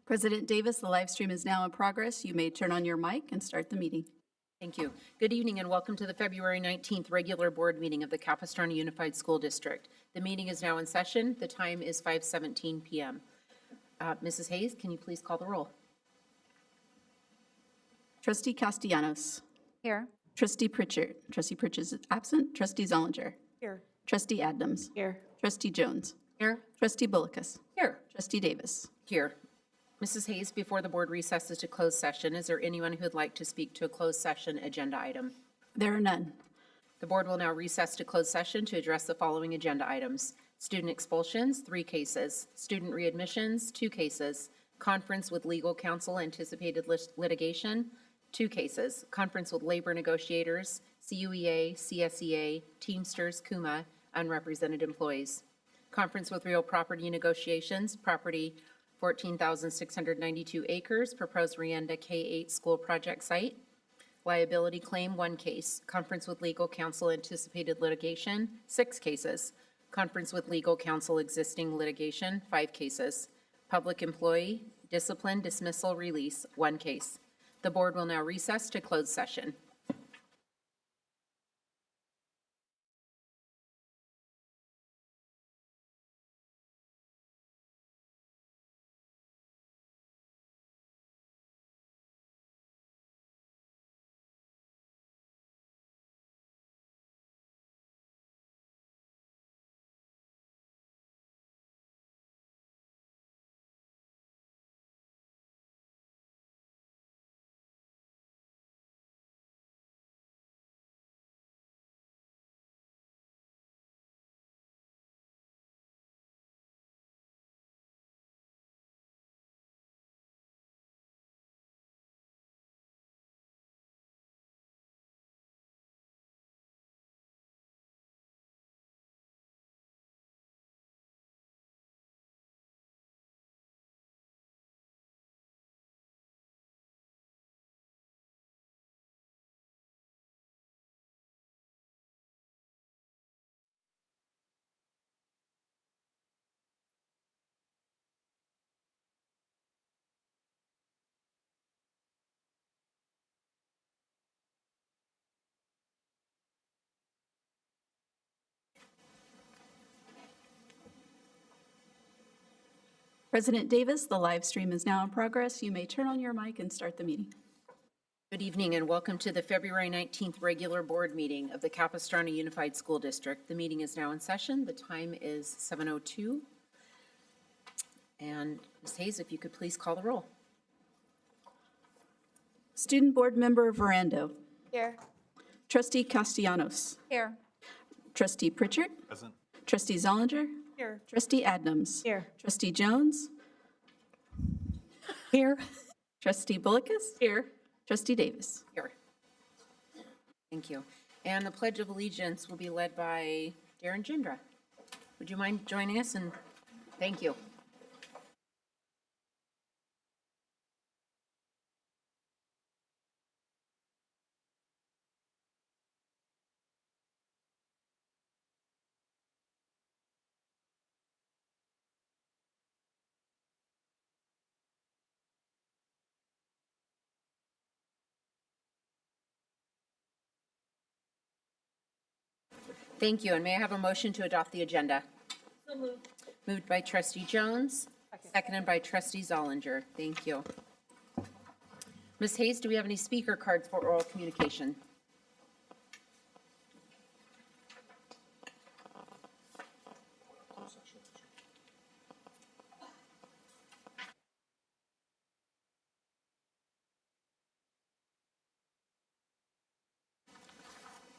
President Davis, the live stream is now in progress. You may turn on your mic and start the meeting. Thank you. Good evening and welcome to the February 19th regular board meeting of the Capistrano Unified School District. The meeting is now in session. The time is 5:17 p.m. Mrs. Hayes, can you please call the roll? Trustee Castellanos. Here. Trustee Pritchard. Trustee Pritchard is absent. Trustee Zollinger. Here. Trustee Adams. Here. Trustee Jones. Here. Trustee Bullicus. Here. Trustee Davis. Here. Mrs. Hayes, before the board recesses to closed session, is there anyone who would like to speak to a closed session agenda item? There are none. The board will now recess to closed session to address the following agenda items. Student expulsions, 3 cases. Student readmissions, 2 cases. Conference with legal counsel anticipated litigation, 2 cases. Conference with labor negotiators, CUEA, CSEA, Teamsters, CUMA, unrepresented employees. Conference with real property negotiations, property 14,692 acres, proposed Rienda K-8 school project site. Liability claim, 1 case. Conference with legal counsel anticipated litigation, 6 cases. Conference with legal counsel existing litigation, 5 cases. Public employee, discipline, dismissal, release, 1 case. The board will now recess to closed session. President Davis, the live stream is now in progress. You may turn on your mic and start the meeting. Good evening and welcome to the February 19th regular board meeting of the Capistrano Unified School District. The meeting is now in session. The time is 7:02. And Ms. Hayes, if you could please call the roll. Student Board Member Verando. Here. Trustee Castellanos. Here. Trustee Pritchard. Present. Trustee Zollinger. Here. Trustee Adams. Here. Trustee Jones. Here. Trustee Bullicus. Here. Trustee Davis. Here. Thank you. And the Pledge of Allegiance will be led by Darren Jindra. Would you mind joining us? And thank you. Thank you. And may I have a motion to adopt the agenda? So moved. Moved by Trustee Jones, seconded by Trustee Zollinger. Thank you. Ms. Hayes, do we have any speaker cards for oral communication?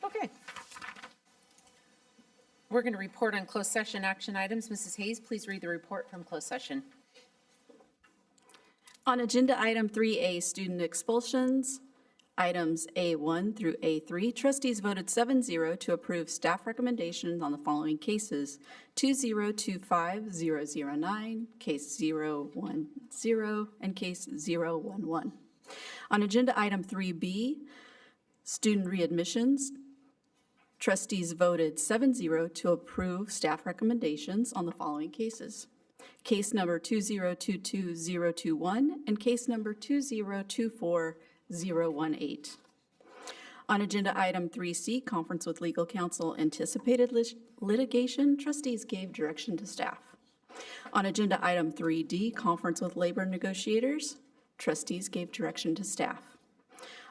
Okay. We're going to report on closed session action items. Mrs. Hayes, please read the report from closed session. On agenda item 3A, student expulsions, items A1 through A3, trustees voted 7-0 to approve staff recommendations on the following cases: 2025009, case 010, and case 011. On agenda item 3B, student readmissions, trustees voted 7-0 to approve staff recommendations on the following cases: case number 2022021, and case number 2024018. On agenda item 3C, conference with legal counsel, anticipated litigation, trustees gave direction to staff. On agenda item 3D, conference with labor negotiators, trustees gave direction to staff.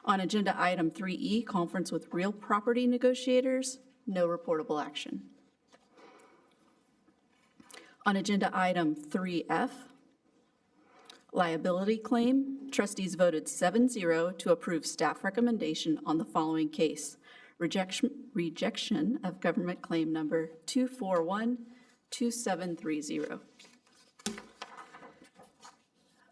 On agenda item 3E, conference with real property negotiators, no reportable action. On agenda item 3F, liability claim, trustees voted 7-0 to approve staff recommendation on the following case. Rejection of government claim number 2412730.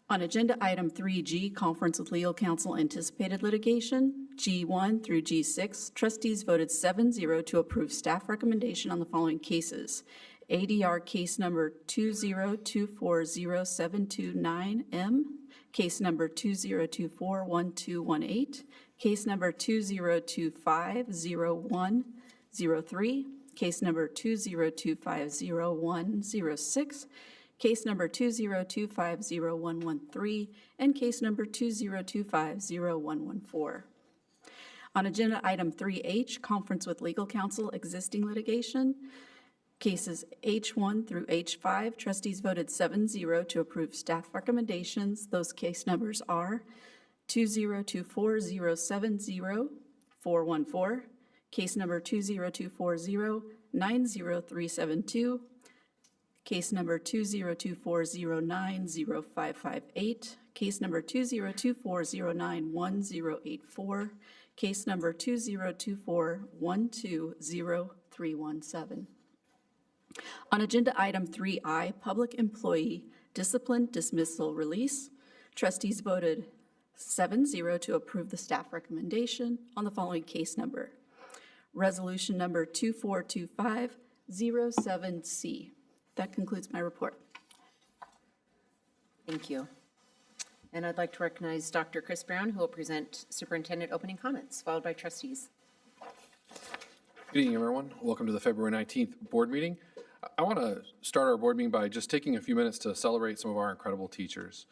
On agenda item 3G, conference with legal counsel, anticipated litigation, G1 through G6, trustees voted 7-0 to approve staff recommendation on the following cases. ADR case number 2024079M, case number 2024118, case number 202500103, case number 202500106, case number 202501113, and case number 202501114. On agenda item 3H, conference with legal counsel, existing litigation, cases H1 through H5, trustees voted 7-0 to approve staff recommendations. Those case numbers are 2024070-414, case number 20240-90372, case number 2024090-558, case number 2024091-084, case number 2024120-317. On agenda item 3I, public employee discipline dismissal release, trustees voted 7-0 to approve the staff recommendation on the following case number. Resolution number 242507C. That concludes my report. Thank you. And I'd like to recognize Dr. Chris Brown, who will present superintendent opening comments, followed by trustees. Good evening, everyone. Welcome to the February 19th board meeting. I want to start our board meeting by just taking a few minutes to celebrate some of our incredible teachers.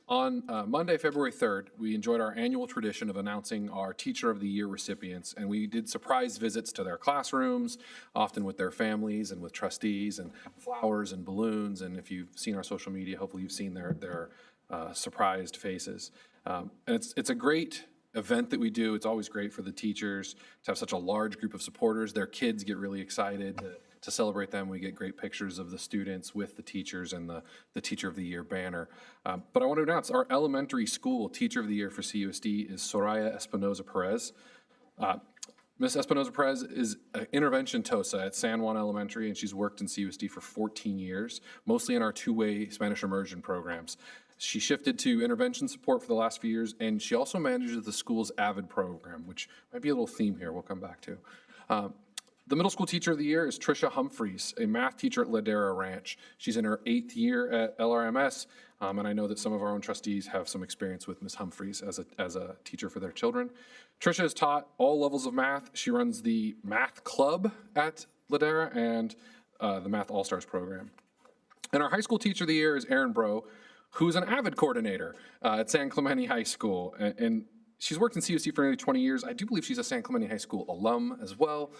On Monday, February 3rd, we enjoyed our annual tradition of announcing our Teacher of the Year recipients, and we did surprise visits to their classrooms, often with their families and with trustees, and flowers and balloons. And if you've seen our social media, hopefully you've seen their surprised faces. And it's a great event that we do. It's always great for the teachers to have such a large group of supporters. Their kids get really excited to celebrate them. We get great pictures of the students with the teachers and the Teacher of the Year banner. But I want to announce our elementary school Teacher of the Year for CUSD is Soraya Espinoza Perez. Ms. Espinoza Perez is an intervention TOSA at San Juan Elementary, and she's worked in CUSD for 14 years, mostly in our two-way Spanish immersion programs. She shifted to intervention support for the last few years, and she also manages the school's AVID program, which might be a little theme here we'll come back to. The middle school teacher of the year is Trisha Humphreys, a math teacher at Ladera Ranch. She's in her 8th year at LRMS, and I know that some of our own trustees have some experience with Ms. Humphreys as a teacher for their children. Trisha has taught all levels of math. She runs the math club at Ladera and the Math All-Stars program. And our high school teacher of the year is Erin Bro, who's an AVID coordinator at San Clemente High School. And she's worked in CUSD for nearly 20 years. I do believe she's a San Clemente High School alum as well.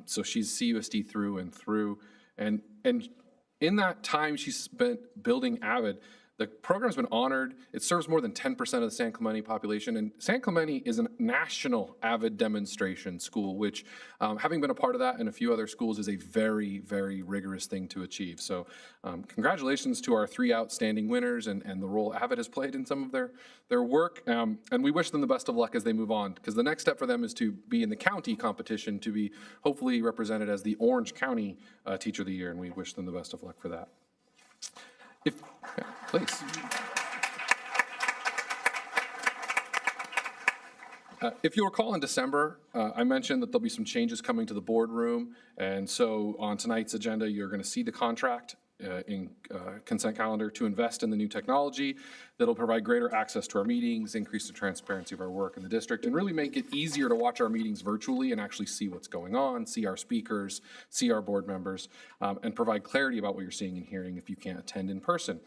So she's CUSD through and through. And in that time she's spent building AVID, the program's been honored. It serves more than 10% of the San Clemente population. And San Clemente is a national AVID demonstration school, which, having been a part of that and a few other schools, is a very, very rigorous thing to achieve. So congratulations to our 3 outstanding winners and the role AVID has played in some of their work. And we wish them the best of luck as they move on, because the next step for them is to be in the county competition, to be hopefully represented as the Orange County Teacher of the Year, and we wish them the best of luck for that. Yeah, please. If you'll recall in December, I mentioned that there'll be some changes coming to the boardroom, and so on tonight's agenda, you're going to see the contract. consent calendar to invest in the new technology that'll provide greater access to our meetings, increase the transparency of our work in the district, and really make it easier to watch our meetings virtually and actually see what's going on, see our speakers, see our board members, and provide clarity about what you're seeing and hearing if you can't attend in person.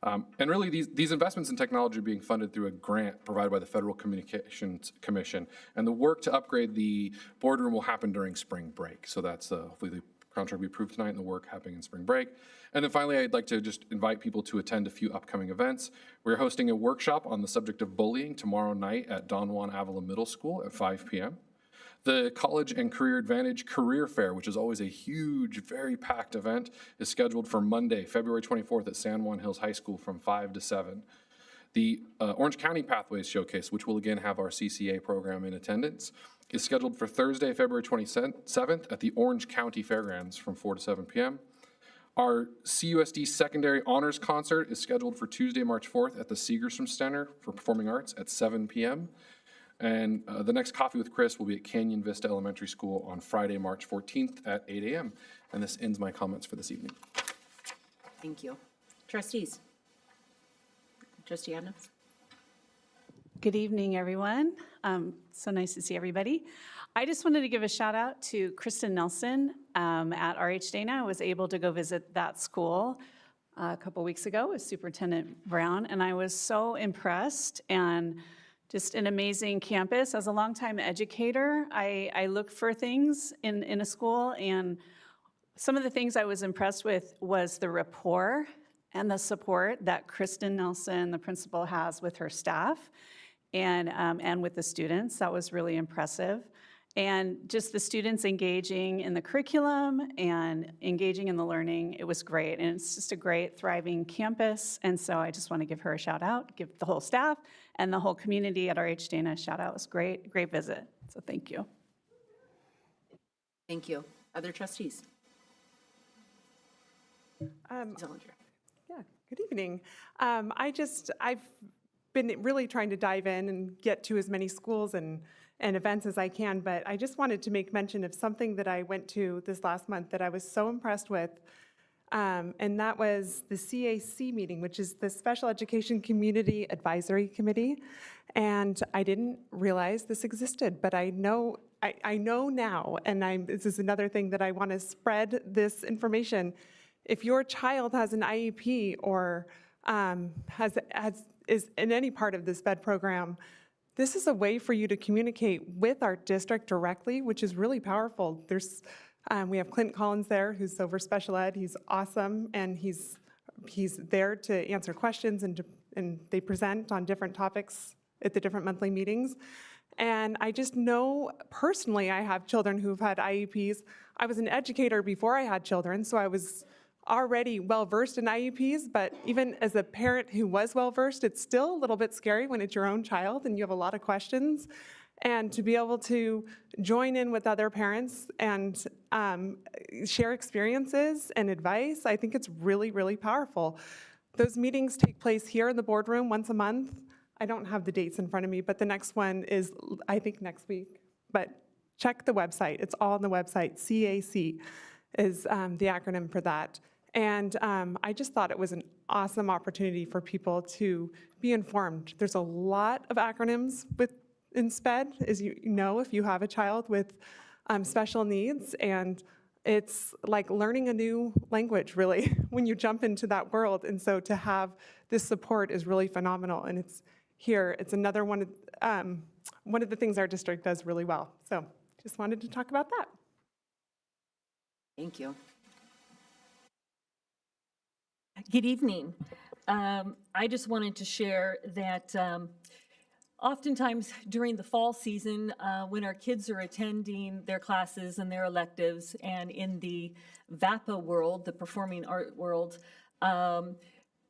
And really, these investments in technology are being funded through a grant provided by the Federal Communications Commission. And the work to upgrade the boardroom will happen during spring break. So that's hopefully the contract will be approved tonight and the work happening in spring break. And then finally, I'd like to just invite people to attend a few upcoming events. We're hosting a workshop on the subject of bullying tomorrow night at Don Juan Avila Middle School at 5 p.m. The College and Career Advantage Career Fair, which is always a huge, very packed event, is scheduled for Monday, February 24th at San Juan Hills High School from 5 to 7. The Orange County Pathways Showcase, which will again have our CCA program in attendance, is scheduled for Thursday, February 27th at the Orange County Fairgrounds from 4 to 7 p.m. Our CUSD Secondary Honors Concert is scheduled for Tuesday, March 4th at the Segerstrom Center for Performing Arts at 7 p.m. And the next Coffee with Chris will be at Canyon Vista Elementary School on Friday, March 14th at 8 a.m. And this ends my comments for this evening. Thank you. Trustees? Trustee Adams? Good evening, everyone. So nice to see everybody. I just wanted to give a shout out to Kristen Nelson at RH Dana. I was able to go visit that school a couple weeks ago with Superintendent Brown, and I was so impressed and just an amazing campus. As a longtime educator, I look for things in a school, and some of the things I was impressed with was the rapport and the support that Kristen Nelson, the principal, has with her staff and with the students. That was really impressive. And just the students engaging in the curriculum and engaging in the learning, it was great. And it's just a great, thriving campus. And so I just want to give her a shout out, give the whole staff and the whole community at RH Dana a shout out. It was great, great visit. So thank you. Thank you. Other trustees? Zillinger. Yeah, good evening. I've been really trying to dive in and get to as many schools and events as I can, but I just wanted to make mention of something that I went to this last month that I was so impressed with, and that was the CAC meeting, which is the Special Education Community Advisory Committee, and I didn't realize this existed, but I know now, and this is another thing that I want to spread this information. If your child has an IEP or is in any part of the SPED program, this is a way for you to communicate with our district directly, which is really powerful. We have Clint Collins there, who's over special ed. He's awesome, and he's there to answer questions, and they present on different topics at the different monthly meetings. And I just know personally, I have children who've had IEPs. I was an educator before I had children, so I was already well-versed in IEPs, but even as a parent who was well-versed, it's still a little bit scary when it's your own child and you have a lot of questions. And to be able to join in with other parents and share experiences and advice, I think it's really, really powerful. Those meetings take place here in the boardroom once a month. I don't have the dates in front of me, but the next one is, I think, next week. But check the website. It's all on the website. CAC is the acronym for that. And I just thought it was an awesome opportunity for people to be informed. There's a lot of acronyms in SPED, as you know, if you have a child with special needs, and it's like learning a new language, really, when you jump into that world. And so to have this support is really phenomenal, and it's here. It's another one of the things our district does really well. So just wanted to talk about that. Thank you. Good evening. I just wanted to share that oftentimes during the fall season, when our kids are attending their classes and their electives, and in the VAPA world, the performing art world,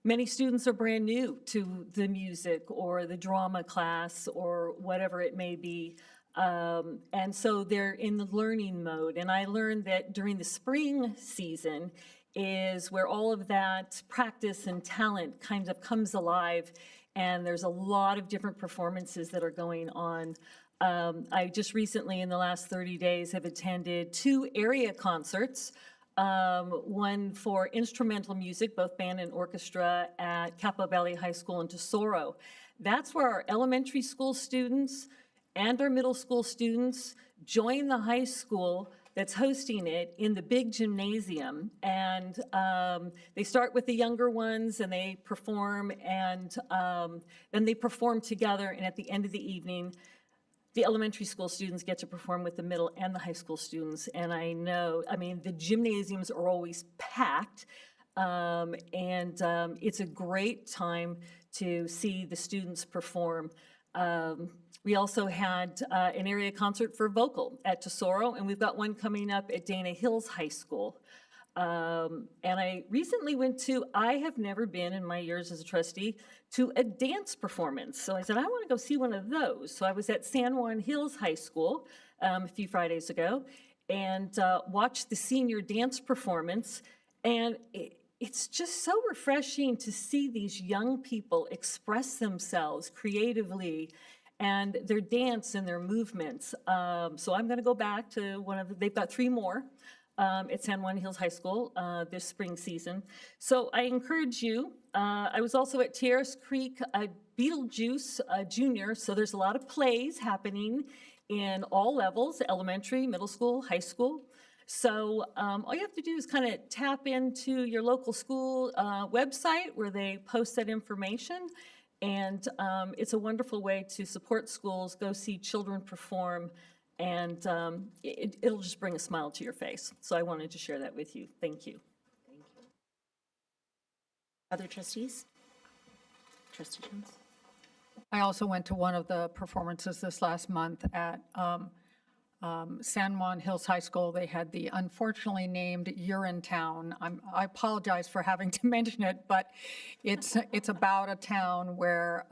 many students are brand new to the music or the drama class or whatever it may be. And so they're in the learning mode. And I learned that during the spring season is where all of that practice and talent kind of comes alive. And there's a lot of different performances that are going on. I just recently, in the last 30 days, have attended 2 area concerts one for instrumental music, both band and orchestra, at Capo Valley High School in Tesoro. That's where our elementary school students and our middle school students join the high school that's hosting it in the big gymnasium. And they start with the younger ones and they perform, and then they perform together. And at the end of the evening, the elementary school students get to perform with the middle and the high school students. And I know, I mean, the gymnasiums are always packed. It's a great time to see the students perform. We also had an area concert for vocal at Tesoro, and we've got one coming up at Dana Hills High School. And I recently went to, I have never been in my years as a trustee, to a dance performance. So I said, I want to go see one of those. So I was at San Juan Hills High School a few Fridays ago and watched the senior dance performance. And it's just so refreshing to see these young people express themselves creatively and their dance and their movements. So I'm going to go back to they've got 3 more at San Juan Hills High School this spring season. So I encourage you. I was also at Tierras Creek Beetlejuice Junior, so there's a lot of plays happening in all levels, elementary, middle school, high school. So all you have to do is kind of tap into your local school website where they post that information. And it's a wonderful way to support schools, go see children perform, and it'll just bring a smile to your face. So I wanted to share that with you. Thank you. Other trustees? Trustee Jones? I also went to one of the performances this last month at San Juan Hills High School. They had the unfortunately named Urinetown. I apologize for having to mention it, but it's about a town where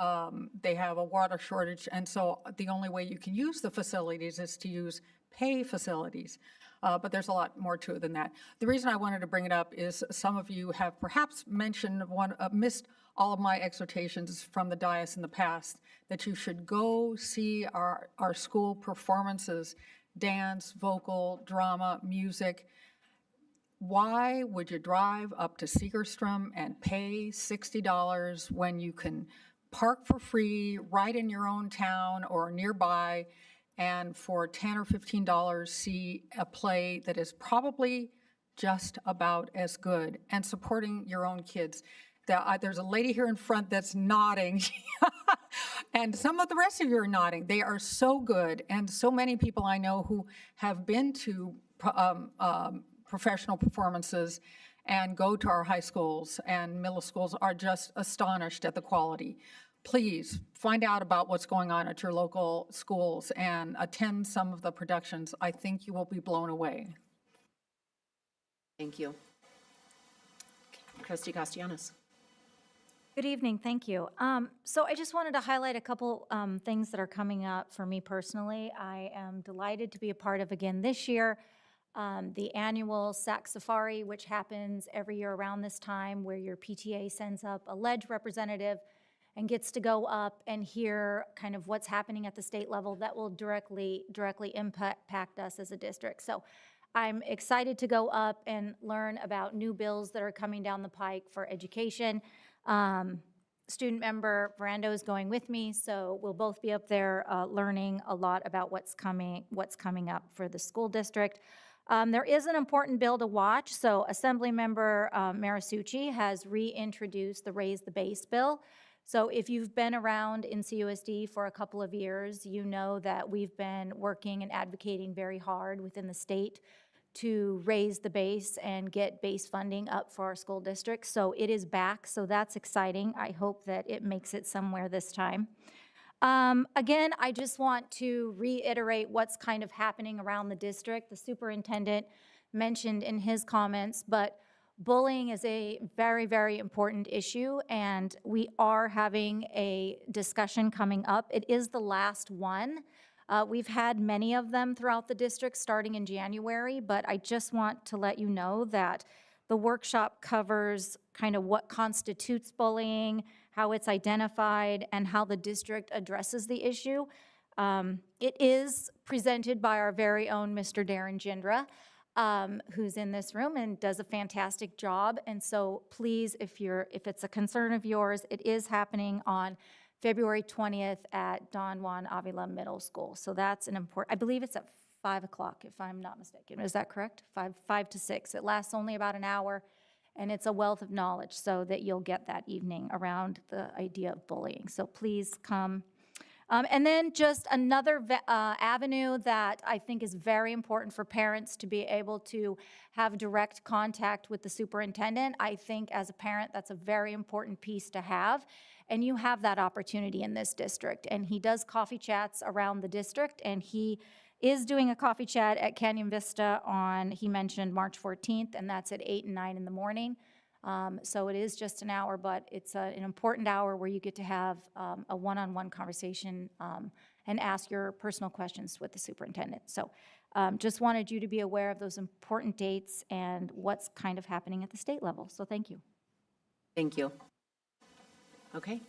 they have a water shortage, and so the only way you can use the facilities is to use pay facilities. But there's a lot more to it than that. The reason I wanted to bring it up is some of you have perhaps mentioned missed all of my exhortations from the dais in the past, that you should go see our school performances, dance, vocal, drama, music. Why would you drive up to Segerstrom and pay $60 when you can park for free right in your own town or nearby, and for $10 or $15 see a play that is probably just about as good, and supporting your own kids? There's a lady here in front that's nodding, and some of the rest of you are nodding. They are so good, and so many people I know who have been to professional performances and go to our high schools and middle schools are just astonished at the quality. Please find out about what's going on at your local schools and attend some of the productions. I think you will be blown away. Thank you. Trustee Castellanos? Good evening, thank you. So I just wanted to highlight a couple things that are coming up for me personally. I am delighted to be a part of again this year, the annual SAC Safari, which happens every year around this time, where your PTA sends up a ledge representative and gets to go up and hear kind of what's happening at the state level that will directly impact us as a district. So I'm excited to go up and learn about new bills that are coming down the pike for education. Student member Brando is going with me, so we'll both be up there learning a lot about what's coming up for the school district. There is an important bill to watch. So Assemblymember Marisucci has reintroduced the Raise the Base bill. So if you've been around in CUSD for a couple of years, you know that we've been working and advocating very hard within the state to raise the base and get base funding up for our school districts. So it is back, so that's exciting. I hope that it makes it somewhere this time. Again, I just want to reiterate what's kind of happening around the district. The superintendent mentioned in his comments, but bullying is a very, very important issue, and we are having a discussion coming up. It is the last one. We've had many of them throughout the district starting in January, but I just want to let you know that the workshop covers kind of what constitutes bullying, how it's identified, and how the district addresses the issue. It is presented by our very own Mr. Darren Gindra. who's in this room and does a fantastic job. And so please, if it's a concern of yours, it is happening on February 20th at Don Juan Avila Middle School. So that's an important, I believe it's at 5 o'clock, if I'm not mistaken. Is that correct? 5 to 6. It lasts only about an hour, and it's a wealth of knowledge so that you'll get that evening around the idea of bullying. So please come. And then just another avenue that I think is very important for parents to be able to have direct contact with the superintendent. I think as a parent, that's a very important piece to have. And you have that opportunity in this district. And he does coffee chats around the district, and he is doing a coffee chat at Canyon Vista on, he mentioned March 14th, and that's at 8 and 9 in the morning. So it is just an hour, but it's an important hour where you get to have a one-on-one conversation and ask your personal questions with the superintendent. So just wanted you to be aware of those important dates and what's kind of happening at the state level. So thank you. Thank you. Okay.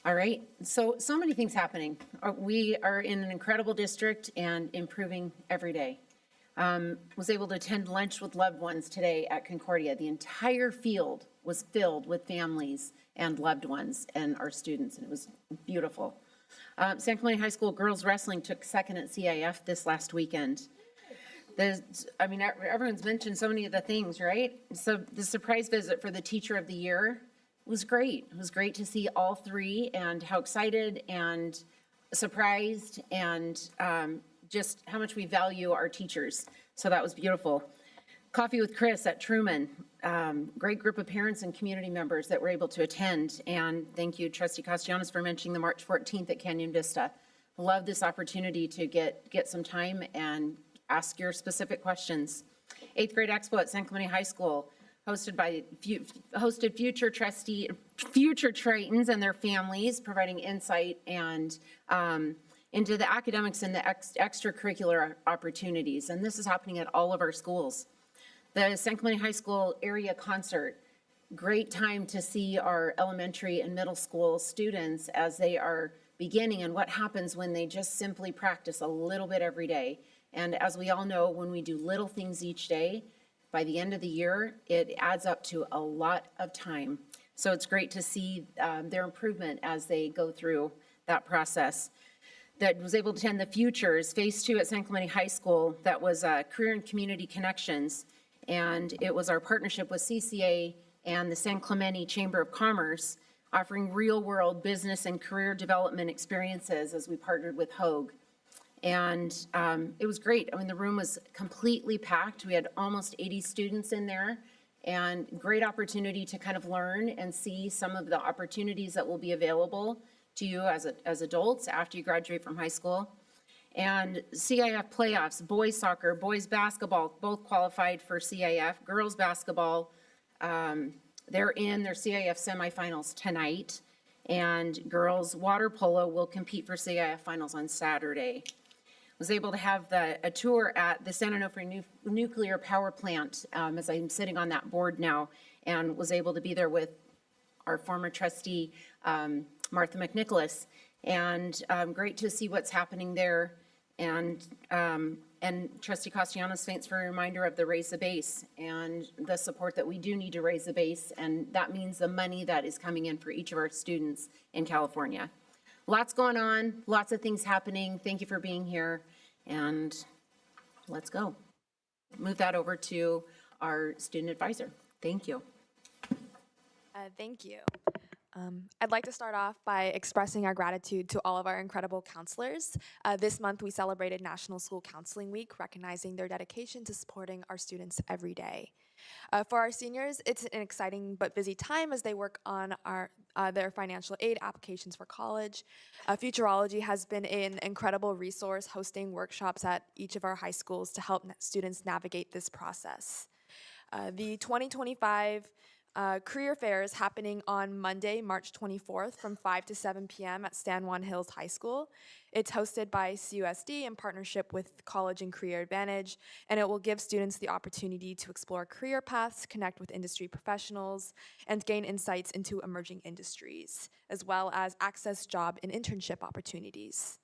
All right. So many things happening. We are in an incredible district and improving every day. Was able to attend lunch with loved ones today at Concordia. The entire field was filled with families and loved ones and our students, and it was beautiful. San Clemente High School girls wrestling took second at CIF this last weekend. Everyone's mentioned so many of the things, right? So the surprise visit for the Teacher of the Year was great. It was great to see all three and how excited and surprised and just how much we value our teachers. So that was beautiful. Coffee with Chris at Truman. Great group of parents and community members that were able to attend. And thank you, Trustee Castellanos, for mentioning the March 14th at Canyon Vista. Love this opportunity to get some time and ask your specific questions. 8th grade expo at San Clemente High School, hosted future Tritons and their families, providing insight and into the academics and the extracurricular opportunities. And this is happening at all of our schools. The San Clemente High School area concert, great time to see our elementary and middle school students as they are beginning and what happens when they just simply practice a little bit every day. And as we all know, when we do little things each day, by the end of the year, it adds up to a lot of time. So it's great to see their improvement as they go through that process. That was able to attend the Futures, Phase 2 at San Clemente High School. That was Career and Community Connections. And it was our partnership with CCA and the San Clemente Chamber of Commerce, offering real-world business and career development experiences as we partnered with Hogue. And it was great. I mean, the room was completely packed. We had almost 80 students in there, and great opportunity to kind of learn and see some of the opportunities that will be available to you as adults after you graduate from high school. And CIF playoffs, boys soccer, boys basketball, both qualified for CIF. Girls basketball, they're in their CIF semifinals tonight. And girls water polo will compete for CIF finals on Saturday. Was able to have a tour at the San Onofre nuclear power plant as I'm sitting on that board now, and was able to be there with our former trustee, Martha McNicholas. And great to see what's happening there. And Trustee Castellanos, thanks for a reminder of the Raise the Base and the support that we do need to raise the base. And that means the money that is coming in for each of our students in California. Lots going on, lots of things happening. Thank you for being here, and let's go. Move that over to our student advisor. Thank you. Thank you. I'd like to start off by expressing our gratitude to all of our incredible counselors. This month, we celebrated National School Counseling Week, recognizing their dedication to supporting our students every day. For our seniors, it's an exciting but busy time as they work on their financial aid applications for college. Futurology has been an incredible resource, hosting workshops at each of our high schools to help students navigate this process. The 2025 career fair is happening on Monday, March 24th from 5 to 7 p.m. at San Juan Hills High School. It's hosted by CUSD in partnership with College and Career Advantage, and it will give students the opportunity to explore career paths, connect with industry professionals, and gain insights into emerging industries, as well as access job and internship opportunities.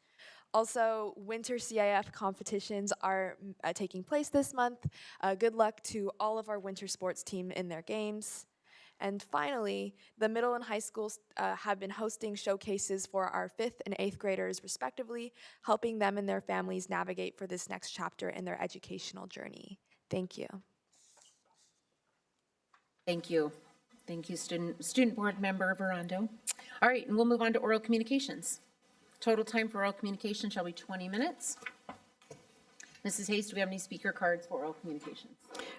Also, winter CIF competitions are taking place this month. Good luck to all of our winter sports team in their games. And finally, the middle and high schools have been hosting showcases for our 5th and 8th graders respectively, helping them and their families navigate for this next chapter in their educational journey. Thank you. Thank you. Thank you, Student Board Member Verondo. All right, and we'll move on to oral communications. Total time for oral communication shall be 20 minutes. Mrs. Hayes, do we have any speaker cards for oral communications?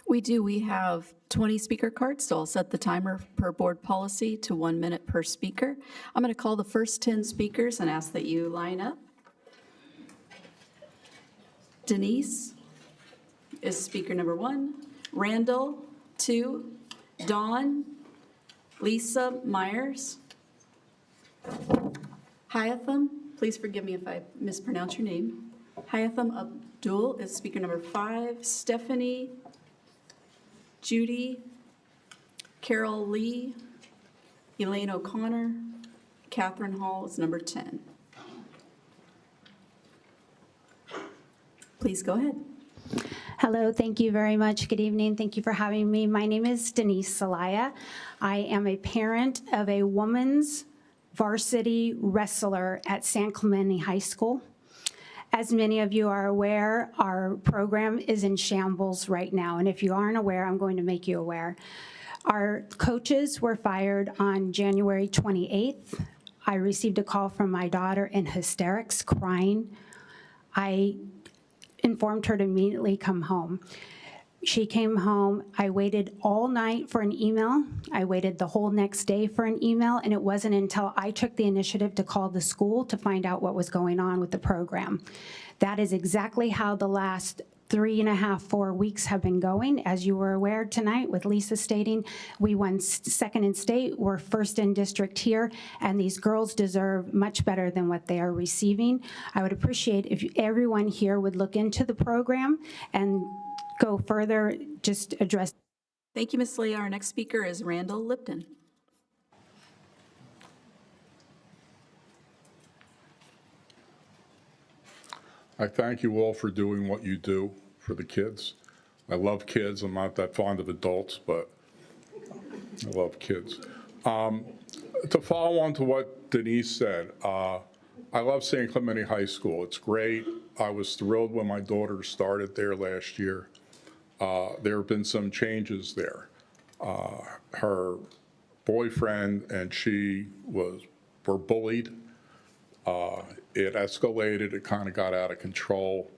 We do. We have 20 speaker cards, so I'll set the timer per board policy to 1 minute per speaker. I'm going to call the first 10 speakers and ask that you line up. Denise is speaker number 1, Randall 2, Dawn, Lisa Myers, Hyatham, please forgive me if I mispronounce your name. Hyatham Abdul is speaker number 5, Stephanie, Judy, Carol Lee, Elaine O'Connor, Catherine Hall is number 10. Please go ahead. Hello, thank you very much. Good evening. Thank you for having me. My name is Denise Salaya. I am a parent of a women's varsity wrestler at San Clemente High School. As many of you are aware, our program is in shambles right now, and if you aren't aware, I'm going to make you aware. Our coaches were fired on January 28th. I received a call from my daughter in hysterics, crying. I informed her to immediately come home. She came home. I waited all night for an email. I waited the whole next day for an email, and it wasn't until I took the initiative to call the school to find out what was going on with the program. That is exactly how the last 3.5, 4 weeks have been going. As you were aware tonight with Lisa stating, we won second in state, we're first in district here, and these girls deserve much better than what they are receiving. I would appreciate if everyone here would look into the program and go further, just address. Thank you, Ms. Leah. Our next speaker is Randall Lipton. I thank you all for doing what you do for the kids. I love kids. I'm not that fond of adults, but I love kids. To follow on to what Denise said, I love San Clemente High School. It's great. I was thrilled when my daughter started there last year. There have been some changes there. Her boyfriend and she were bullied. It escalated. It kind of got out of control.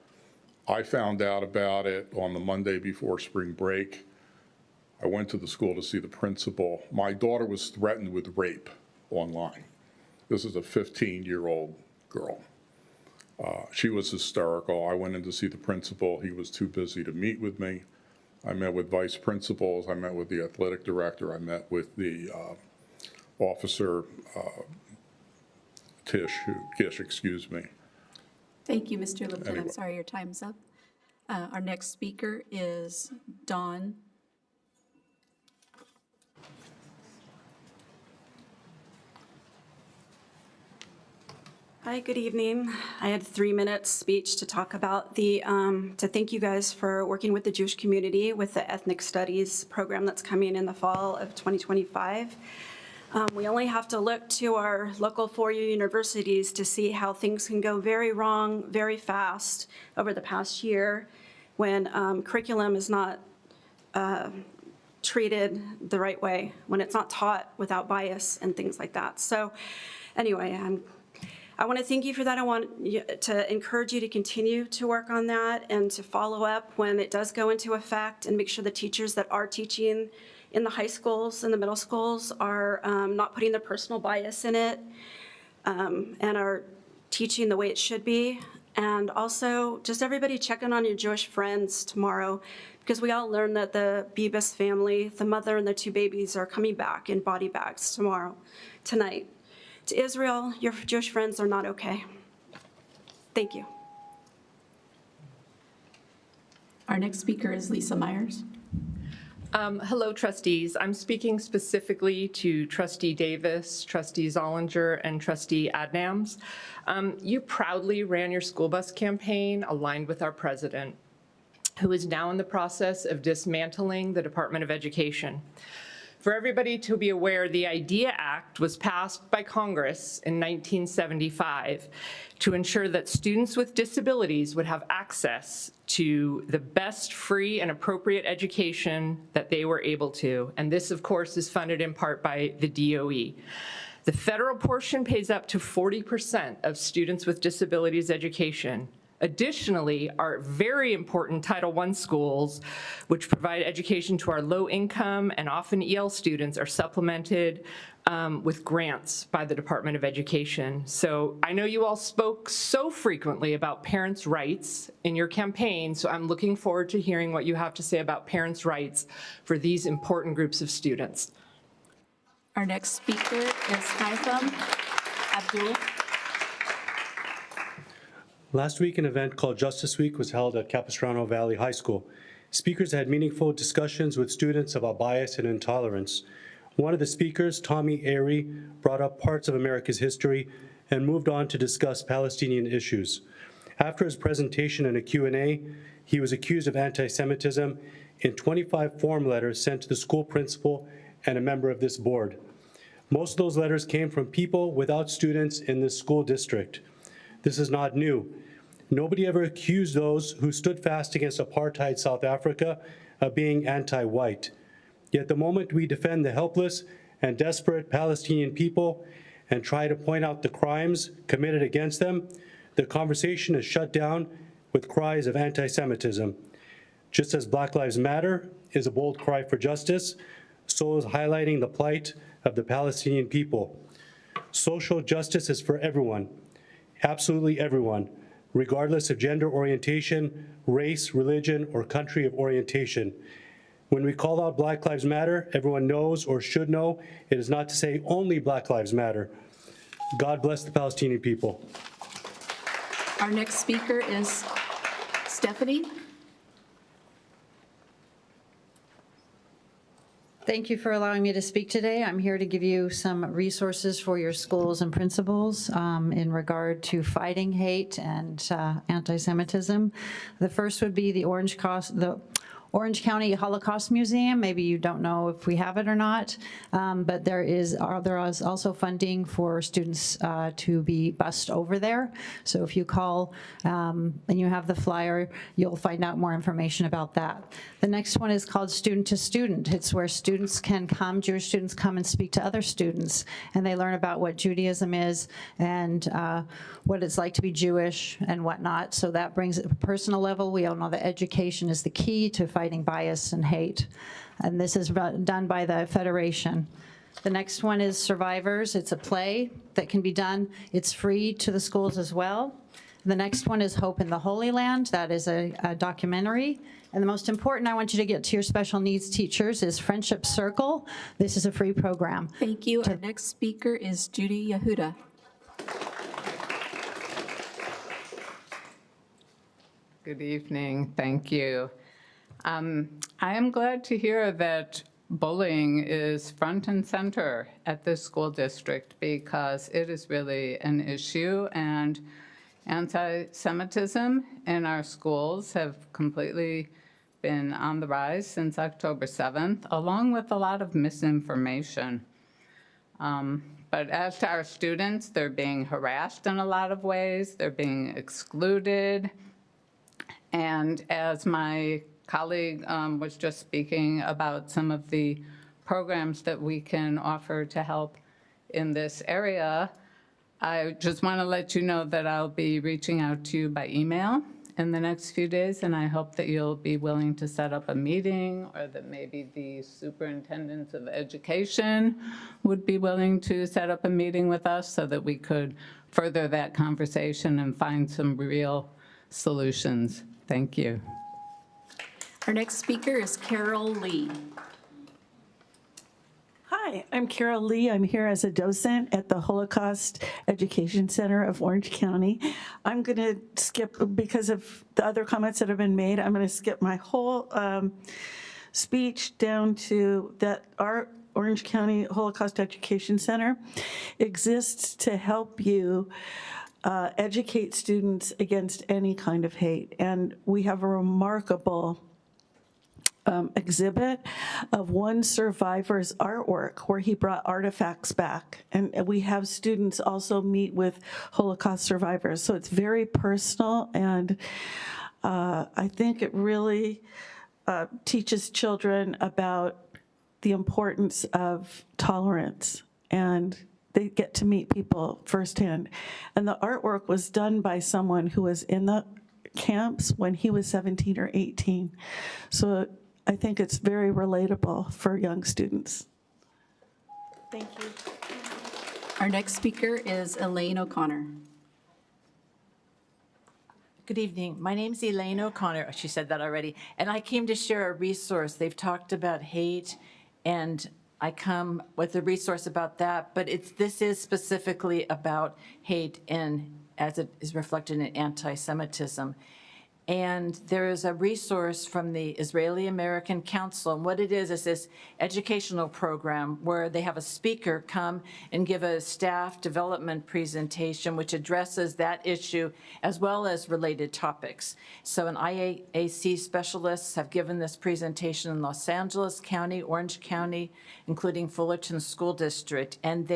I found out about it on the Monday before spring break. I went to the school to see the principal. My daughter was threatened with rape online. This is a 15-year-old girl. She was hysterical. I went in to see the principal. He was too busy to meet with me. I met with vice principals. I met with the athletic director. I met with the officer, Gish, excuse me. Thank you, Mr. Lipton. I'm sorry, your time's up. Our next speaker is Dawn. Hi, good evening. I had 3 minutes speech to talk about to thank you guys for working with the Jewish community with the ethnic studies program that's coming in the fall of 2025. We only have to look to our local four-year universities to see how things can go very wrong very fast over the past year when curriculum is not treated the right way, when it's not taught without bias and things like that. So anyway, I want to thank you for that. I want to encourage you to continue to work on that and to follow up when it does go into effect and make sure the teachers that are teaching in the high schools and the middle schools are not putting their personal bias in it and are teaching the way it should be. And also, just everybody checking on your Jewish friends tomorrow, because we all learned that the Bibas family, the mother and the 2 babies, are coming back in body bags tonight. To Israel, your Jewish friends are not okay. Thank you. Our next speaker is Lisa Myers. Hello, trustees. I'm speaking specifically to Trustee Davis, Trustee Zollinger, and Trustee Adnams. You proudly ran your school bus campaign aligned with our president, who is now in the process of dismantling the Department of Education. For everybody to be aware, the IDEA Act was passed by Congress in 1975 to ensure that students with disabilities would have access to the best free and appropriate education that they were able to. And this, of course, is funded in part by the DOE. The federal portion pays up to 40% of students with disabilities education. Additionally, our very important Title I schools, which provide education to our low-income and often EL students, are supplemented with grants by the Department of Education. So I know you all spoke so frequently about parents' rights in your campaign, so I'm looking forward to hearing what you have to say about parents' rights for these important groups of students. Our next speaker is Haitham Abdul. Last week, an event called Justice Week was held at Capistrano Valley High School. Speakers had meaningful discussions with students about bias and intolerance. One of the speakers, Tommy Airy, brought up parts of America's history and moved on to discuss Palestinian issues. After his presentation and a Q&A, he was accused of anti-Semitism in 25 form letters sent to the school principal and a member of this board. Most of those letters came from people without students in this school district. This is not new. Nobody ever accused those who stood fast against apartheid South Africa of being anti-white. Yet the moment we defend the helpless and desperate Palestinian people and try to point out the crimes committed against them, the conversation is shut down with cries of anti-Semitism. Just as Black Lives Matter is a bold cry for justice, so is highlighting the plight of the Palestinian people. Social justice is for everyone, absolutely everyone, regardless of gender orientation, race, religion, or country of orientation. When we call out Black Lives Matter, everyone knows or should know it is not to say only Black Lives Matter. God bless the Palestinian people. Our next speaker is Stephanie. Thank you for allowing me to speak today. I'm here to give you some resources for your schools and principals in regard to fighting hate and anti-Semitism. The first would be the Orange County Holocaust Museum. Maybe you don't know if we have it or not, but there is also funding for students to be bused over there. So if you call and you have the flyer, you'll find out more information about that. The next one is called Student to Student. It's where students can come, Jewish students come and speak to other students, and they learn about what Judaism is and what it's like to be Jewish and whatnot. So that brings it to a personal level. We all know that education is the key to fighting bias and hate. And this is done by the Federation. The next one is Survivors. It's a play that can be done. It's free to the schools as well. The next one is Hope in the Holy Land. That is a documentary. And the most important, I want you to get to your special needs teachers, is Friendship Circle. This is a free program. Thank you. Our next speaker is Judy Yehuda. Good evening. Thank you. I am glad to hear that bullying is front and center at this school district because it is really an issue, and anti-Semitism in our schools have completely been on the rise since October 7th, along with a lot of misinformation. But as to our students, they're being harassed in a lot of ways. They're being excluded. And as my colleague was just speaking about some of the programs that we can offer to help in this area, I just want to let you know that I'll be reaching out to you by email in the next few days, and I hope that you'll be willing to set up a meeting, or that maybe the superintendents of education would be willing to set up a meeting with us so that we could further that conversation and find some real solutions. Thank you. Our next speaker is Carol Lee. Hi, I'm Carol Lee. I'm here as a docent at the Holocaust Education Center of Orange County. I'm going to skip, because of the other comments that have been made, I'm going to skip my whole speech down to that our Orange County Holocaust Education Center exists to help you educate students against any kind of hate. And we have a remarkable exhibit of one survivor's artwork where he brought artifacts back. And we have students also meet with Holocaust survivors. So it's very personal, and I think it really teaches children about the importance of tolerance, and they get to meet people firsthand. And the artwork was done by someone who was in the camps when he was 17 or 18. So I think it's very relatable for young students. Thank you. Our next speaker is Elaine O'Connor. Good evening. My name's Elaine O'Connor. She said that already. And I came to share a resource. They've talked about hate, and I come with a resource about that. But this is specifically about hate and as it is reflected in anti-Semitism. And there is a resource from the Israeli American Council. And what it is this educational program where they have a speaker come and give a staff development presentation which addresses that issue as well as related topics. So an IAC specialists have given this presentation in Los Angeles County, Orange County, including Fullerton School District. And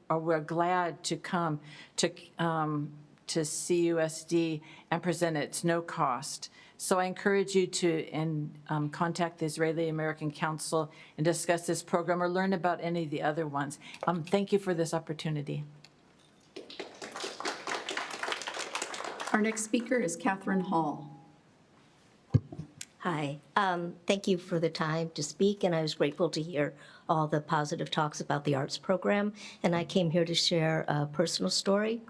were glad to come to CUSD and present it. It's no cost. So I encourage you to contact the Israeli American Council and discuss this program or learn about any of the other ones. Thank you for this opportunity. Our next speaker is Catherine Hall. Hi. Thank you for the time to speak, and I was grateful to hear all the positive talks about the arts program. And I came here to share a personal story.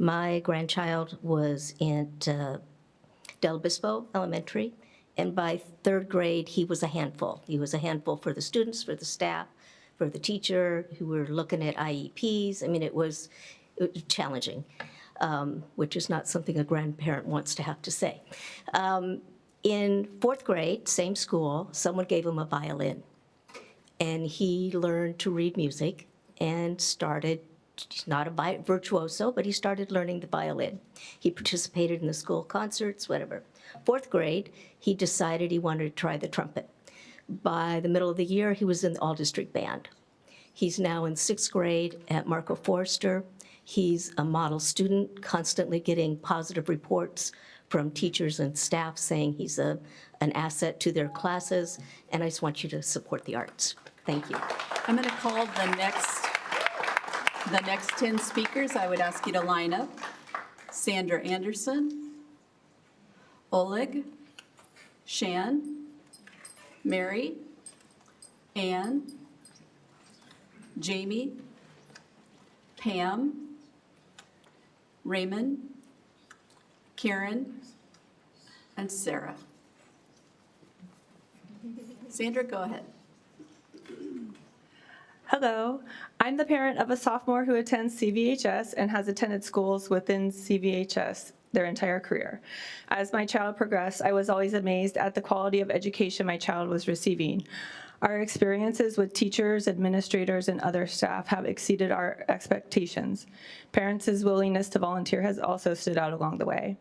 My grandchild was in Del Obispo Elementary, and by third grade, he was a handful. He was a handful for the students, for the staff, for the teacher, who were looking at IEPs. I mean, it was challenging, which is not something a grandparent wants to have to say. In fourth grade, same school, someone gave him a violin. And he learned to read music and started, he's not a virtuoso, but he started learning the violin. He participated in the school concerts, whatever. Fourth grade, he decided he wanted to try the trumpet. By the middle of the year, he was in the all-district band. He's now in sixth grade at Marco Forster. He's a model student, constantly getting positive reports from teachers and staff saying he's an asset to their classes, and I just want you to support the arts. Thank you. I'm going to call the next 10 speakers. I would ask you to line up. Sandra Anderson, Oleg, Shan, Mary, Ann, Jamie, Pam, Raymond, Karen, and Sarah. Sandra, go ahead. Hello, I'm the parent of a sophomore who attends CVHS and has attended schools within CVHS their entire career. As my child progressed, I was always amazed at the quality of education my child was receiving. Our experiences with teachers, administrators, and other staff have exceeded our expectations. Parents' willingness to volunteer has also stood out along the way.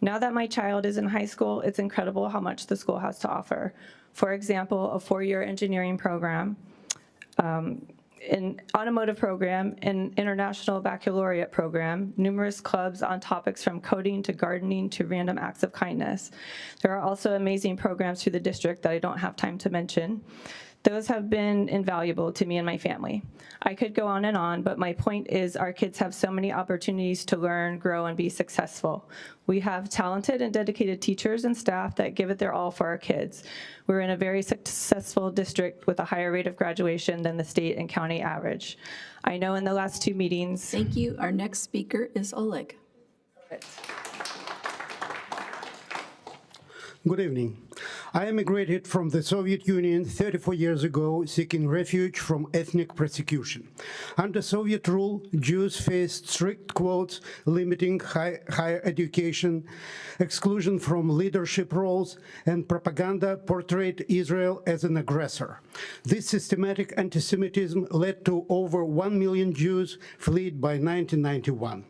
Now that my child is in high school, it's incredible how much the school has to offer. For example, a 4-year engineering program, an automotive program, an international baccalaureate program, numerous clubs on topics from coding to gardening to random acts of kindness. There are also amazing programs through the district that I don't have time to mention. Those have been invaluable to me and my family. I could go on, but my point is our kids have so many opportunities to learn, grow, and be successful. We have talented and dedicated teachers and staff that give it their all for our kids. We're in a very successful district with a higher rate of graduation than the state and county average. I know in the last 2 meetings. Thank you. Our next speaker is Oleg. Good evening. I immigrated from the Soviet Union 34 years ago, seeking refuge from ethnic persecution. Under Soviet rule, Jews faced strict quotas limiting higher education, exclusion from leadership roles, and propaganda portrayed Israel as an aggressor. This systematic anti-Semitism led to over 1 million Jews fled by 1991.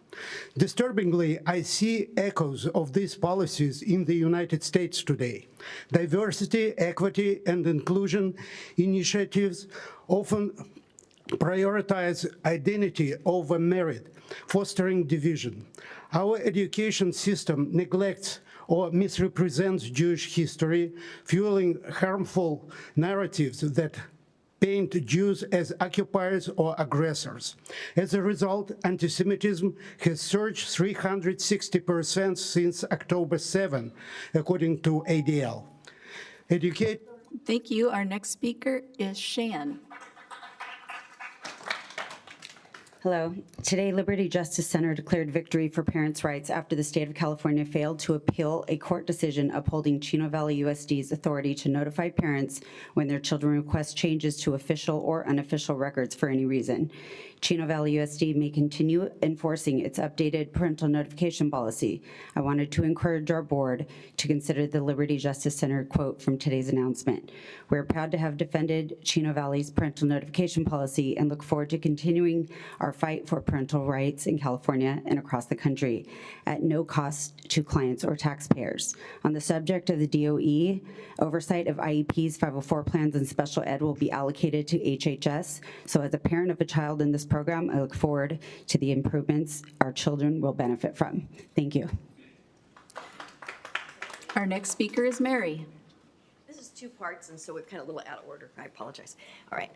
Disturbingly, I see echoes of these policies in the United States today. Diversity, equity, and inclusion initiatives often prioritize identity over merit, fostering division. Our education system neglects or misrepresents Jewish history, fueling harmful narratives that paint Jews as occupiers or aggressors. As a result, anti-Semitism has surged 360% since October 7, according to ADL. Thank you. Our next speaker is Shan. Hello. Today, Liberty Justice Center declared victory for parents' rights after the state of California failed to appeal a court decision upholding Chino Valley USD's authority to notify parents when their children request changes to official or unofficial records for any reason. Chino Valley USD may continue enforcing its updated parental notification policy. I wanted to encourage our board to consider the Liberty Justice Center quote from today's announcement. We're proud to have defended Chino Valley's parental notification policy and look forward to continuing our fight for parental rights in California and across the country at no cost to clients or taxpayers. On the subject of the DOE, oversight of IEPs, 504 plans, and special ed will be allocated to HHS. So as a parent of a child in this program, I look forward to the improvements our children will benefit from. Thank you. Our next speaker is Mary. This is two parts, and so we're kind of a little out of order. I apologize. All right.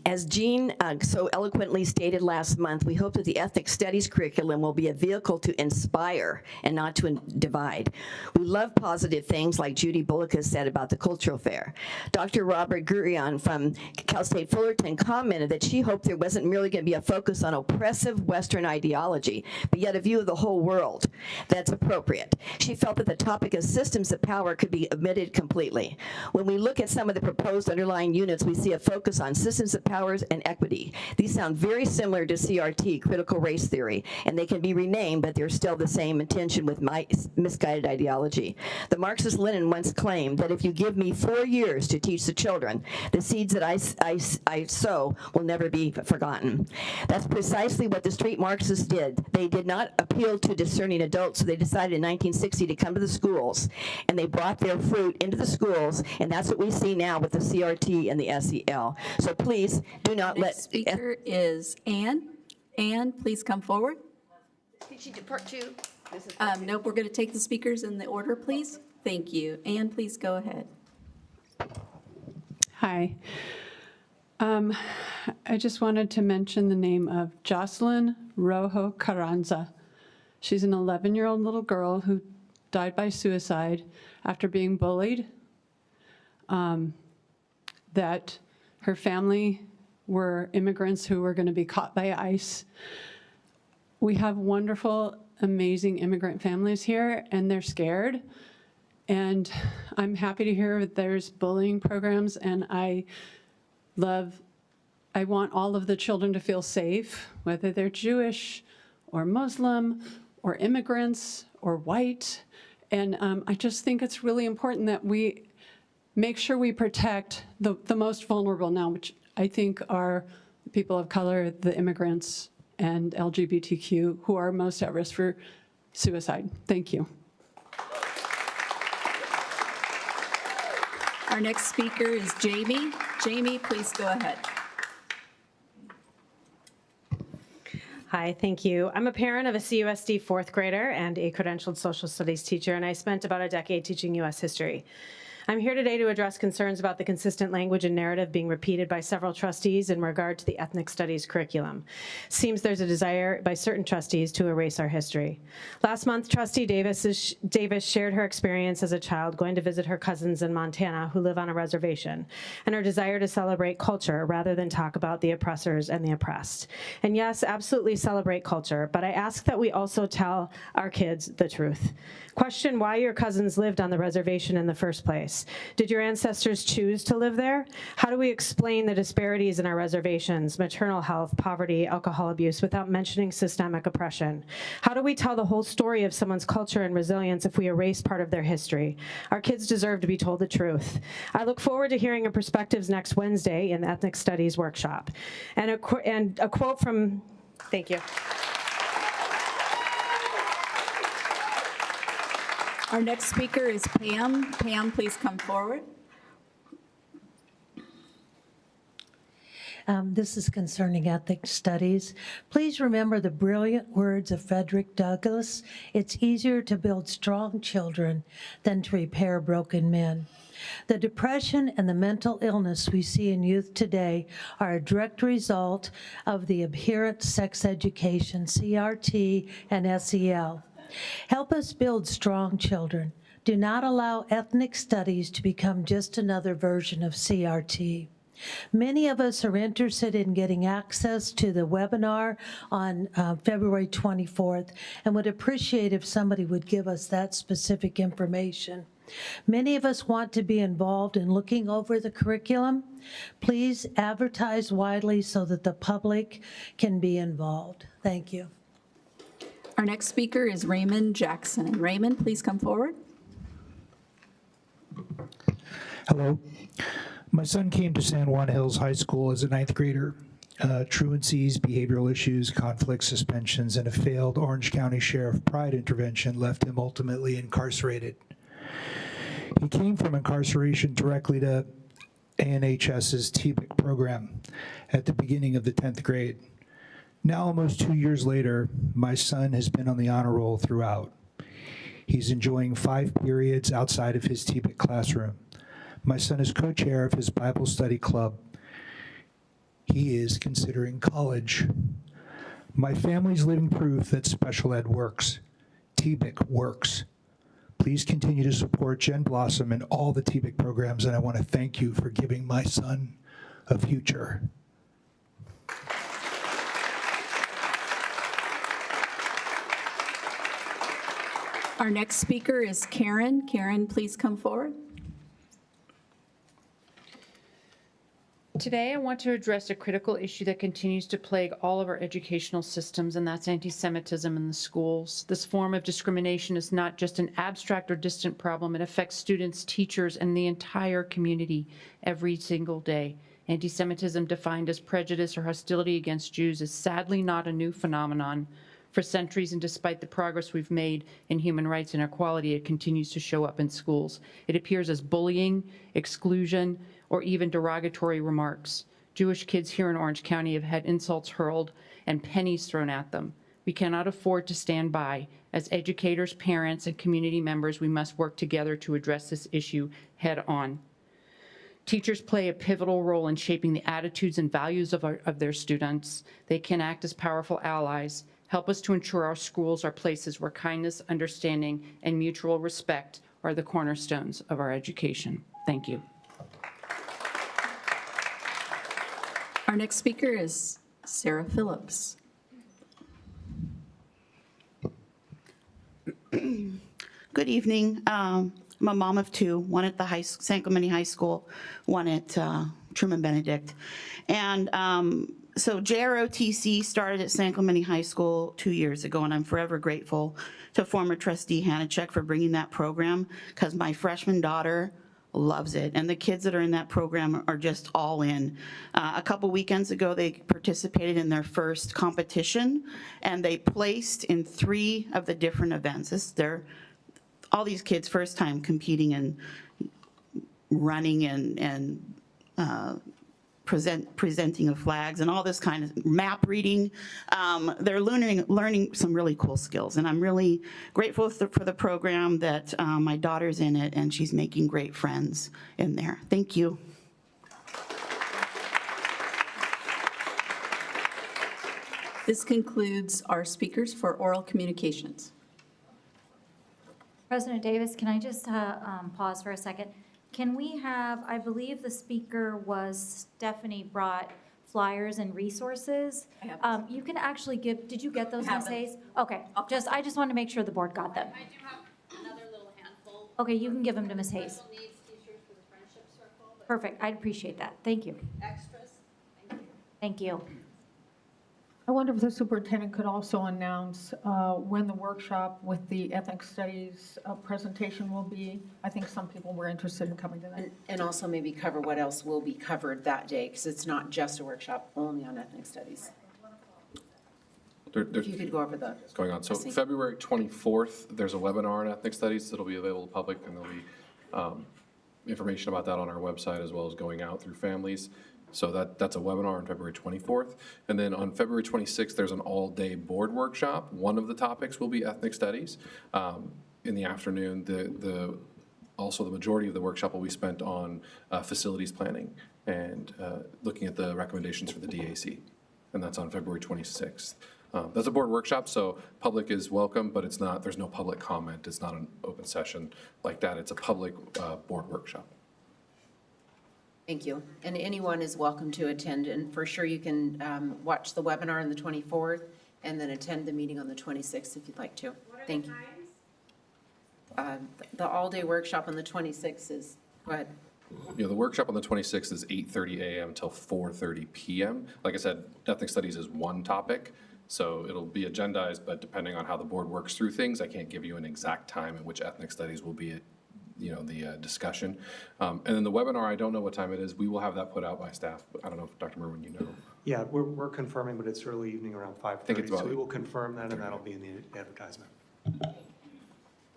As Jean so eloquently stated last month, we hope that the ethnic studies curriculum will be a vehicle to inspire and not to divide. We love positive things like Judy Bullock has said about the cultural fair. Dr. Robert Gurion from Cal State Fullerton commented that she hoped there wasn't merely going to be a focus on oppressive Western ideology, but yet a view of the whole world that's appropriate. She felt that the topic of systems of power could be omitted completely. When we look at some of the proposed underlying units, we see a focus on systems of powers and equity. These sound very similar to CRT, critical race theory, and they can be renamed, but they're still the same intention with my misguided ideology. The Marxist Lenin once claimed that if you give me 4 years to teach the children, the seeds that I sow will never be forgotten. That's precisely what the street Marxists did. They did not appeal to discerning adults, so they decided in 1960 to come to the schools, and they brought their fruit into the schools, and that's what we see now with the CRT and the SEL. So please do not let. Next speaker is Ann. Ann, please come forward. Part two. Nope, we're going to take the speakers in the order, please. Thank you. Ann, please go ahead. Hi. I just wanted to mention the name of Jocelyn Rojo Carranza. She's an 11-year-old little girl who died by suicide after being bullied. That her family were immigrants who were going to be caught by ICE. We have wonderful, amazing immigrant families here, and they're scared. And I'm happy to hear that there's bullying programs, and I want all of the children to feel safe, whether they're Jewish or Muslim or immigrants or white. And I just think it's really important that we make sure we protect the most vulnerable now, which I think are people of color, the immigrants, and LGBTQ, who are most at risk for suicide. Thank you. Our next speaker is Jamie. Jamie, please go ahead. Hi, thank you. I'm a parent of a CUSD fourth grader and a credentialed social studies teacher, and I spent about a decade teaching U.S. history. I'm here today to address concerns about the consistent language and narrative being repeated by several trustees in regard to the ethnic studies curriculum. Seems there's a desire by certain trustees to erase our history. Last month, Trustee Davis shared her experience as a child going to visit her cousins in Montana who live on a reservation, and her desire to celebrate culture rather than talk about the oppressors and the oppressed. And yes, absolutely celebrate culture, but I ask that we also tell our kids the truth. Question why your cousins lived on the reservation in the first place. rights? Did your ancestors choose to live there? How do we explain the disparities in our reservations, maternal health, poverty, alcohol abuse, without mentioning systemic oppression? How do we tell the whole story of someone's culture and resilience if we erase part of their history? Our kids deserve to be told the truth. I look forward to hearing your perspectives next Wednesday in the Ethnic Studies workshop. And a quote from, thank you. Our next speaker is Pam. Pam, please come forward. This is concerning ethnic studies. Please remember the brilliant words of Frederick Douglass. It's easier to build strong children than to repair broken men. The depression and the mental illness we see in youth today are a direct result of the adherent sex education, CRT and SEL. Help us build strong children. Do not allow ethnic studies to become just another version of CRT. Many of us are interested in getting access to the webinar on February 24th and would appreciate if somebody would give us that specific information. Many of us want to be involved in looking over the curriculum. Please advertise widely so that the public can be involved. Thank you. Our next speaker is Raymond Jackson. Raymond, please come forward. Hello. My son came to San Juan Hills High School as a 9th grader. Truancies, behavioral issues, conflicts, suspensions, and a failed Orange County Sheriff Pride intervention left him ultimately incarcerated. He came from incarceration directly to ANHS's TBIC program at the beginning of the 10th grade. Now, almost 2 years later, my son has been on the honor roll throughout. He's enjoying 5 periods outside of his TBIC classroom. My son is co-chair of his Bible study club. He is considering college. My family's living proof that special ed works. TBIC works. Please continue to support Jen Blossom and all the TBIC programs, and I want to thank you for giving my son a future. Our next speaker is Karen. Karen, please come forward. Today, I want to address a critical issue that continues to plague all of our educational systems, and that's anti-Semitism in the schools. This form of discrimination is not just an abstract or distant problem. It affects students, teachers, and the entire community every single day. Anti-Semitism, defined as prejudice or hostility against Jews, is sadly not a new phenomenon. For centuries, and despite the progress we've made in human rights and equality, it continues to show up in schools. It appears as bullying, exclusion, or even derogatory remarks. Jewish kids here in Orange County have had insults hurled and pennies thrown at them. We cannot afford to stand by. As educators, parents, and community members, we must work together to address this issue head on. Teachers play a pivotal role in shaping the attitudes and values of their students. They can act as powerful allies. Help us to ensure our schools are places where kindness, understanding, and mutual respect are the cornerstones of our education. Thank you. Our next speaker is Sarah Phillips. Good evening. I'm a mom of 2, one at the San Clemente High School, one at Truman Benedict. And so JROTC started at San Clemente High School 2 years ago, and I'm forever grateful to former trustee Hanachek for bringing that program, because my freshman daughter loves it, and the kids that are in that program are just all in. A couple weekends ago, they participated in their first competition, and they placed in 3 of the different events. All these kids' first time competing and running and presenting of flags and all this kind of map reading. They're learning some really cool skills, and I'm really grateful for the program that my daughter's in it, and she's making great friends in there. Thank you. This concludes our speakers for oral communications. President Davis, can I just pause for a second? Can we have, I believe the speaker was Stephanie brought flyers and resources. You can actually give, did you get those, Ms. Hayes? Okay, I just wanted to make sure the board got them. I do have another little handful. Okay, you can give them to Ms. Hayes. Special needs teachers Perfect, I'd appreciate that. Thank you. Extras? Thank you. I wonder if the superintendent could also announce when the workshop with the ethnic studies presentation will be. I think some people were interested in coming to that. And also maybe cover what else will be covered that day, because it's not just a workshop only on ethnic studies. If you could go over the. What's going on. So February 24th, there's a webinar on ethnic studies that'll be available to the public, and there'll be information about that on our website as well as going out through families. So that's a webinar on February 24th. And then on February 26th, there's an all-day board workshop. One of the topics will be ethnic studies. In the afternoon, also the majority of the workshop will be spent on facilities planning and looking at the recommendations for the DAC. And that's on February 26th. That's a board workshop, so public is welcome, but there's no public comment. It's not an open session like that. It's a public board workshop. Thank you. And anyone is welcome to attend, and for sure you can watch the webinar on the 24th and then attend the meeting on the 26th if you'd like to. Thank you. The all-day workshop on the 26th is, go ahead. Yeah, the workshop on the 26th is 8:30 a.m. till 4:30 p.m. Like I said, ethnic studies is one topic, so it'll be agendized, but depending on how the board works through things, I can't give you an exact time at which ethnic studies will be the discussion. And then the webinar, I don't know what time it is. We will have that put out by staff, but I don't know if Dr. Merwin, you know. Yeah, we're confirming, but it's early evening around 5:30, so we will confirm that, and that'll be in the advertisement.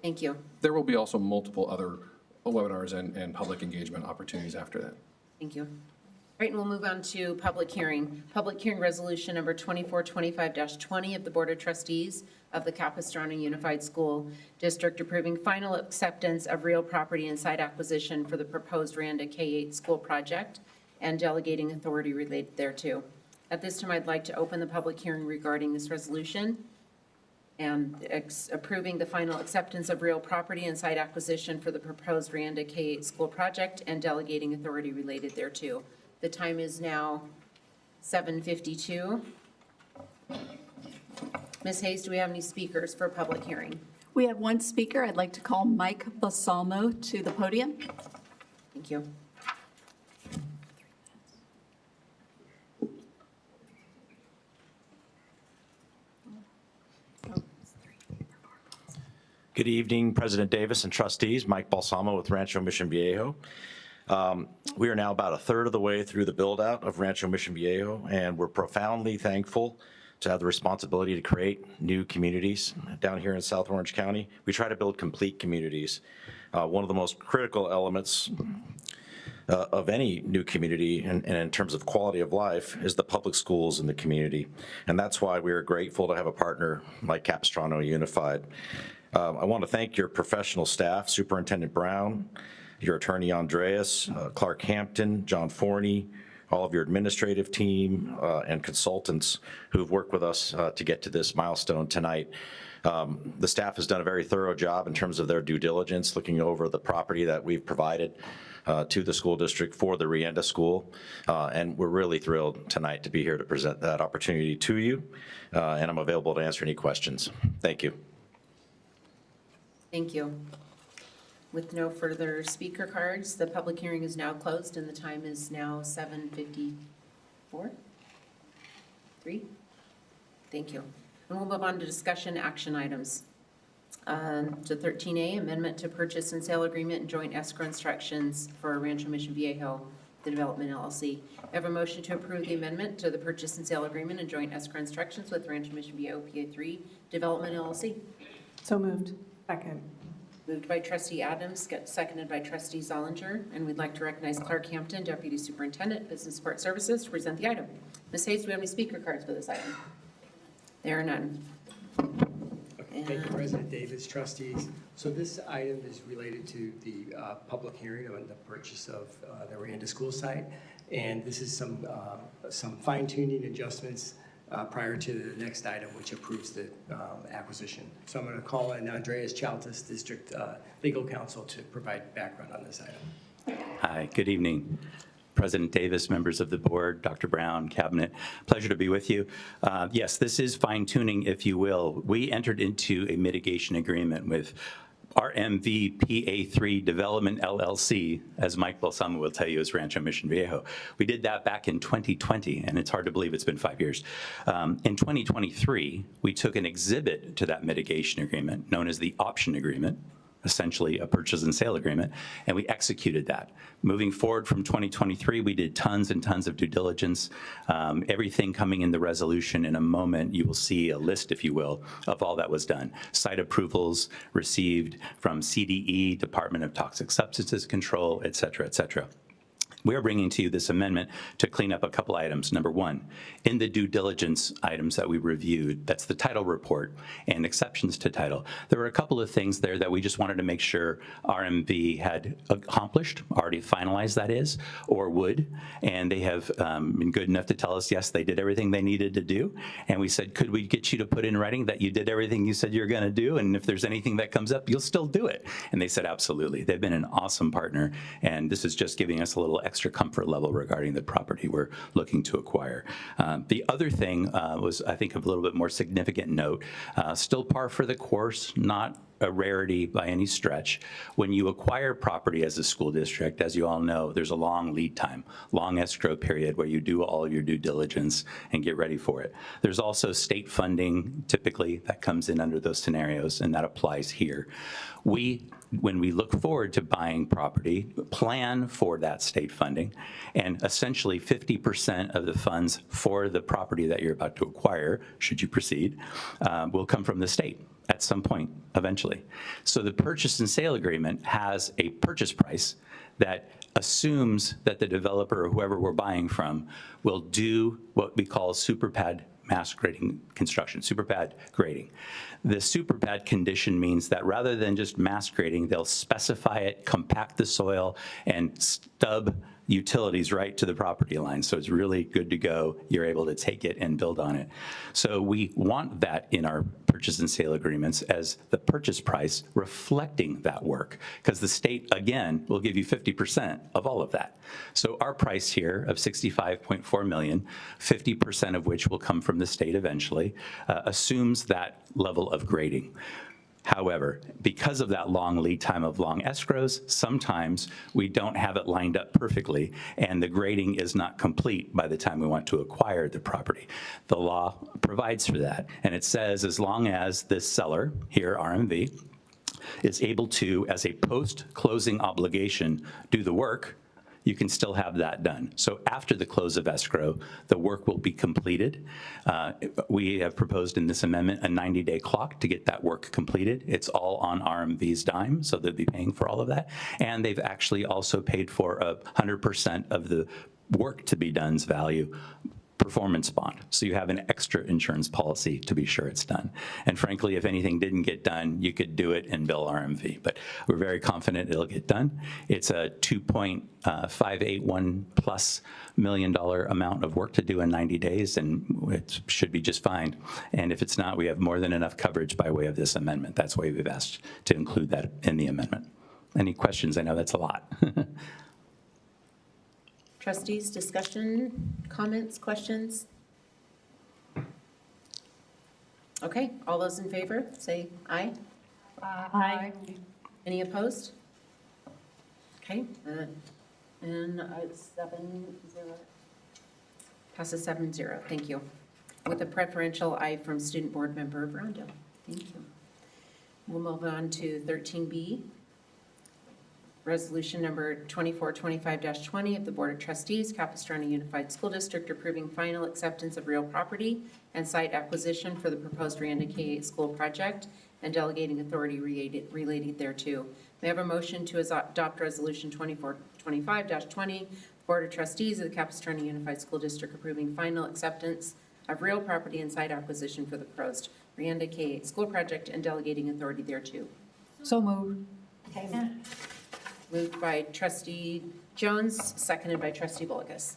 Thank you. There will be also multiple other webinars and public engagement opportunities after that. Thank you. All right, and we'll move on to public hearing. Public hearing resolution number 2425-20 of the Board of Trustees of the Capistrano Unified School District approving final acceptance of real property and site acquisition for the proposed Randa K-8 school project and delegating authority related thereto. At this time, I'd like to open the public hearing regarding this resolution and approving the final acceptance of real property and site acquisition for the proposed Randa K-8 school project and delegating authority related thereto. The time is now 7:52. Ms. Hayes, do we have any speakers for public hearing? We have one speaker. I'd like to call Mike Balsamo to the podium. Thank you. Good evening, President Davis and trustees. Mike Balsamo with Rancho Mission Viejo. We are now about a third of the way through the build-out of Rancho Mission Viejo, and we're profoundly thankful to have the responsibility to create new communities down here in South Orange County. We try to build complete communities. One of the most critical elements of any new community and in terms of quality of life is the public schools in the community. And that's why we are grateful to have a partner like Capistrano Unified. I want to thank your professional staff, Superintendent Brown, your attorney Andreas, Clark Hampton, John Forney, all of your administrative team and consultants who've worked with us to get to this milestone tonight. The staff has done a very thorough job in terms of their due diligence, looking over the property that we've provided to the school district for the Rienda School. And we're really thrilled tonight to be here to present that opportunity to you. And I'm available to answer any questions. Thank you. Thank you. With no further speaker cards, the public hearing is now closed and the time is now 7:54. Thank you. And we'll move on to discussion action items. To 13A, amendment to purchase and sale agreement and joint escrow instructions for Rancho Mission Viejo, the development LLC. I have a motion to approve the amendment to the purchase and sale agreement and joint escrow instructions with Rancho Mission Viejo, PA3 Development LLC. So moved. Second. Moved by trustee Adams, seconded by trustee Zollinger, and we'd like to recognize Clark Hampton, Deputy Superintendent, Business Support Services, to present the item. Ms. Hayes, do we have any speaker cards for this item? There are none. Thank you, President Davis, trustees. So this item is related to the public hearing on the purchase of the Randa School site, and this is some fine-tuning adjustments prior to the next item, which approves the acquisition. So I'm going to call in Andreas Chaltis, District Legal Counsel, to provide background on this item. Hi, good evening. President Davis, members of the board, Dr. Brown, Cabinet, pleasure to be with you. Yes, this is fine-tuning, if you will. We entered into a mitigation agreement with RMV PA3 Development LLC, as Mike Balsamo will tell you, is Rancho Mission Viejo. We did that back in 2020, and it's hard to believe it's been 5 years. In 2023, we took an exhibit to that mitigation agreement known as the option agreement, essentially a purchase and sale agreement, and we executed that. Moving forward from 2023, we did tons and tons of due diligence. Everything coming in the resolution in a moment, you will see a list, if you will, of all that was done. Site approvals received from CDE, Department of Toxic Substances Control, et cetera, et cetera. We are bringing to you this amendment to clean up a couple items. Number one, in the due diligence items that we reviewed, that's the title report and exceptions to title, there were a couple of things there that we just wanted to make sure RMV had accomplished, already finalized that is, or would, and they have been good enough to tell us, yes, they did everything they needed to do, and we said, could we get you to put in writing that you did everything you said you're going to do, and if there's anything that comes up, you'll still do it? And they said, absolutely. They've been an awesome partner, and this is just giving us a little extra comfort level regarding the property we're looking to acquire. The other thing was, I think, of a little bit more significant note, still par for the course, not a rarity by any stretch. When you acquire property as a school district, as you all know, there's a long lead time, long escrow period where you do all your due diligence and get ready for it. There's also state funding, typically, that comes in under those scenarios, and that applies here. When we look forward to buying property, plan for that state funding, and essentially 50% of the funds for the property that you're about to acquire, should you proceed, will come from the state at some point, eventually. So the purchase and sale agreement has a purchase price that assumes that the developer or whoever we're buying from will do what we call super pad mass grading construction, super pad grading. The super pad condition means that rather than just mass grading, they'll specify it, compact the soil, and stub utilities right to the property line. So it's really good to go. You're able to take it and build on it. So we want that in our purchase and sale agreements as the purchase price reflecting that work, because the state, again, will give you 50% of all of that. So our price here of $65.4 million, 50% of which will come from the state eventually, assumes that level of grading. However, because of that long lead time of long escrows, sometimes we don't have it lined up perfectly, and the grading is not complete by the time we want to acquire the property. The law provides for that, and it says as long as this seller, here RMV, is able to, as a post-closing obligation, do the work, you can still have that done. So after the close of escrow, the work will be completed. We have proposed in this amendment a 90-day clock to get that work completed. It's all on RMV's dime, so they'll be paying for all of that. And they've actually also paid for 100% of the work to be done's value performance bond. So you have an extra insurance policy to be sure it's done. And frankly, if anything didn't get done, you could do it and bill RMV. But we're very confident it'll get done. It's a $2.581+ million amount of work to do in 90 days, and it should be just fine. And if it's not, we have more than enough coverage by way of this amendment. That's why we've asked to include that in the amendment. Any questions? I know that's a lot. Trustees, discussion, comments, questions? Okay, all those in favor, say aye. Aye. Any opposed? Okay, and it's 7-0. Passes 7-0, thank you. With a preferential aye from Student Board Member Rondo. Thank you. We'll move on to 13B. Resolution number 2425-20 of the Board of Trustees, Capistrano Unified School District, approving final acceptance of real property and site acquisition for the proposed Randa K-8 school project and delegating authority related thereto. May I have a motion to adopt Resolution 2425-20, Board of Trustees of the Capistrano Unified School District approving final acceptance of real property and site acquisition for the proposed Randa K-8 school project and delegating authority thereto. So moved. Okay. Moved by Trustee Jones, seconded by Trustee Bolgus.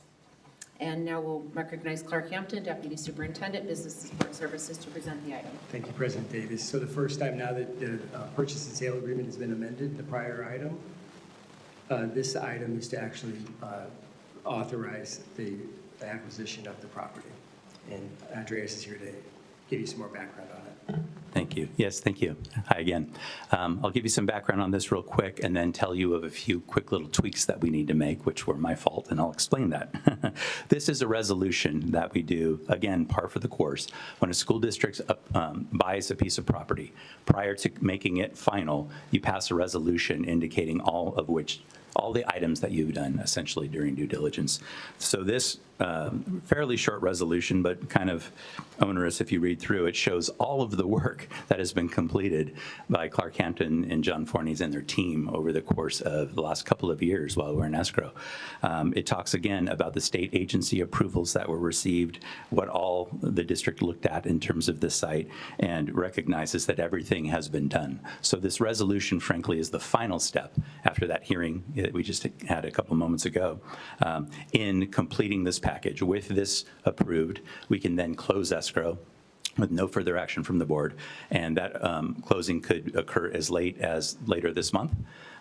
And now we'll recognize Clark Hampton, Deputy Superintendent, Business and Support Services, to present the item. Thank you, President Davis. So the first time now that the purchase and sale agreement has been amended, the prior item, this item is to actually authorize the acquisition of the property. And Andreas is here to give you some more background on it. Thank Thank you. Yes, thank you. Hi again. I'll give you some background on this real quick and then tell you of a few quick little tweaks that we need to make, which were my fault, and I'll explain that. This is a resolution that we do, again, par for the course. When a school district buys a piece of property, prior to making it final, you pass a resolution indicating all the items that you've done essentially during due diligence. So this fairly short resolution, but kind of onerous if you read through it, shows all of the work that has been completed by Clark Hampton and John Forney's and their team over the course of the last couple of years while we're in escrow. It talks again about the state agency approvals that were received, what all the district looked at in terms of this site, and recognizes that everything has been done. So this resolution, frankly, is the final step after that hearing that we just had a couple moments ago in completing this package. With this approved, we can then close escrow with no further action from the board, and that closing could occur as late as later this month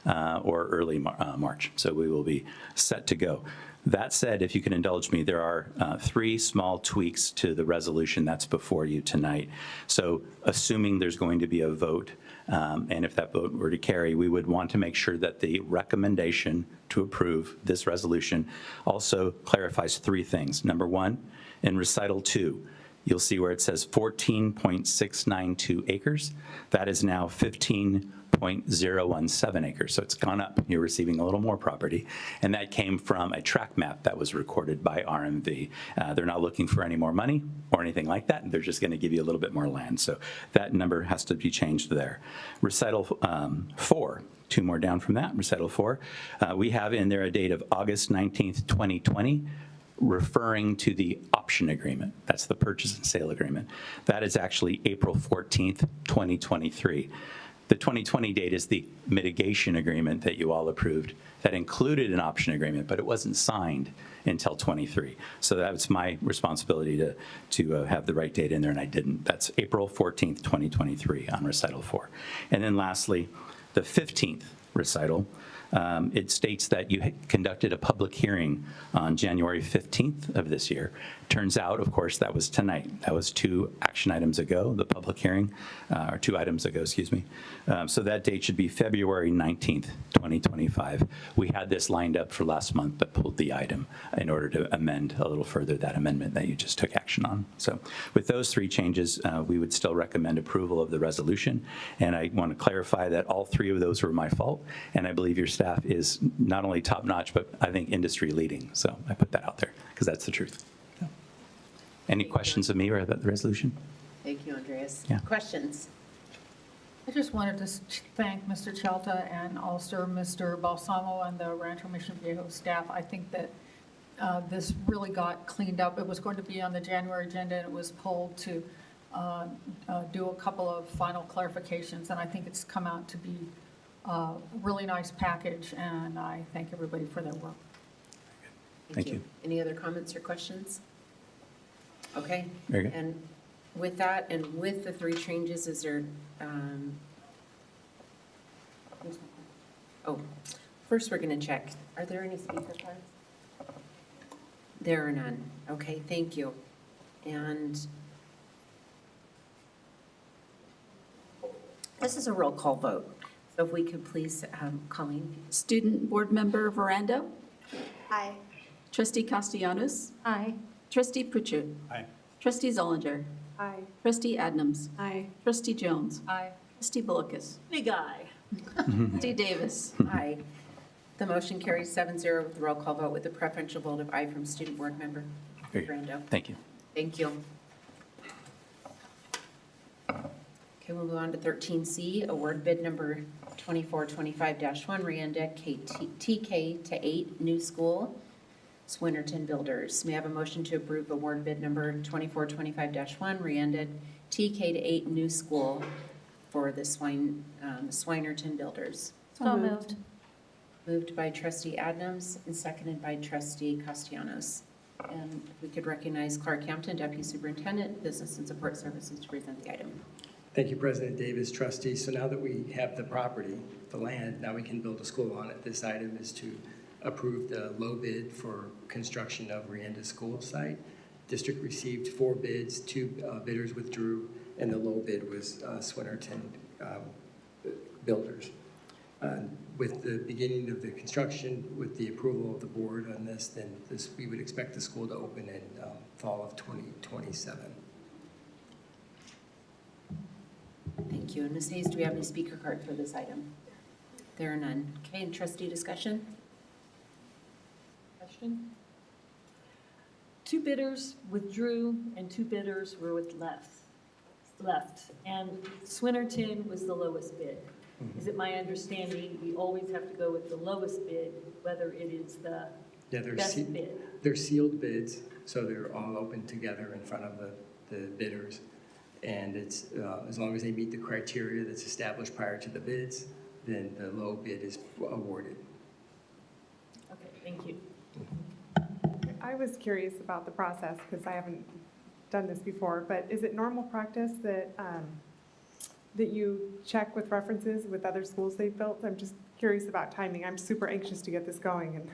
or early March. So we will be set to go. That said, if you can indulge me, there are 3 small tweaks to the resolution that's before you tonight. So assuming there's going to be a vote, and if that vote were to carry, we would want to make sure that the recommendation to approve this resolution also clarifies 3 things. Number 1, in recital 2, you'll see where it says 14.692 acres. That is now 15.017 acres. So it's gone up. You're receiving a little more property. And that came from a tract map that was recorded by RMV. They're not looking for any more money or anything like that. They're just going to give you a little bit more land. So that number has to be changed there. Recital 4. 2 more down from that, recital 4. We have in there a date of August 19th, 2020, referring to the option agreement. That's the purchase and sale agreement. That is actually April 14th, 2023. The 2020 date is the mitigation agreement that you all approved that included an option agreement, but it wasn't signed until 23. So that's my responsibility to have the right date in there, and I didn't. That's April 14th, 2023 on recital 4. And then lastly, the 15th recital, it states that you conducted a public hearing on January 15th of this year. Turns out, of course, that was tonight. That was 2 action items ago, the public hearing, or 2 items ago, excuse me. So that date should be February 19th, 2025. We had this lined up for last month, but pulled the item in order to amend a little further that amendment that you just took action on. So with those 3 changes, we would still recommend approval of the resolution. And I want to clarify that all 3 of those were my fault, and I believe your staff is not only top-notch, but I think industry-leading. So I put that out there because that's the truth. So. Any questions of me or about the resolution? Thank you, Andreas. Yeah. Questions? I just wanted to thank Mr. Chelta and also Mr. Balsamo and the Rancho Mission Viejo staff. I think that this really got cleaned up. It was going to be on the January agenda, and it was pulled to do a couple of final clarifications, and I think it's come out to be a really nice package, and I thank everybody for their work. Thank you. Any other comments or questions? Okay. Very good. And with that, and with the 3 changes, is there, first we're going to check. Are there any speaker cards? There are none. Okay, thank you. And this is a roll call vote. So if we could please, Colleen. Student Board Member Verando? Aye. Trustee Castellanos? Aye. Trustee Pritchard? Aye. Trustee Zollinger? Aye. Trustee Adnams? Aye. Trustee Jones? Aye. Trustee Bullockis? Big aye. Trustee Davis? Aye. The motion carries 7-0 with the roll call vote with a preferential vote of aye from Student Board Member Very good. Brando. Thank you. Thank you. Okay, we'll move on to 13C, award bid number 2425-1, Randa TK to 8 New School, Swinnerton Builders. May I have a motion to approve award bid number 2425-1, Randa TK to 8 New School for the Swinnerton Builders? So moved. Moved by Trustee Adams and seconded by Trustee Castellanos. And if we could recognize Clark Hampton, Deputy Superintendent, Business and Support Services, to present the item. Thank you, President Davis, trustees. So now that we have the property, the land, now we can build a school on it. This item is to approve the low bid for construction of Rienda School site. District received 4 bids, 2 bidders withdrew. and the low bid was Swinnerton Builders. With the beginning of the construction, with the approval of the board on this, then we would expect the school to open in fall of 2027. Thank you. And Ms. Hayes, do we have any speaker card for this item? There are none. Okay, and trustee discussion? Question? 2 bidders withdrew and 2 bidders were left. And Swinnerton was the lowest bid. Is it my understanding we always have to go with the lowest bid, whether it is the best bid? They're sealed bids, so they're all open together in front of the bidders. And it's as long as they meet the criteria that's established prior to the bids, then the low bid is awarded. Okay, thank you. I was curious about the process because I haven't done this before, but is it normal practice that that you check with references with other schools they've built? I'm just curious about timing. I'm super anxious to get this going.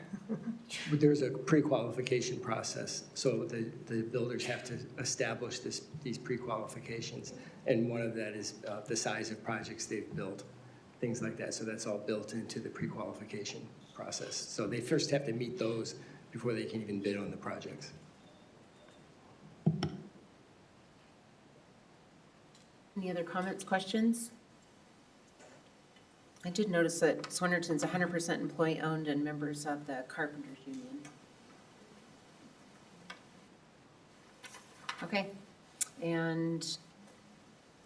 But there's a pre-qualification process, so the builders have to establish these pre-qualifications, and one of that is the size of projects they've built, things like that. So that's all built into the pre-qualification process. So they first have to meet those before they can even bid on the projects. Any other comments, questions? I did notice that Swinnerton's 100% employee-owned and members of the Carpenters Union. Okay, and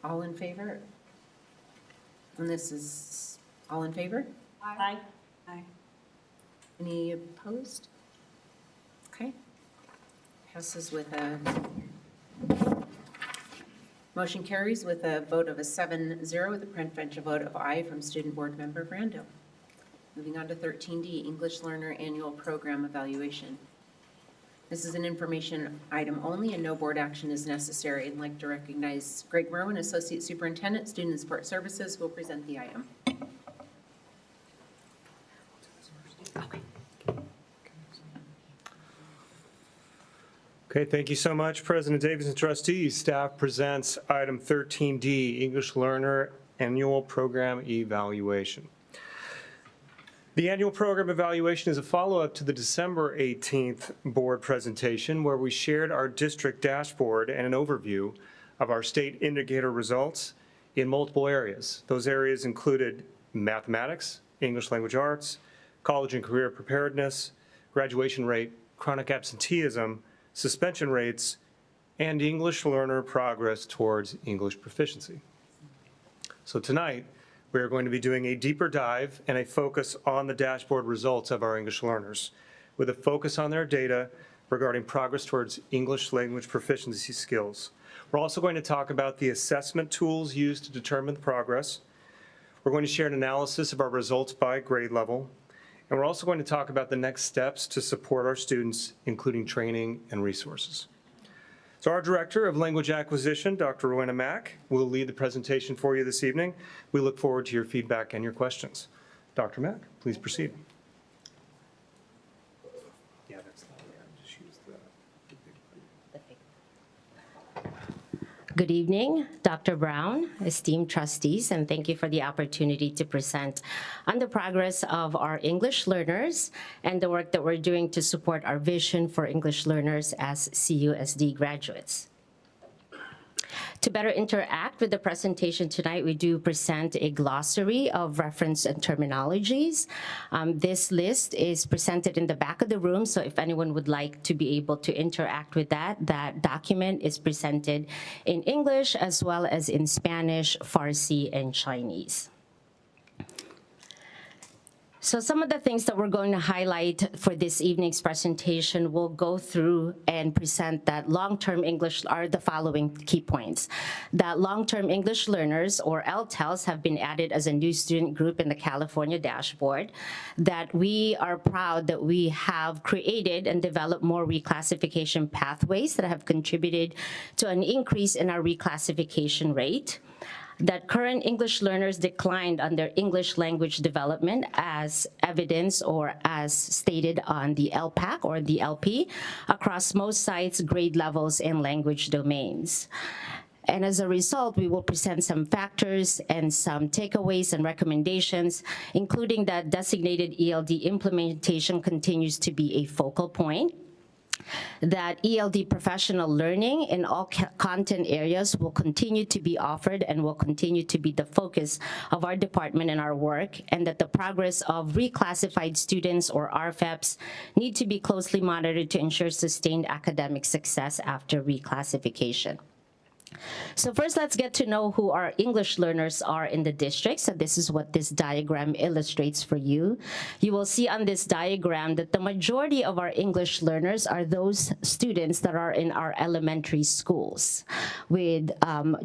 all in favor? And this is all in favor? Aye. Aye. Any opposed? Okay. Passes with a, motion carries with a vote of a 7-0 with a preferential vote of aye from Student Board Member Brando. Moving on to 13D, English Learner Annual Program Evaluation. This is an information item only and no board action is necessary. I'd like to recognize Greg Merwin, Associate Superintendent, Student and Support Services, who will present the item. Okay, thank you so much, President Davis and trustees. Staff presents item 13D, English Learner Annual Program Evaluation. The annual program evaluation is a follow-up to the December 18th board presentation where we shared our district dashboard and an overview of our state indicator results in multiple areas. Those areas included mathematics, English language arts, college and career preparedness, graduation rate, chronic absenteeism, suspension rates, and English learner progress towards English proficiency. So tonight, we are going to be doing a deeper dive and a focus on the dashboard results of our English learners, with a focus on their data regarding progress towards English language proficiency skills. We're also going to talk about the assessment tools used to determine the progress. We're going to share an analysis of our results by grade level. And we're also going to talk about the next steps to support our students, including training and resources. So our Director of Language Acquisition, Dr. Rowena Mack, will lead the presentation for you this evening. We look forward to your feedback and your questions. Dr. Mack, please proceed. Yeah, that's not there. Just use the Good evening, Dr. Brown, esteemed trustees, and thank you for the opportunity to present on the progress of our English learners and the work that we're doing to support our vision for English learners as CUSD graduates. To better interact with the presentation tonight, we do present a glossary of reference and terminologies. This list is presented in the back of the room, so if anyone would like to be able to interact with that document is presented in English as well as in Spanish, Farsi, and Chinese. So some of the things that we're going to highlight for this evening's presentation, we'll go through and present that long-term English are the following key points. That long-term English learners, or LTELs, have been added as a new student group in the California dashboard. That we are proud that we have created and developed more reclassification pathways that have contributed to an increase in our reclassification rate. That current English learners declined on their English language development as evidence or as stated on the LPAC or the LP across most sites, grade levels, and language domains. And as a result, we will present some factors and some takeaways and recommendations, including that designated ELD implementation continues to be a focal point, that ELD professional learning in all content areas will continue to be offered and will continue to be the focus of our department and our work, and that the progress of reclassified students or RFEPs need to be closely monitored to ensure sustained academic success after reclassification. So first, let's get to know who our English learners are in the district. So this is what this diagram illustrates for you. You will see on this diagram that the majority of our English learners are those students that are in our elementary schools, with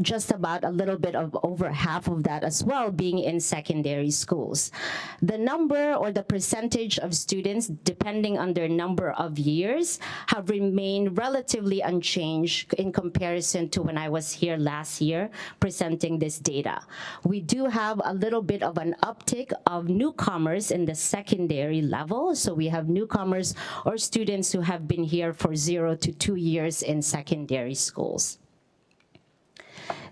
just about a little bit of over half of that as well being in secondary schools. The number or the percentage of students, depending on their number of years, have remained relatively unchanged in comparison to when I was here last year presenting this data. We do have a little bit of an uptick of newcomers in the secondary level. So we have newcomers or students who have been here for 0 to 2 years in secondary schools.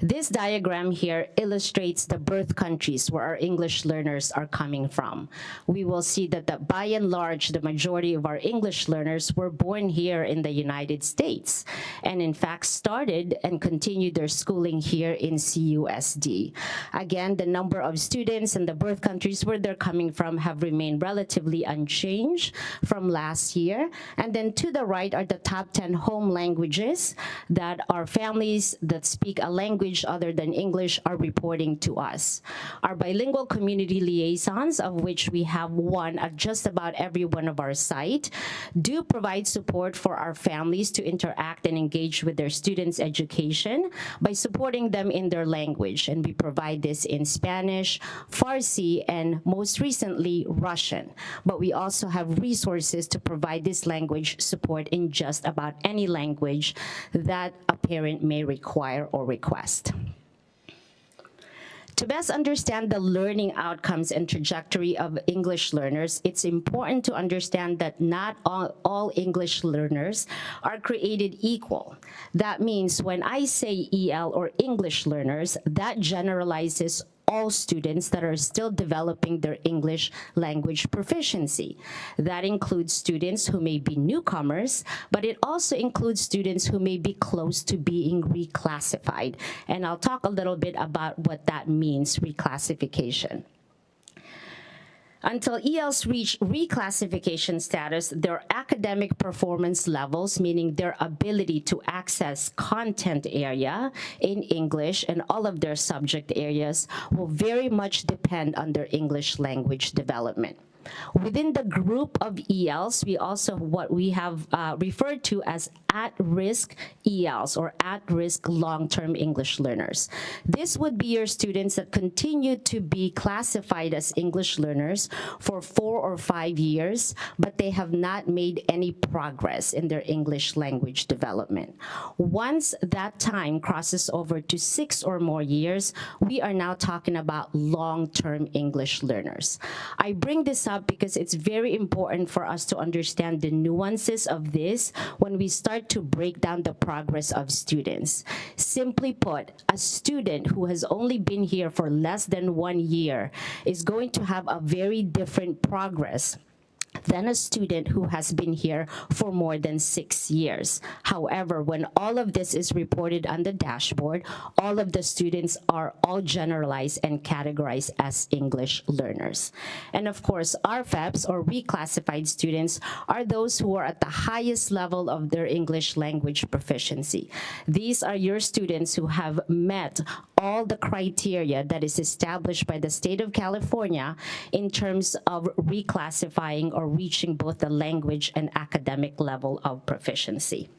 This diagram here illustrates the birth countries where our English learners are coming from. We will see that by and large, the majority of our English learners were born here in the United States, and in fact started and continued their schooling here in CUSD. Again, the number of students and the birth countries where they're coming from have remained relatively unchanged from last year. And then to the right are the top 10 home languages that our families that speak a language other than English are reporting to us. Our bilingual community liaisons, of which we have one at just about every one of our sites, do provide support for our families to interact and engage with their students' education by supporting them in their language. And we provide this in Spanish, Farsi, and most recently, Russian. But we also have resources to provide this language support in just about any language that a parent may require or request. To best understand the learning outcomes and trajectory of English learners, it's important to understand that not all English learners are created equal. That means when I say EL or English learners, that generalizes all students that are still developing their English language proficiency. That includes students who may be newcomers, but it also includes students who may be close to being reclassified. And I'll talk a little bit about what that means, reclassification. Until ELs reach reclassification status, their academic performance levels, meaning their ability to access content area in English and all of their subject areas, will very much depend on their English language development. Within the group of ELs, we also have what we have referred to as at-risk ELs or at-risk long-term English learners. This would be your students that continue to be classified as English learners for 4 or 5 years, but they have not made any progress in their English language development. Once that time crosses over to 6 or more years, we are now talking about long-term English learners. I bring this up because it's very important for us to understand the nuances of this when we start to break down the progress of students. Simply put, a student who has only been here for less than 1 year is going to have a very different progress than a student who has been here for more than 6 years. However, when all of this is reported on the dashboard, all of the students are all generalized and categorized as English learners. And of course, RFEPs or reclassified students are those who are at the highest level of their English language proficiency. These are your students who have met all the criteria that is established by the state of California in terms of reclassifying or reaching both the language and academic level of proficiency.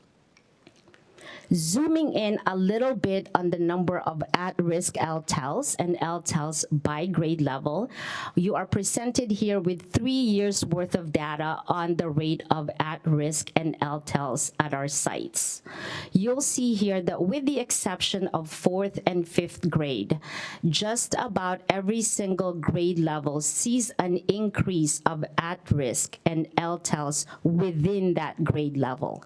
Zooming in a little bit on the number of at-risk LTELs and LTELs by grade level, you are presented here with 3 years worth of data on the rate of at-risk and LTELs at our sites. You'll see here that with the exception of 4th and 5th grade, just about every single grade level sees an increase of at-risk and LTELs within that grade level.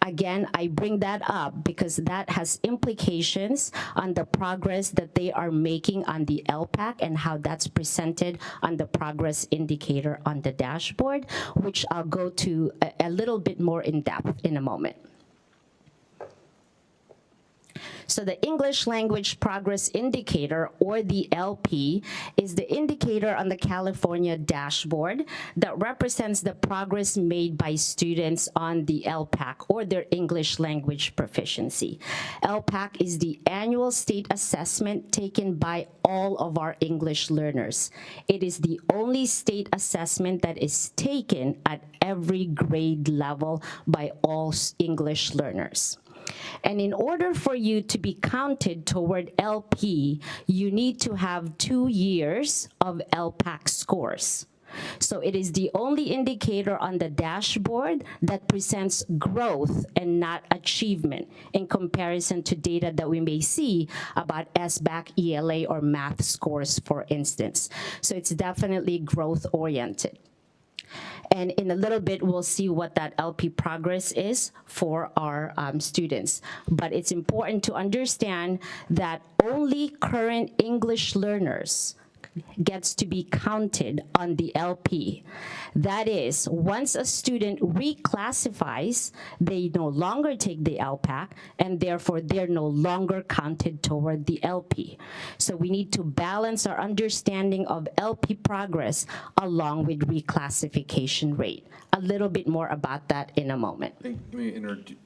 Again, I bring that up because that has implications on the progress that they are making on the LPAC and how that's presented on the progress indicator on the dashboard, which I'll go to a little bit more in depth in a moment. So the English Language Progress Indicator, or the LP, is the indicator on the California dashboard that represents the progress made by students on the LPAC, or their English language proficiency. LPAC is the annual state assessment taken by all of our English learners. It is the only state assessment that is taken at every grade level by all English learners. And in order for you to be counted toward LP, you need to have 2 years of LPAC scores. So it is the only indicator on the dashboard that presents growth and not achievement in comparison to data that we may see about SBAC, ELA, or math scores, for instance. So it's definitely growth-oriented. And in a little bit, we'll see what that LP progress is for our students. But it's important to understand that only current English learners gets to be counted on the LP. That is, once a student reclassifies, they no longer take the LPAC, and therefore they're no longer counted toward the LP. So we need to balance our understanding of LP progress along with reclassification rate. A little bit more about that in a moment. Let me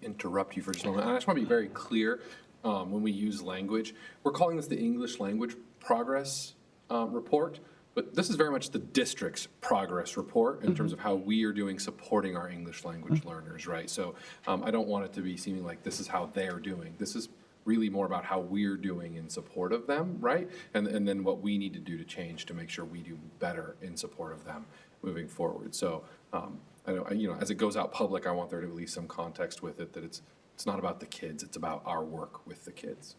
interrupt you for just a moment. I just want to be very clear when we use language. We're calling this the English Language Progress report, but this is very much the district's progress report in terms of how we are doing supporting our English language learners, right? So I don't want it to be seeming like this is how they're doing. This is really more about how we're doing in support of them, right? And then what we need to do to change to make sure we do better in support of them moving forward. So I know, as it goes out public, I want there to be at least some context with it, that it's not about the kids, it's about our work with the kids.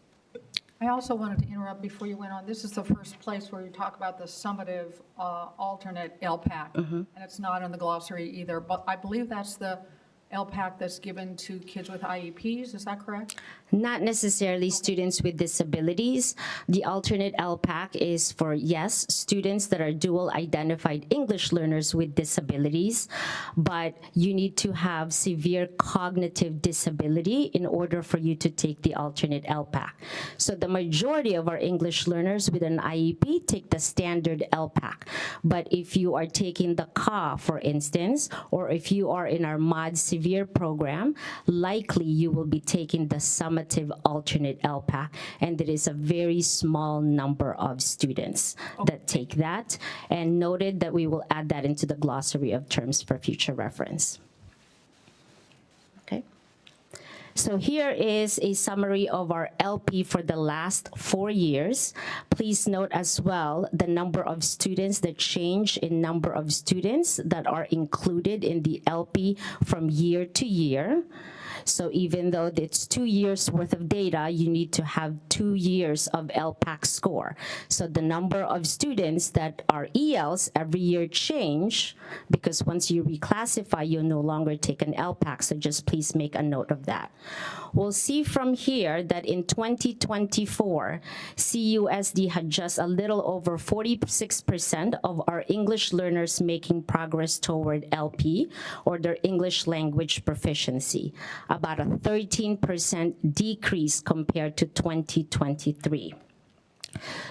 I also wanted to interrupt before you went on. This is the first place where you talk about the summative alternate LPAC, and it's not in the glossary either, but I believe that's the LPAC that's given to kids with IEPs, is that correct? Not necessarily students with disabilities. The alternate LPAC is for, yes, students that are dual identified English learners with disabilities, but you need to have severe cognitive disability in order for you to take the alternate LPAC. So the majority of our English learners with an IEP take the standard LPAC. But if you are taking the CA, for instance, or if you are in our MOD severe program, likely you will be taking the summative alternate LPAC, and there is a very small number of students that take that, and noted that we will add that into the glossary of terms for future reference. Okay. So here is a summary of our LP for the last 4 years. Please note as well the number of students, the change in number of students that are included in the LP from year to year. So even though it's 2 years worth of data, you need to have 2 years of LPAC score. So the number of students that are ELs every year change, because once you reclassify, you'll no longer take an LPAC. So just please make a note of that. We'll see from here that in 2024, CUSD had just a little over 46% of our English learners making progress toward LP, or their English language proficiency, about a 13% decrease compared to 2023.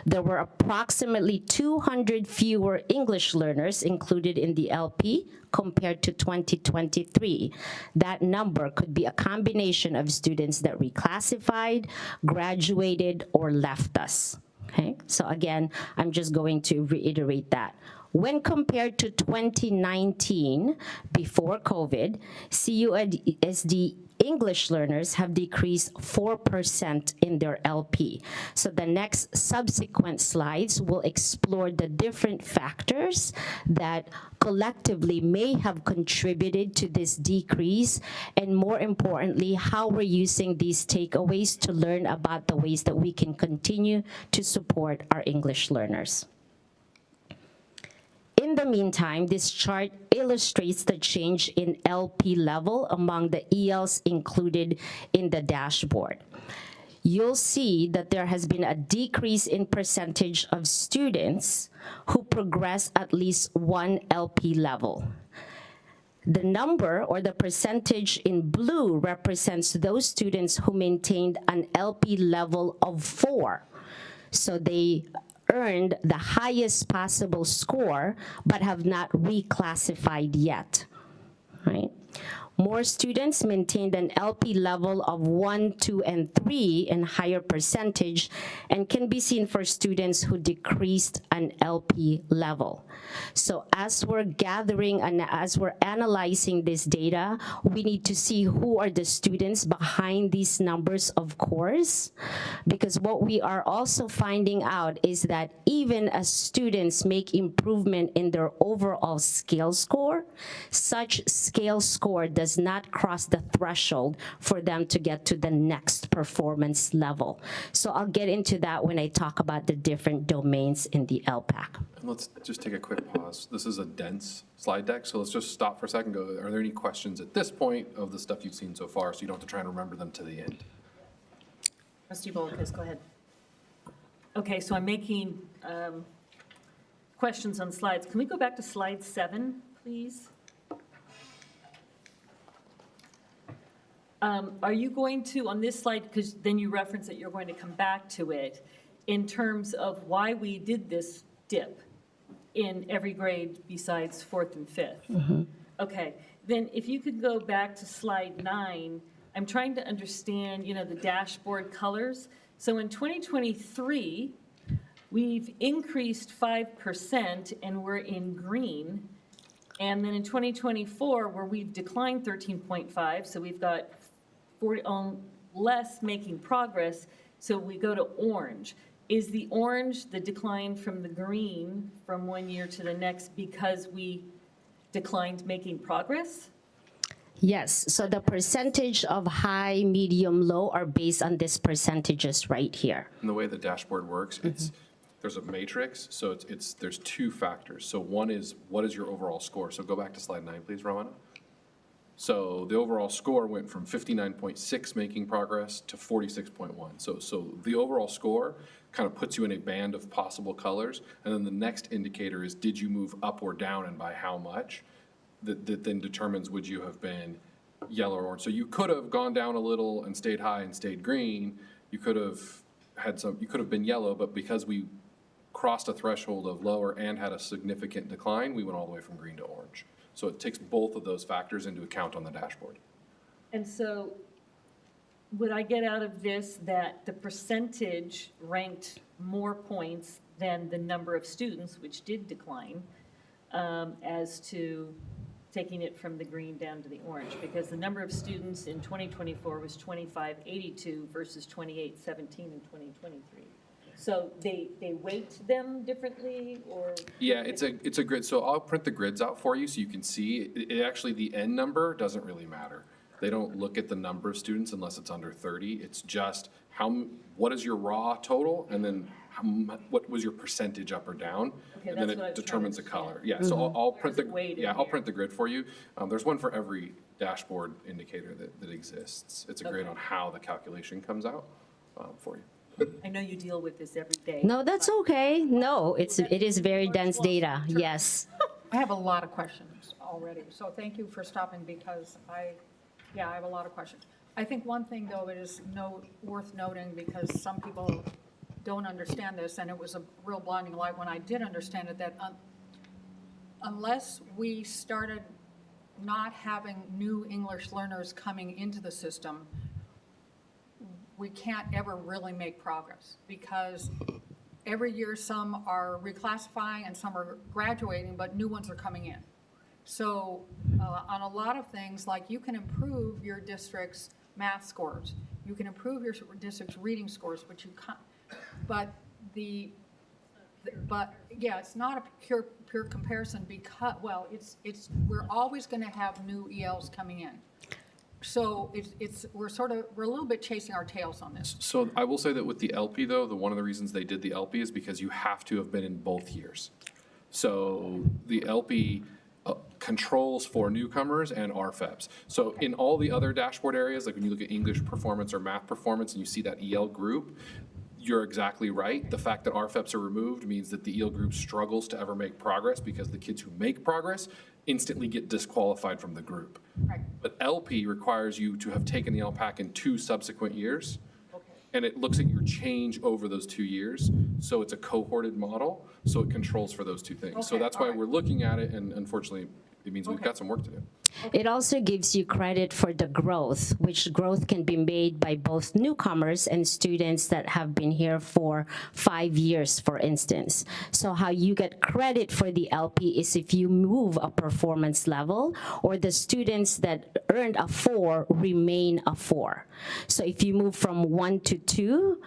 There were approximately 200 fewer English learners included in the LP compared to 2023. That number could be a combination of students that reclassified, graduated, or left us. Okay, so again, I'm just going to reiterate that. When compared to 2019, before COVID, CUSD English learners have decreased 4% in their LP. So the next subsequent slides will explore the different factors that collectively may have contributed to this decrease, and more importantly, how we're using these takeaways to learn about the ways that we can continue to support our English learners. In the meantime, this chart illustrates the change in LP level among the ELs included in the dashboard. You'll see that there has been a decrease in percentage of students who progress at least one LP level. The number or the percentage in blue represents those students who maintained an LP level of 4. So they earned the highest possible score, but have not reclassified yet, right? More students maintained an LP level of 1, 2, and 3 in higher percentage, and can be seen for students who decreased an LP level. So as we're gathering and as we're analyzing this data, we need to see who are the students behind these numbers, of course, because what we are also finding out is that even as students make improvement in their overall scale score, such scale score does not cross the threshold for them to get to the next performance level. So I'll get into that when I talk about the different domains in the LPAC. And let's just take a quick pause. This is a dense slide deck, so let's just stop for a second. Go, are there any questions at this point of the stuff you've seen so far, so you don't have to try and remember them to the end? Trustee Bolkus, go ahead. Okay, so I'm making questions on slides. Can we go back to slide 7, please? Are you going to, on this slide, because then you reference that you're going to come back to it, in terms of why we did this dip in every grade besides 4th and 5th? Okay, then if you could go back to slide 9, I'm trying to understand, the dashboard colors. So in 2023, we've increased 5% and we're in green. And then in 2024, where we've declined 13.5, so we've got 40, less making progress, so we go to orange. Is the orange the decline from the green from one year to the next because we declined making progress? Yes, so the percentage of high, medium, low are based on these percentages right here. And the way the dashboard works, there's a matrix, so there's 2 factors. So one is, what is your overall score? So go back to slide 9, please, Romana. So the overall score went from 59.6 making progress to 46.1. So the overall score kind of puts you in a band of possible colors, and then the next indicator is, did you move up or down and by how much? That then determines would you have been yellow or orange. So you could have gone down a little and stayed high and stayed green. You could have been yellow, but because we crossed a threshold of lower and had a significant decline, we went all the way from green to orange. So it takes both of those factors into account on the dashboard. And so would I get out of this that the percentage ranked more points than the number of students, which did decline, as to taking it from the green down to the orange? Because the number of students in 2024 was 2582 versus 2817 in 2023. So they weight them differently, or? Yeah, it's a grid. So I'll print the grids out for you so you can see. It actually, the end number doesn't really matter. They don't look at the number of students unless it's under 30. It's just what is your raw total, and then what was your percentage up or down, Okay, and then that's what I it was determines the trying to color. Yeah, so I'll print the weighted I'll here? print the grid for you. There's one for every dashboard indicator that exists. It's a grid Okay. on how the calculation comes out for you. I know you deal with this every day. No, that's okay. No, it is very dense data, yes. I have a lot of questions already, so thank you for stopping because I have a lot of questions. I think one thing, though, is worth noting, because some people don't understand this, and it was a real blinding light when I did understand it, that unless we started not having new English learners coming into the system, we can't ever really make progress, because every year some are reclassifying and some are graduating, but new ones are coming in. So on a lot of things, like, you can improve your district's math scores, you can improve your district's reading scores, but you can't. But it's not a pure comparison, because, well, we're always going to have new ELs coming in. So we're a little bit chasing our tails on this. So I will say that with the LP, though, one of the reasons they did the LP is because you have to have been in both years. So the LP controls for newcomers and RFEPs. So in all the other dashboard areas, like when you look at English performance or math performance and you see that EL group, you're exactly right. The fact that RFEPs are removed means that the EL group struggles to ever make progress because the kids who make progress instantly get disqualified from the group. Right. But LP requires you to have taken the LPAC in 2 subsequent years. And it looks at your change over those 2 years. So it's a cohorted model, so it controls for those 2 things. So Okay, that's why all right. we're looking at it, and unfortunately, it means we've got some work to do. It also gives you credit for the growth, which growth can be made by both newcomers and students that have been here for 5 years, for instance. So how you get credit for the LP is if you move a performance level, or the students that earned a 4 remain a 4. So if you move from 1 to 2,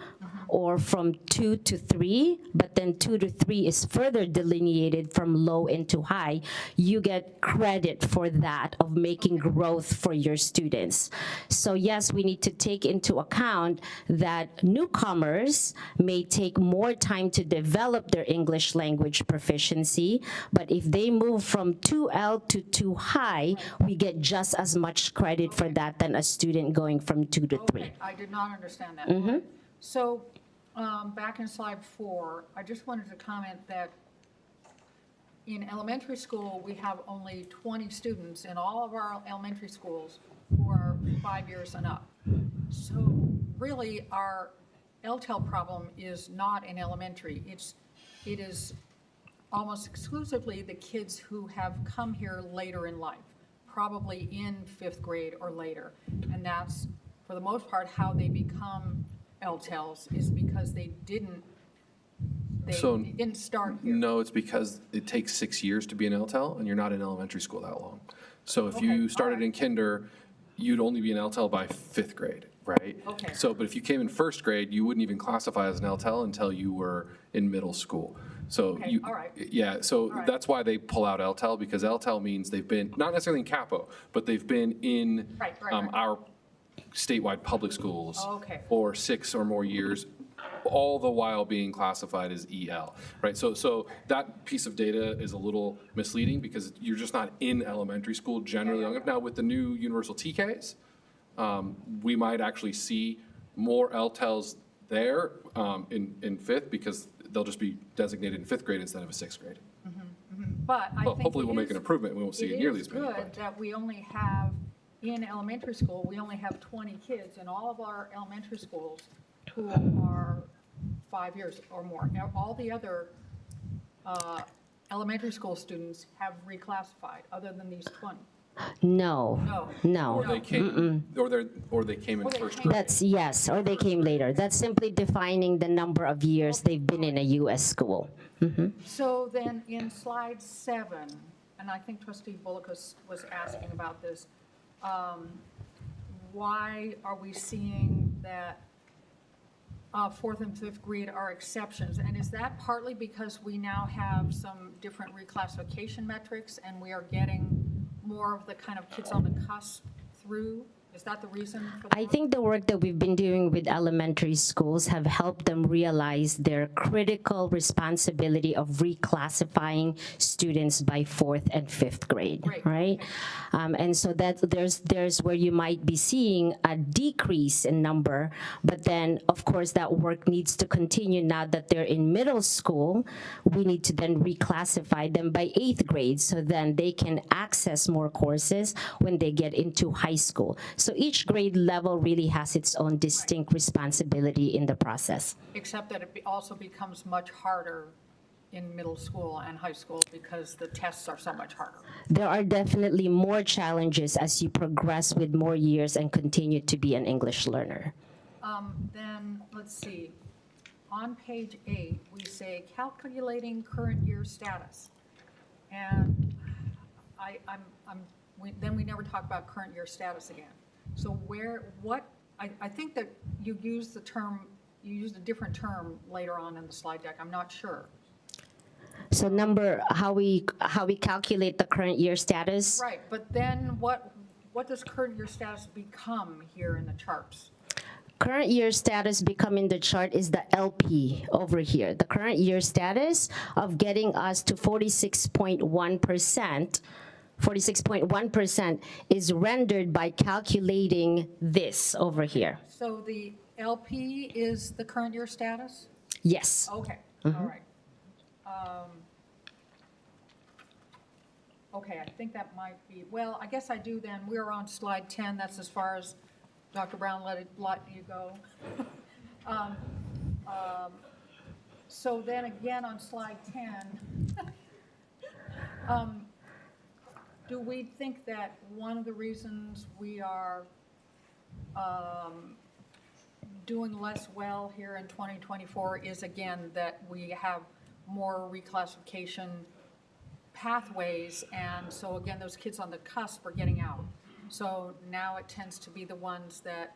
or from 2 to 3, but then 2 to 3 is further delineated from low into high, you get credit for that of making growth for your students. So yes, we need to take into account that newcomers may take more time to develop their English language proficiency, but if they move from 2L to 2 high, we get just as much credit for that than a student going from 2 to 3. Okay, I did not understand that. So, back in slide 4, I just wanted to comment that in elementary school, we have only 20 students in all of our elementary schools who are 5 years and up. So really, our LTEL problem is not in elementary. It is almost exclusively the kids who have come here later in life, probably in 5th grade or later. And that's, for the most part, how they become LTELs, is because they didn't start here. No, it's because it takes 6 years to be an LTEL, and you're not in elementary school that long. So if you started in kinder, you'd only be an LTEL by 5th grade, right? Okay. So, but if you came in 1st grade, you wouldn't even classify as an LTEL until you were in middle school. So Okay, you, all right. yeah, so All right. that's why they pull out LTEL, because LTEL means they've been, not necessarily in Capo, but they've been in Right. our statewide public schools Oh, okay. for 6 or more years, all the while being classified as EL, right? So that piece of data is a little misleading because you're just not in elementary school generally long enough. Now, with the new universal TKs, we might actually see more LTELs there in 5th because they'll just be designated in 5th grade instead of a 6th grade. But I Well, think hopefully it we'll make is- an improvement. We won't see it nearly as many. It is good that we only have, in elementary school, we only have 20 kids in all of our elementary schools who are 5 years or more. Now, all the other elementary school students have reclassified, other than these 20. No, Or no. they came, or they came in 1st grade. That's, yes, or they came later. That's simply defining the number of years they've been in a U.S. school. So then in slide 7, and I think trustee Bullock was asking about this, why are we seeing that 4th and 5th grade are exceptions? And is that partly because we now have some different reclassification metrics and we are getting more of the kind of kids on the cusp through? Is that the reason for that? I think the work that we've been doing with elementary schools have helped them realize their critical responsibility of reclassifying students by 4th and 5th grade, right? And so that there's where you might be seeing a decrease in number, but then of course that work needs to continue now that they're in middle school. We need to then reclassify them by 8th grade so then they can access more courses when they get into high school. So each grade level really has its own distinct responsibility in the process. Except that it also becomes much harder in middle school and high school because the tests are so much harder. There are definitely more challenges as you progress with more years and continue to be an English learner. Then, let's see, on page 8, we say calculating current year status. And then we never talk about current year status again. So I think that you used a different term later on in the slide deck, I'm not sure. So how we calculate the current year status? Right, but then what does current year status become here in the charts? current year status becoming the chart is the LP over here. The current year status of getting us to 46.1% is rendered by calculating this over here. So the LP is the current year status? Yes. Okay, all right. Okay, I think that might be, well, I guess I do then. We're on slide 10. That's as far as Dr. Brown let you go. So then again on slide 10, do we think that one of the reasons we are doing less well here in 2024 is again that we have more reclassification pathways, and so again, those kids on the cusp are getting out. So now it tends to be the ones that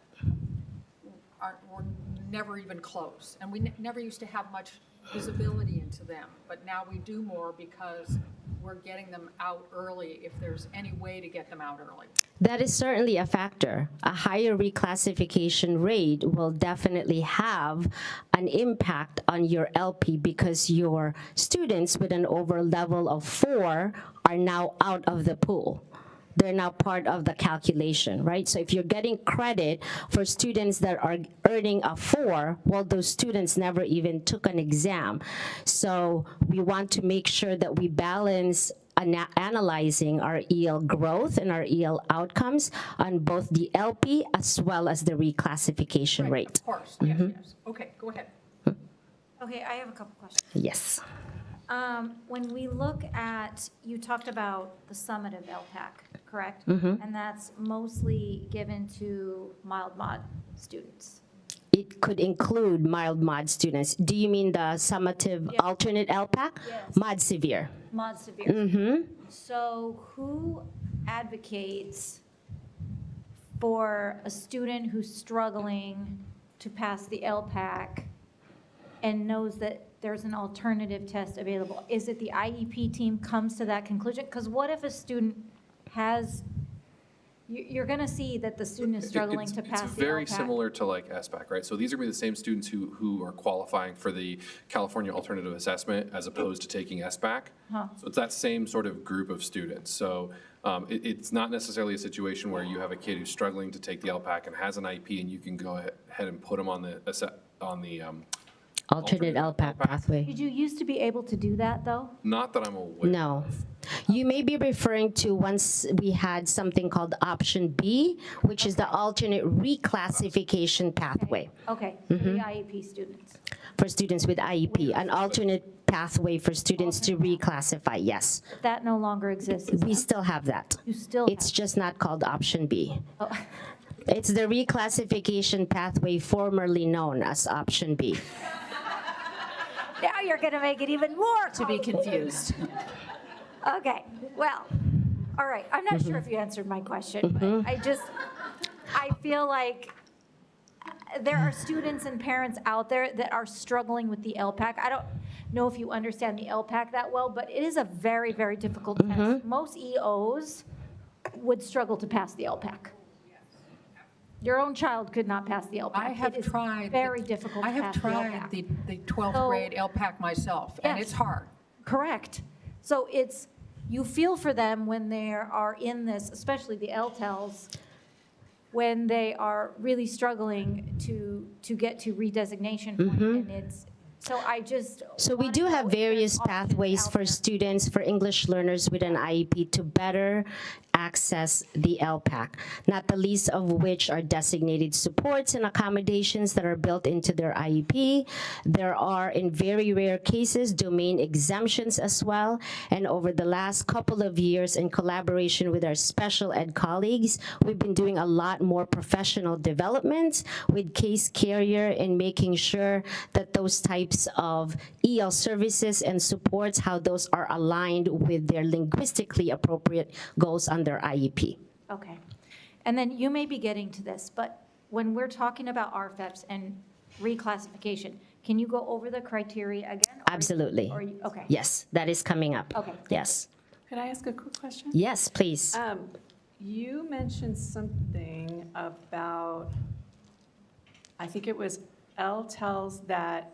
were never even close, and we never used to have much visibility into them, but now we do more because we're getting them out early if there's any way to get them out early. That is certainly a factor. A higher reclassification rate will definitely have an impact on your LP because your students with an over level of 4 are now out of the pool. They're now part of the calculation, right? So if you're getting credit for students that are earning a 4, well, those students never even took an exam. So we want to make sure that we balance analyzing our EL growth and our EL outcomes on both the LP as well as the reclassification rate. Of course, yes, yes. Okay, go ahead. Okay, I have a couple questions. Yes. When we look at, you talked about the summative LPAC, correct? And that's mostly given to mild mod students. It could include mild mod students. Do you mean the summative alternate LPAC? Yes. Mod severe. Mod severe. So who advocates for a student who's struggling to pass the LPAC and knows that there's an alternative test available? Is it the IEP team comes to that conclusion? Because what if a student has, you're going to see that the student is struggling to pass the LPAC. It's very similar to like SBAC, right? So these are going to be the same students who are qualifying for the California Alternative Assessment as opposed to taking SBAC. So it's that same sort of group of students. So it's not necessarily a situation where you have a kid who's struggling to take the LPAC and has an IEP and you can go ahead and put them on the alternate LPAC pathway. Did you used to be able to do that, though? Not that I'm aware. No. You may be referring to once we had something called option B, which is the alternate reclassification pathway. Okay, for the IEP students. For students with IEP, an alternate pathway for students to reclassify, yes. That no longer exists. We still have that. You still It's just not called option B. It's the reclassification pathway formerly known as option B. Now you're going to make it even more To be confused. Okay, well, all right. I'm not sure if you answered my question, but I feel like there are students and parents out there that are struggling with the LPAC. I don't know if you understand the LPAC that well, but it is a very, very difficult test. Most EOs would struggle to pass the LPAC. Your own child could not pass the LPAC. I have tried. Very difficult to I have pass the tried LPAC. the 12th grade LPAC myself, and Yes. it's hard. Correct. So you feel for them when they are in this, especially the LTELs, when they are really struggling to get to redesignation point, and it's, So we do have various pathways for students, for English learners with an IEP to better access the LPAC, not the least of which are designated supports and accommodations that are built into their IEP. There are, in very rare cases, domain exemptions as well. And over the last couple of years, in collaboration with our special ed colleagues, we've been doing a lot more professional development with case carrier and making sure that those types of EL services and supports, how those are aligned with their linguistically appropriate goals on their IEP. okay. And then you may be getting to this, but when we're talking about RFEPs and reclassification, can you go over the criteria again? Absolutely. Okay. Yes, that is coming up. Okay. Yes. Can I ask a quick question? Yes, please. You mentioned something about I think it was LTELs that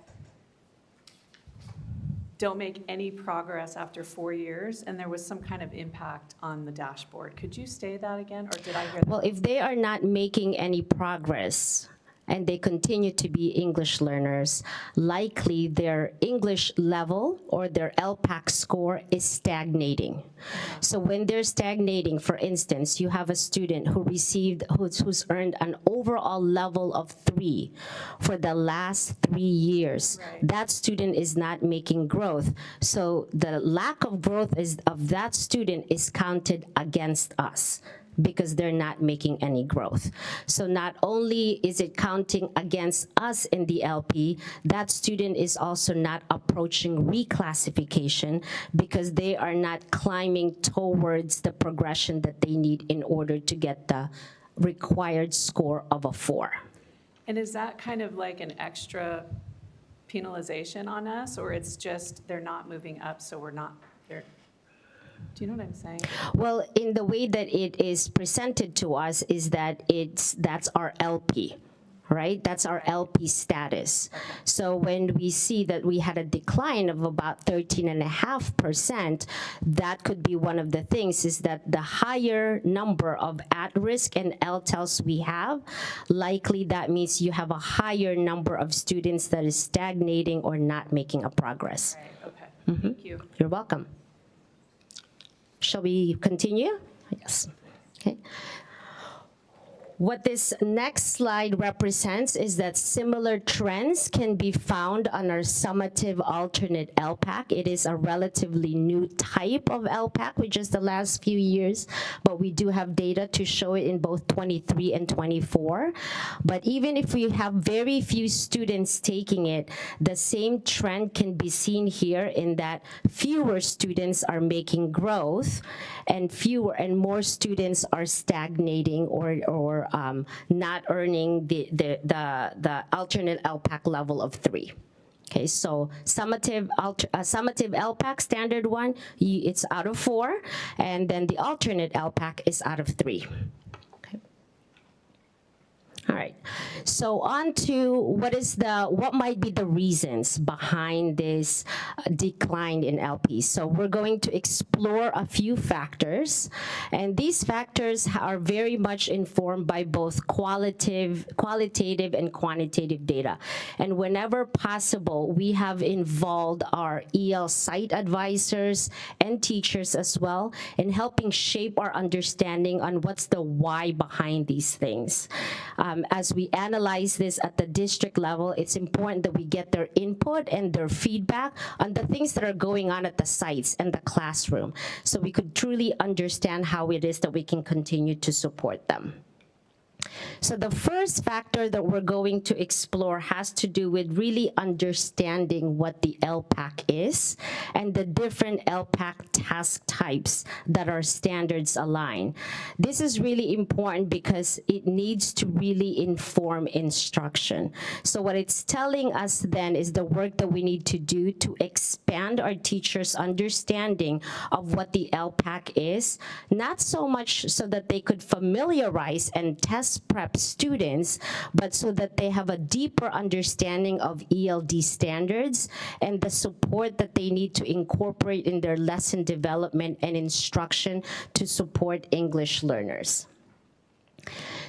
don't make any progress after 4 years, and there was some kind of impact on the dashboard. Could you say that again, or did I hear that? Well, if they are not making any progress and they continue to be English learners, likely their English level or their LPAC score is stagnating. So when they're stagnating, for instance, you have a student who's earned an overall level of 3 for the last 3 years. Right. That student is not making growth. So the lack of growth of that student is counted against us, because they're not making any growth. So not only is it counting against us in the LP, that student is also not approaching reclassification because they are not climbing towards the progression that they need in order to get the required score of a 4. And is that kind of like an extra penalization on us, or it's just they're not moving up, so we're not, they're, do you know what I'm saying? Well, in the way that it is presented to us is that that's our LP, right? That's our LP status. So when we see that we had a decline of about 13.5%, that could be one of the things, is that the higher number of at-risk and LTELs we have, likely that means you have a higher number of students that is stagnating or not making a progress. Right, okay, thank you. You're welcome. Shall we continue? Yes. Okay. What this next slide represents is that similar trends can be found on our summative alternate LPAC. It is a relatively new type of LPAC with just the last few years, but we do have data to show it in both 23 and 24. But even if we have very few students taking it, the same trend can be seen here in that fewer students are making growth and fewer and more students are stagnating or not earning the alternate LPAC level of 3. Okay, so summative LPAC, standard one, it's out of 4, and then the alternate LPAC is out of 3. Okay. All right, so on to what might be the reasons behind this decline in LP. So we're going to explore a few factors, and these factors are very much informed by both qualitative and quantitative data. And whenever possible, we have involved our EL site advisors and teachers as well in helping shape our understanding on what's the why behind these things. As we analyze this at the district level, it's important that we get their input and their feedback on the things that are going on at the sites and the classroom, so we could truly understand how it is that we can continue to support them. So the first factor that we're going to explore has to do with really understanding what the LPAC is and the different LPAC task types that our standards align. This is really important because it needs to really inform instruction. So what it's telling us then is the work that we need to do to expand our teachers' understanding of what the LPAC is, not so much so that they could familiarize and test prep students, but so that they have a deeper understanding of ELD standards and the support that they need to incorporate in their lesson development and instruction to support English learners.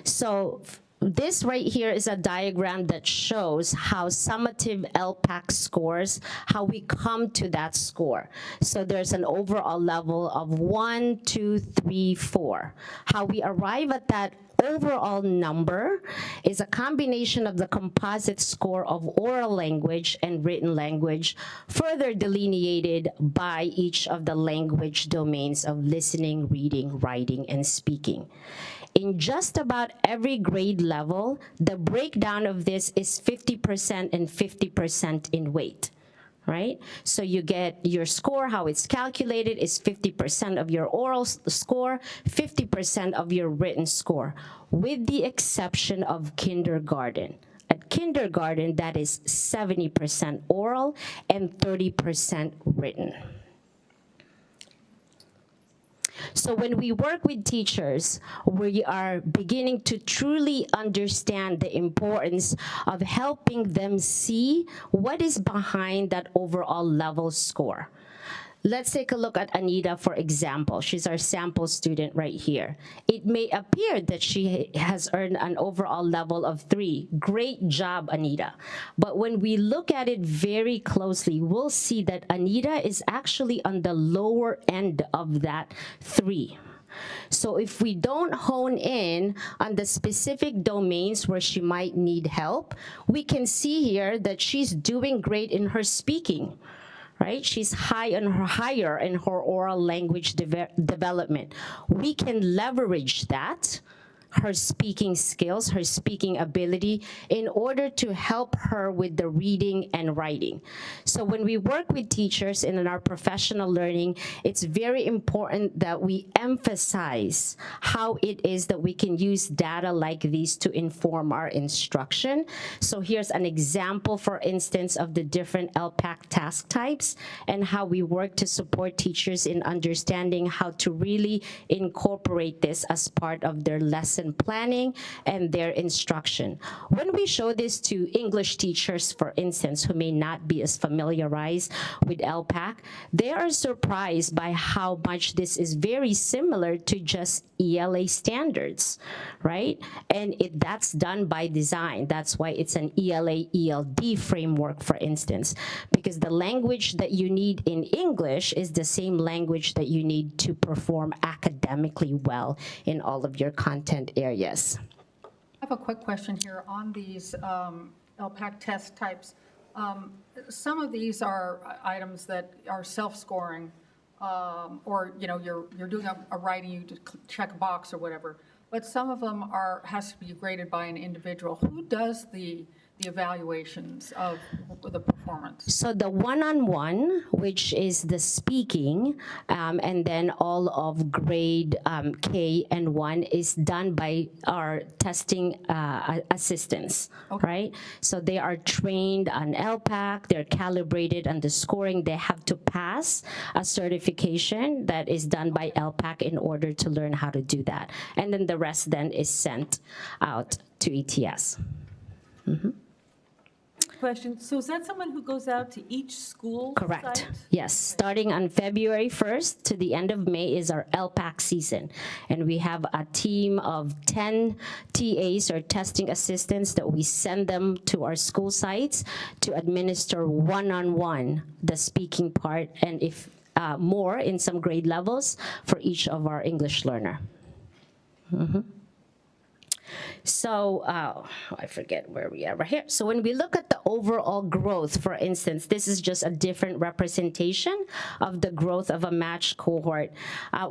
So this right here is a diagram that shows how summative LPAC scores, how we come to that score. So there's an overall level of 1, 2, 3, 4. How we arrive at that overall number is a combination of the composite score of oral language and written language, further delineated by each of the language domains of listening, reading, writing, and speaking. In just about every grade level, the breakdown of this is 50% and 50% in weight. Right? So you get your score, how it's calculated is 50% of your oral score, 50% of your written score, with the exception of kindergarten. At kindergarten, that is 70% oral and 30% written. So when we work with teachers, we are beginning to truly understand the importance of helping them see what is behind that overall level score. Let's take a look at Anita, for example. She's our sample student right here. It may appear that she has earned an overall level of 3. Great job, Anita. But when we look at it very closely, we'll see that Anita is actually on the lower end of that 3. So if we don't hone in on the specific domains where she might need help, we can see here that she's doing great in her speaking. Right? She's higher in her oral language development. We can leverage that, her speaking skills, her speaking ability, in order to help her with the reading and writing. So when we work with teachers in our professional learning, it's very important that we emphasize how it is that we can use data like these to inform our instruction. So here's an example, for instance, of the different LPAC task types and how we work to support teachers in understanding how to really incorporate this as part of their lesson planning and their instruction. When we show this to English teachers, for instance, who may not be as familiarized with LPAC, they are surprised by how much this is very similar to just ELA standards, right? And that's done by design. That's why it's an ELA ELD framework, for instance, because the language that you need in English is the same language that you need to perform academically well in all of your content areas. I have a quick question here on these LPAC test types. Some of these are items that are self-scoring, or you're doing a writing, you check a box or whatever. But some of them has to be graded by an individual. Who does the evaluations of the performance? So the one-on-one, which is the speaking, and then all of grade K and 1 is done by our testing assistants, right? So they are trained on LPAC, they're calibrated on the scoring, they have to pass a certification that is done by LPAC in order to learn how to do that. And then the rest then is sent out to ETS. Mm-hmm. Question, so is that someone who goes out to each school Correct. site? Yes, starting on February 1st to the end of May is our LPAC season. And we have a team of 10 TAs or testing assistants that we send them to our school sites to administer one-on-one the speaking part, and if more in some grade levels for each of our English learner. Mm-hmm. So I forget where we are right here. So when we look at the overall growth, for instance, this is just a different representation of the growth of a matched cohort.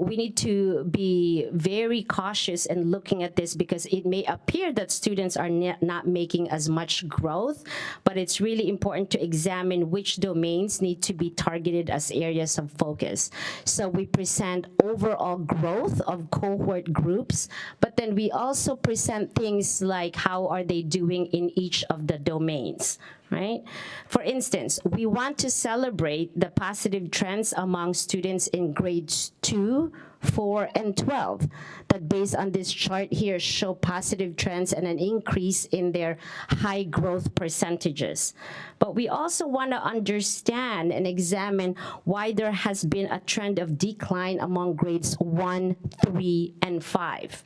We need to be very cautious in looking at this because it may appear that students are not making as much growth, but it's really important to examine which domains need to be targeted as areas of focus. So we present overall growth of cohort groups, but then we also present things like how are they doing in each of the domains, right? For instance, we want to celebrate the positive trends among students in grades 2, 4, and 12 that based on this chart here show positive trends and an increase in their high growth percentages. But we also want to understand and examine why there has been a trend of decline among grades 1, 3, and 5.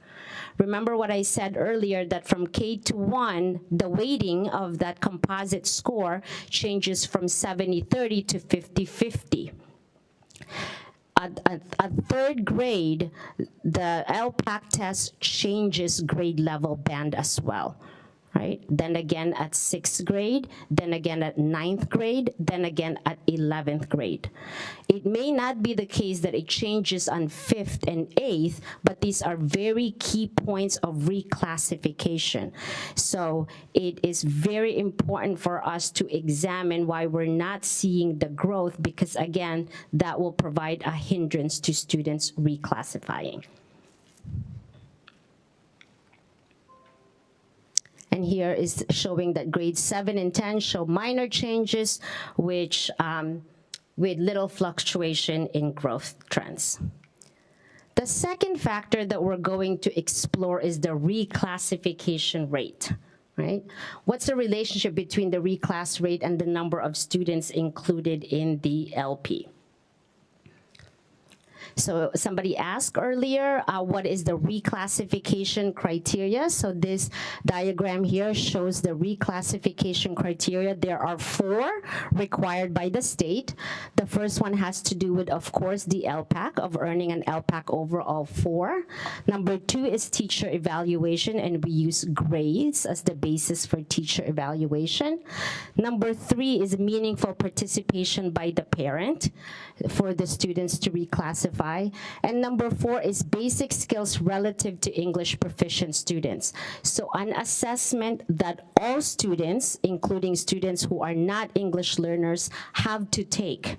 Remember what I said earlier, that from K to 1, the weighting of that composite score changes from 70-30 to 50-50. At third grade, the LPAC test changes grade level band as well. Right? Then again at 6th grade, then again at 9th grade, then again at 11th grade. It may not be the case that it changes on 5th and 8th, but these are very key points of reclassification. So it is very important for us to examine why we're not seeing the growth, because again, that will provide a hindrance to students reclassifying. And here is showing that grades 7 and 10 show minor changes, which with little fluctuation in growth trends. The second factor that we're going to explore is the reclassification rate. Right? What's the relationship between the reclass rate and the number of students included in the LP? So somebody asked earlier, what is the reclassification criteria? So this diagram here shows the reclassification criteria. There are 4 required by the state. The first one has to do with, of course, the LPAC, of earning an LPAC overall 4. Number 2 is teacher evaluation, and we use grades as the basis for teacher evaluation. Number 3 is meaningful participation by the parent for the students to reclassify. And number 4 is basic skills relative to English proficient students. So an assessment that all students, including students who are not English learners, have to take.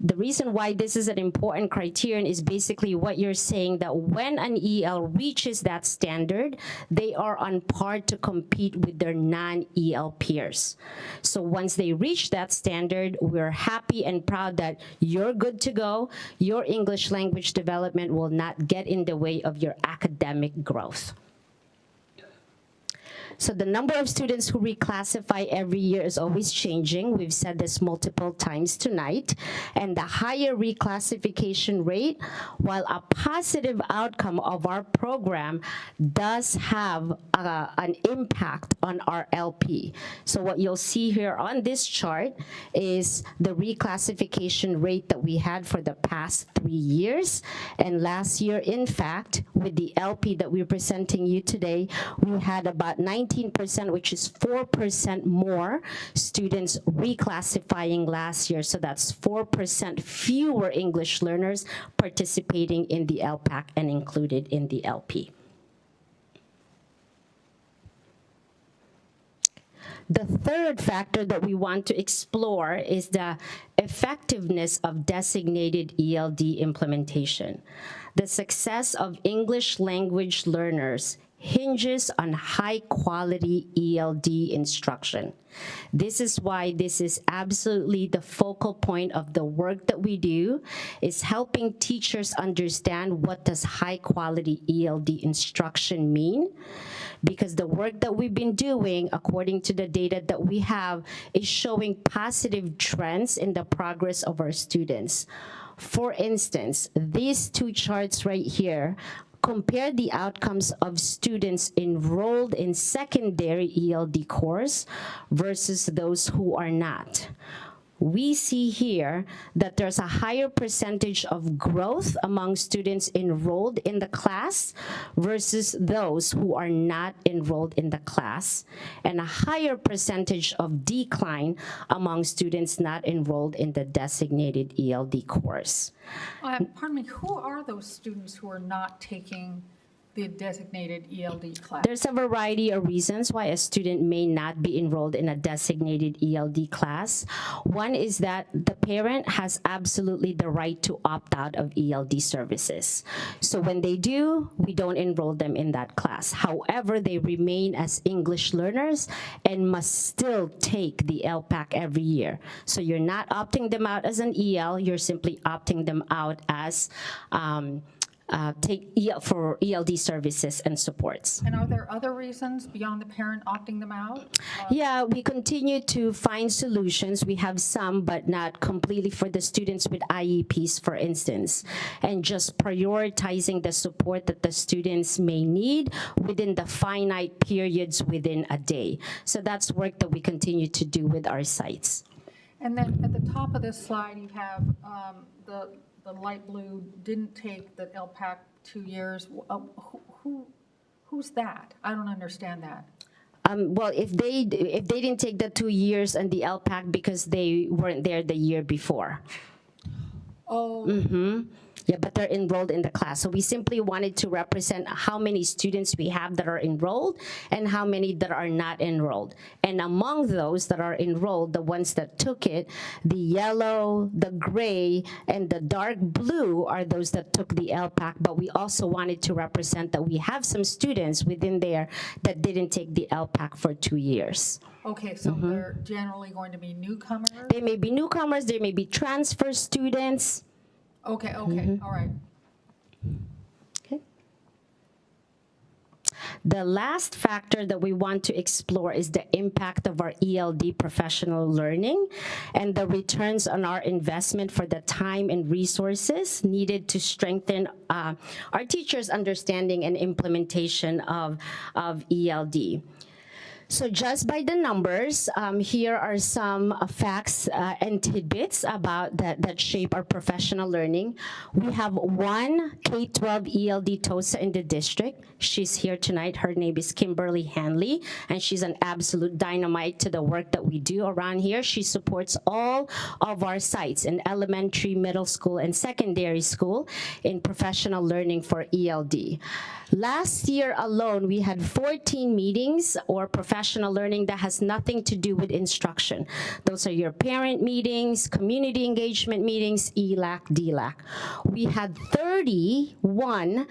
The reason why this is an important criterion is basically what you're saying, that when an EL reaches that standard, they are on par to compete with their non-EL peers. So once they reach that standard, we're happy and proud that you're good to go. Your English language development will not get in the way of your academic growth. So the number of students who reclassify every year is always changing. We've said this multiple times tonight. And the higher reclassification rate, while a positive outcome of our program, does have an impact on our LP. So what you'll see here on this chart is the reclassification rate that we had for the past 3 years. And last year, in fact, with the LP that we're presenting you today, we had about 19%, which is 4% more students reclassifying last year. So that's 4% fewer English learners participating in the LPAC and included in the LP. The third factor that we want to explore is the effectiveness of designated ELD implementation. The success of English language learners hinges on high-quality ELD instruction. This is why this is absolutely the focal point of the work that we do, is helping teachers understand what does high-quality ELD instruction mean. Because the work that we've been doing, according to the data that we have, is showing positive trends in the progress of our students. For instance, these 2 charts right here compare the outcomes of students enrolled in secondary ELD course versus those who are not. We see here that there's a higher percentage of growth among students enrolled in the class versus those who are not enrolled in the class, and a higher percentage of decline among students not enrolled in the designated ELD course. Pardon me, who are those students who are not taking the designated ELD class? There's a variety of reasons why a student may not be enrolled in a designated ELD class. One is that the parent has absolutely the right to opt out of ELD services. So when they do, we don't enroll them in that class. However, they remain as English learners and must still take the LPAC every year. So you're not opting them out as an EL, you're simply opting them out as for ELD services and supports. And are there other reasons beyond the parent opting them out? Yeah, we continue to find solutions. We have some, but not completely, for the students with IEPs, for instance, and just prioritizing the support that the students may need within the finite periods within a day. So that's work that we continue to do with our sites. And then at the top of this slide, you have the light blue didn't take the LPAC 2 years. Who's that? I don't understand that. Well, if they didn't take the 2 years and the LPAC because they weren't there the year before. Oh. Mm-hmm. Yeah, but they're enrolled in the class. So we simply wanted to represent how many students we have that are enrolled and how many that are not enrolled. And among those that are enrolled, the ones that took it, the yellow, the gray, and the dark blue are those that took the LPAC. But we also wanted to represent that we have some students within there that didn't take the LPAC for 2 years. Okay, so they're generally going to be newcomers? They may be newcomers, they may be transfer students. Okay, all right. The last factor that we want to explore is the impact of our ELD professional learning and the returns on our investment for the time and resources needed to strengthen our teachers' understanding and implementation of ELD. So just by the numbers, here are some facts and tidbits about that shape our professional learning. We have one K-12 ELD TOSA in the district. She's here tonight. Her name is Kimberly Hanley, and she's an absolute dynamite to the work that we do around here. She supports all of our sites in elementary, middle school, and secondary school in professional learning for ELD. Last year alone, we had 14 meetings or professional learning that has nothing to do with instruction. Those are your parent meetings, community engagement meetings, ELAC, DLAC. We had 31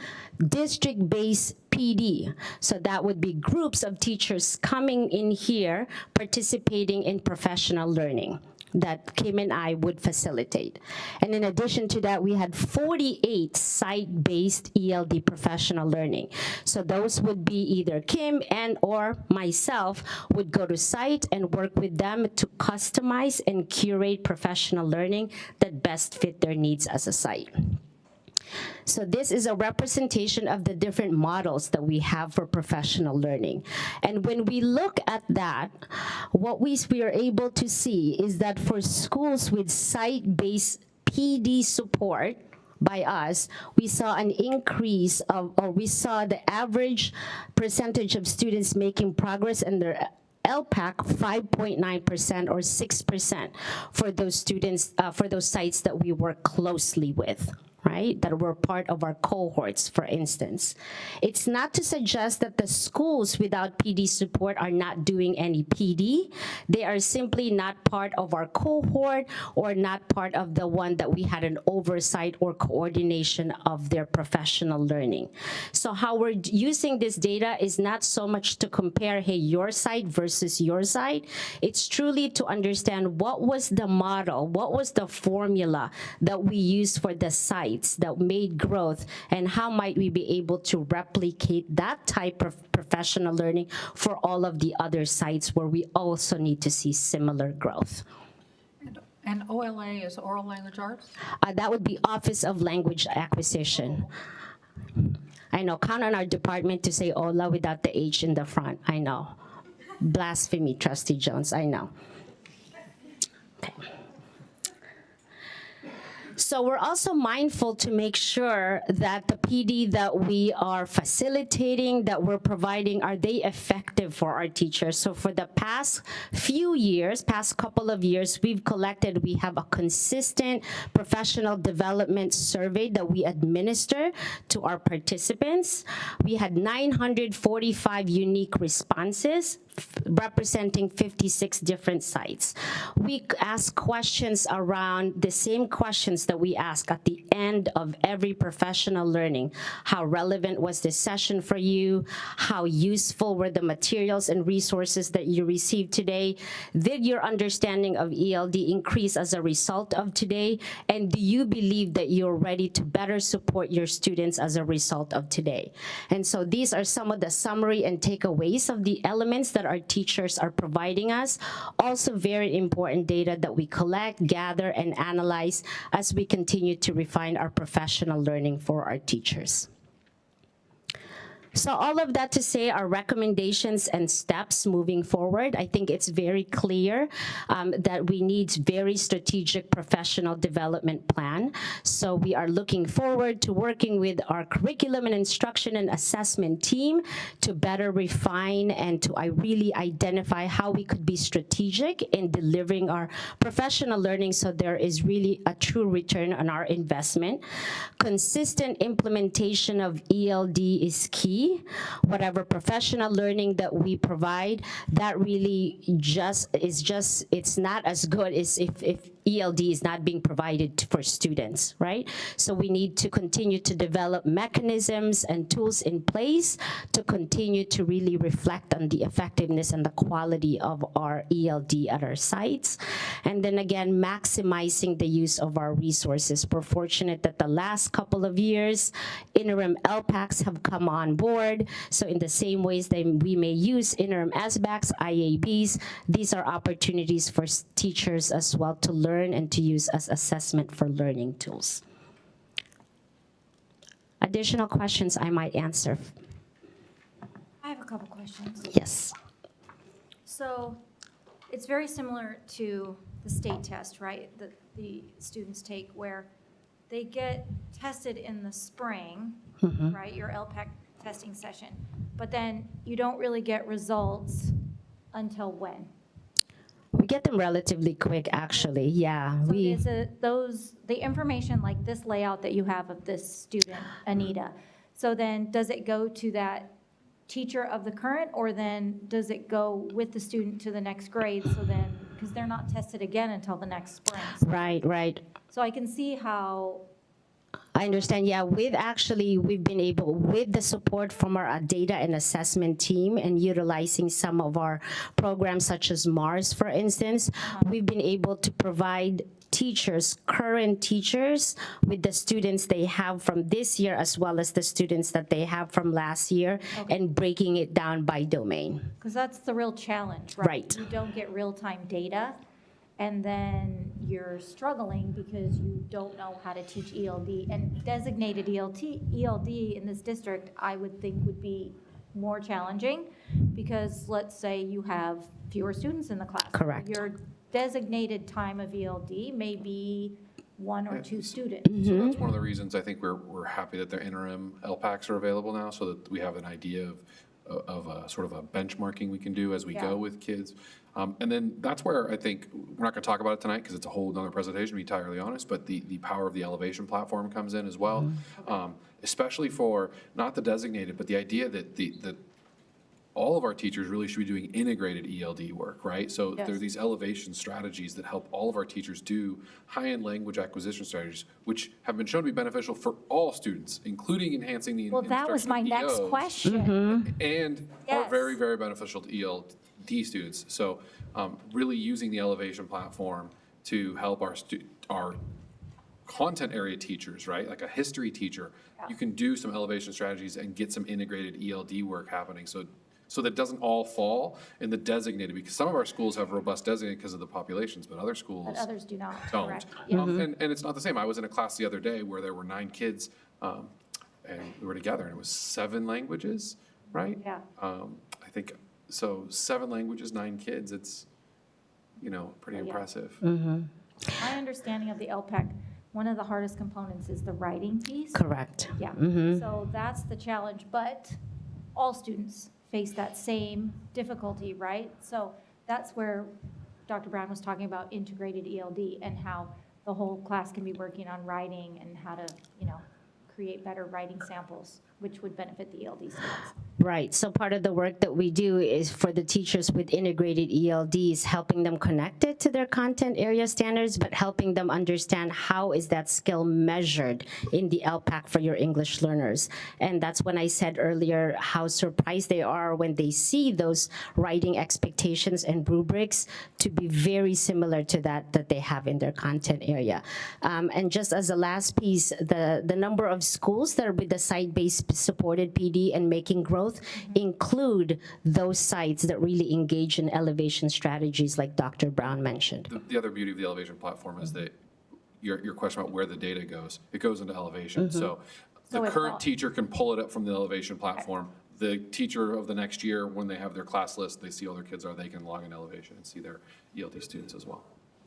district-based PD. So that would be groups of teachers coming in here participating in professional learning that Kim and I would facilitate. And in addition to that, we had 48 site-based ELD professional learning. So those would be either Kim and or myself would go to site and work with them to customize and curate professional learning that best fit their needs as a site. So this is a representation of the different models that we have for professional learning. And when we look at that, what we are able to see is that for schools with site-based PD support by us, we saw an increase of, or we saw the average percentage of students making progress in their LPAC 5.9% or 6% for those students, for those sites that we work closely with, right, that were part of our cohorts, for instance. It's not to suggest that the schools without PD support are not doing any PD. They are simply not part of our cohort or not part of the one that we had an oversight or coordination of their professional learning. So how we're using this data is not so much to compare, hey, your site versus your site. It's truly to understand what was the model, what was the formula that we used for the site that made growth, and how might we be able to replicate that type of professional learning for all of the other sites where we also need to see similar growth. And OLA is oral language arts? That would be Office of Language Acquisition. I know, count on our department to say OLA without the H in the front. I know. Blasphemy, Trustee Jones, I know. Okay. So we're also mindful to make sure that the PD that we are facilitating, that we're providing, are they effective for our teachers? So for the past few years, past couple of years, we have a consistent professional development survey that we administer to our participants. We had 945 unique responses, representing 56 different sites. We ask questions around the same questions that we ask at the end of every professional learning. How relevant was this session for you? How useful were the materials and resources that you received today? Did your understanding of ELD increase as a result of today? And do you believe that you're ready to better support your students as a result of today? And so these are some of the summary and takeaways of the elements that our teachers are providing us. Also very important data that we collect, gather, and analyze as we continue to refine our professional learning for our teachers. So all of that to say, our recommendations and steps moving forward, I think it's very clear that we need very strategic professional development plan. So we are looking forward to working with our curriculum and instruction and assessment team to better refine and to really identify how we could be strategic in delivering our professional learning so there is really a true return on our investment. Consistent implementation of ELD is key. Whatever professional learning that we provide, that really it's not as good as if ELD is not being provided for students, right? So we need to continue to develop mechanisms and tools in place to continue to really reflect on the effectiveness and the quality of our ELD at our sites. And then again, maximizing the use of our resources. We're fortunate that the last couple of years, interim LPACs have come on board. So in the same ways that we may use interim SBACs, IABs, these are opportunities for teachers as well to learn and to use as assessment for learning tools. Additional questions I might answer. I have a couple questions. Yes. So it's very similar to the state test, right? That the students take where they get tested in the spring, right? Your LPAC testing session. But then you don't really get results until when? We get them relatively quick, actually. Yeah. So is it the information like this layout that you have of this student, Anita, so then does it go to that teacher of the current, or then does it go with the student to the next grade? So then, because they're not tested again until the next spring. Right. So I can see how. I understand. Yeah, we've been able, with the support from our data and assessment team and utilizing some of our programs such as MARS, for instance, we've been able to provide teachers, current teachers, with the students they have from this year as well as the students that they have from last year, and breaking it down by domain. Because that's the real challenge, right? Right. You don't get real-time data, and then you're struggling because you don't know how to teach ELD. And designated ELD in this district, I would think would be more challenging, because let's say you have fewer students in the class. Correct. Your designated time of ELD may be 1 or 2 students. So that's one of the reasons I think we're happy that the interim LPACs are available now, so that we have an idea of a sort of a benchmarking we can do as we go with kids. And then that's where I think, we're not going to talk about it tonight because it's a whole other presentation, to be entirely honest, but the power of the elevation platform comes in as well, especially for not the designated, but the idea that all of our teachers really should be doing integrated ELD work, right? So there are these elevation strategies that help all of our teachers do high-end language acquisition strategies, which have been shown to be beneficial for all students, including enhancing the Well, that was my next EOs, question. and are very, very beneficial to ELD students. So really using the elevation platform to help our content area teachers, right? Like a history teacher, you can do some elevation strategies and get some integrated ELD work happening. So that doesn't all fall in the designated, because some of our schools have robust designated because of the populations, but other schools But others do not, don't. correct? And it's not the same. I was in a class the other day where there were 9 kids, and we were together, and it was 7 languages, right? Yeah. I think, so 7 languages, 9 kids, it's, pretty impressive. My understanding of the LPAC, one of the hardest components is the writing piece. Correct. Yeah, so that's the challenge, but all students face that same difficulty, right? So that's where Dr. Brown was talking about integrated ELD and how the whole class can be working on writing and how to, create better writing samples, which would benefit the ELD students. Right. So part of the work that we do is for the teachers with integrated ELDs, helping them connect it to their content area standards, but helping them understand how is that skill measured in the LPAC for your English learners. And that's when I said earlier how surprised they are when they see those writing expectations and rubrics to be very similar to that they have in their content area. And just as a last piece, the number of schools that are with the site-based supported PD and making growth include those sites that really engage in elevation strategies like Dr. Brown mentioned. The other beauty of the elevation platform is that your question about where the data goes, it goes into elevation. So the current teacher can pull it up from the elevation platform. The teacher of the next year, when they have their class list, they see all their kids are, they can log in elevation and see their ELD students as well.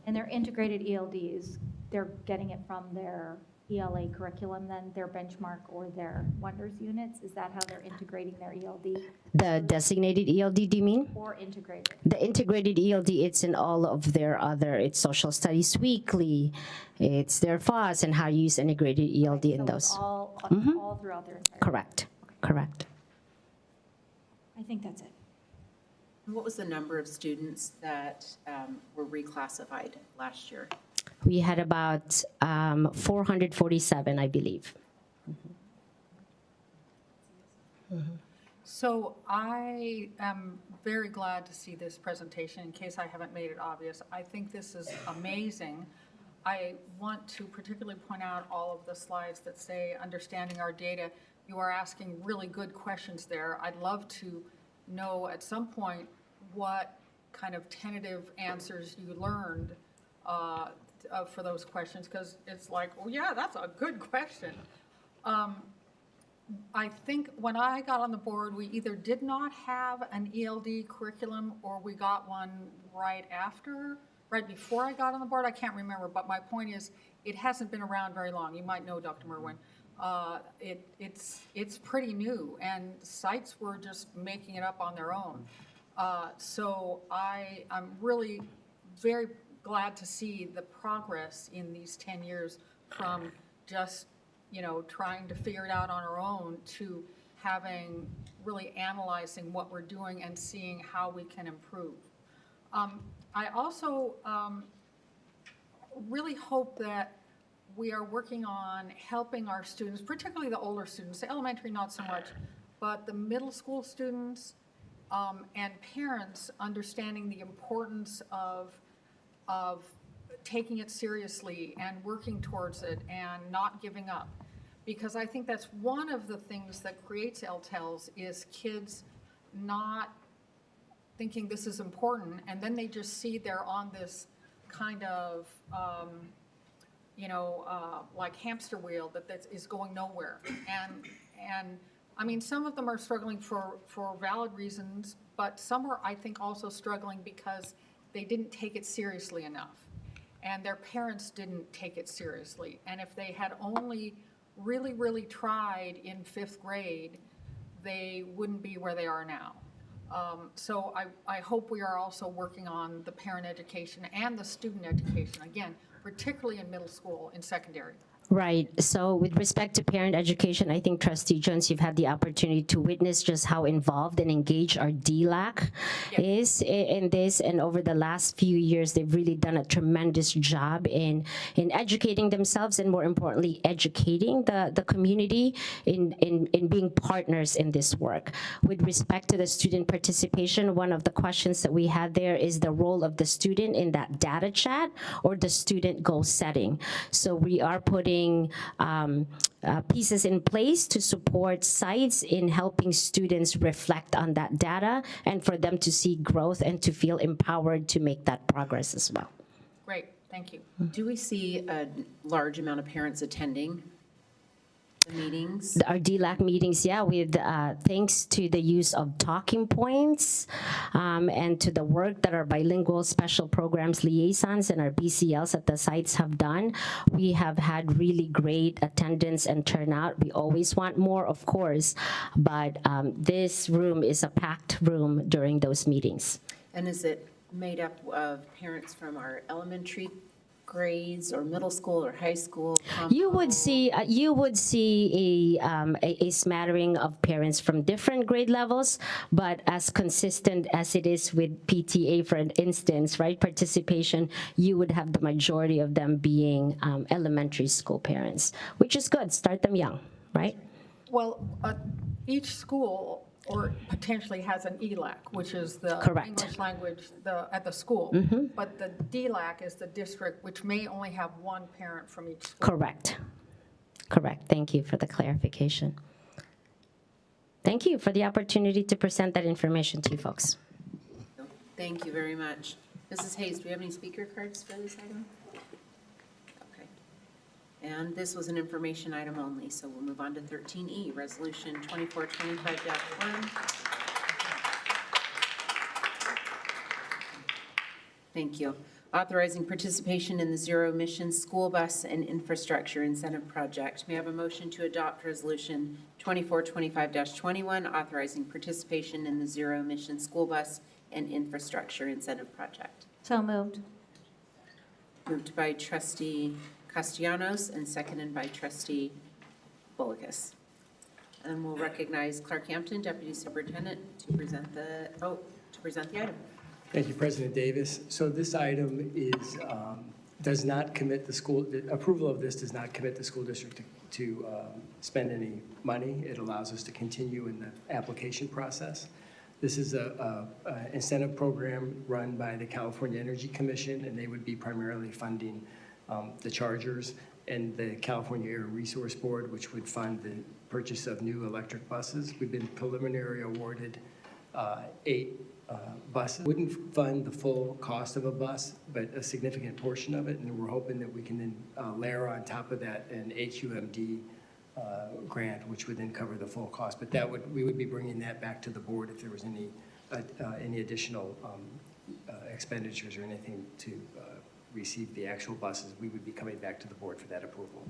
And their integrated ELDs, they're getting it from their ELA curriculum, then their benchmark or their Wonders units? Is that how they're integrating their ELD? The designated ELD, do you mean? Or integrated? The integrated ELD, it's in all of their it's Social Studies Weekly, it's their FOSS, and how you use integrated ELD in those. All throughout their entire. Correct. Correct. I think that's it. What was the number of students that were reclassified last year? We had about 447, I believe. So I am very glad to see this presentation, in case I haven't made it obvious. I think this is amazing. I want to particularly point out all of the slides that say understanding our data. You are asking really good questions there. I'd love to know at some point what kind of tentative answers you learned for those questions, because it's like, oh yeah, that's a good question. I think when I got on the board, we either did not have an ELD curriculum or we got one right before I got on the board. I can't remember, but my point is, it hasn't been around very long. You might know, Dr. Merwin. It's pretty new, and sites were just making it up on their own. So I'm really very glad to see the progress in these 10 years from just trying to figure it out on our own to having really analyzing what we're doing and seeing how we can improve. I also really hope that we are working on helping our students, particularly the older students, the elementary not so much, but the middle school students and parents understanding the importance of taking it seriously and working towards it and not giving up. Because I think that's one of the things that creates LTELs is kids not thinking this is important, and then they just see they're on this kind of, like hamster wheel that is going nowhere. And I mean, some of them are struggling for valid reasons, but some are, I think, also struggling because they didn't take it seriously enough. And their parents didn't take it seriously. And if they had only really, really tried in 5th grade, they wouldn't be where they are now. So I hope we are also working on the parent education and the student education, again, particularly in middle school and secondary. Right. So with respect to parent education, I think Trustee Jones, you've had the opportunity to witness just how involved and engaged our DLAC is in this. And over the last few years, they've really done a tremendous job in educating themselves and, more importantly, educating the community in being partners in this work. With respect to the student participation, one of the questions that we had there is the role of the student in that data chat or the student goal setting. So we are putting pieces in place to support sites in helping students reflect on that data and for them to see growth and to feel empowered to make that progress as well. Great, thank you. Do we see a large amount of parents attending the meetings? Our DLAC meetings, yeah, with thanks to the use of talking points and to the work that our bilingual special programs liaisons and our BCLs at the sites have done, we have had really great attendance and turnout. We always want more, of course, but this room is a packed room during those meetings. And is it made up of parents from our elementary grades or middle school or high school? You would see a smattering of parents from different grade levels, but as consistent as it is with PTA, for instance, right, participation, you would have the majority of them being elementary school parents, which is good. Start them young, right? Well, each school or potentially has an ELAC, which is the Correct. English language at the school. Mhm. But the DLAC is the district, which may only have one parent from each school. Correct. Correct. Thank you for the clarification. Thank you for the opportunity to present that information to you folks. Thank you very much. Mrs. Hayes, do we have any speaker cards for this item? Okay. And this was an information item only, so we'll move on to 13E, Resolution 2425-1. Thank you. Authorizing participation in the Zero Emission School Bus and Infrastructure Incentive Project. May I have a motion to adopt Resolution 2425-21, authorizing participation in the Zero Emission School Bus and Infrastructure Incentive Project? So moved. Moved by Trustee Castellanos and seconded by Trustee Bolgus. And we'll recognize Clark Hampton, Deputy Superintendent, to present the item. Thank you, President Davis. So this item is does not commit the school, the approval of this does not commit the school district to spend any money. It allows us to continue in the application process. This is a incentive program run by the California Energy Commission, and they would be primarily funding the chargers, and the California Air Resource Board, which would fund the purchase of new electric buses. We've been preliminary awarded 8 buses. Wouldn't fund the full cost of a bus, but a significant portion of it, and we're hoping that we can then layer on top of that an AQMD grant, which would then cover the full cost. But that would, we would be bringing that back to the board if there was any additional expenditures or anything to receive the actual buses. We would be coming back to the board for that approval.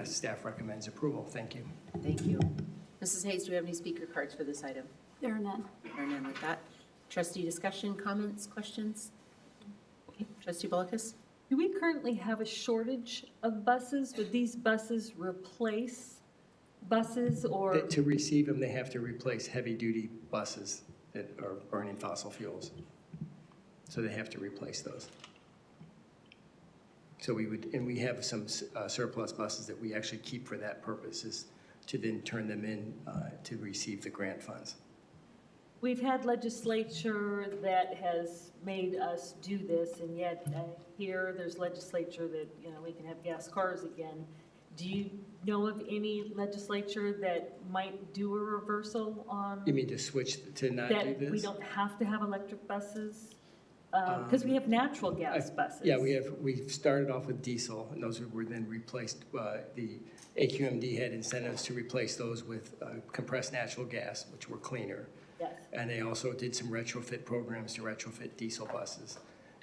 Staff recommends approval. Thank you. Thank you. Mrs. Hayes, do we have any speaker cards for this item? There are none. There are none with that. Trustee discussion, comments, questions? Okay. Trustee Belikus? Do we currently have a shortage of buses? Would these buses replace buses or? To receive them, they have to replace heavy-duty buses that are burning fossil fuels. So they have to replace those. So we would, and we have some surplus buses that we actually keep for that purpose, is to then turn them in to receive the grant funds. We've had legislature that has made us do this, and yet here there's legislature that, you know, we can have gas cars again. Do you know of any legislature that might do a reversal on? You mean to switch to not do this? That we don't have to have electric buses? Because we have natural gas buses. Yeah, we've started off with diesel, and those were then replaced. The AQMD had incentives to replace those with compressed natural gas, which were cleaner. Yes. And they also did some retrofit programs to retrofit diesel buses.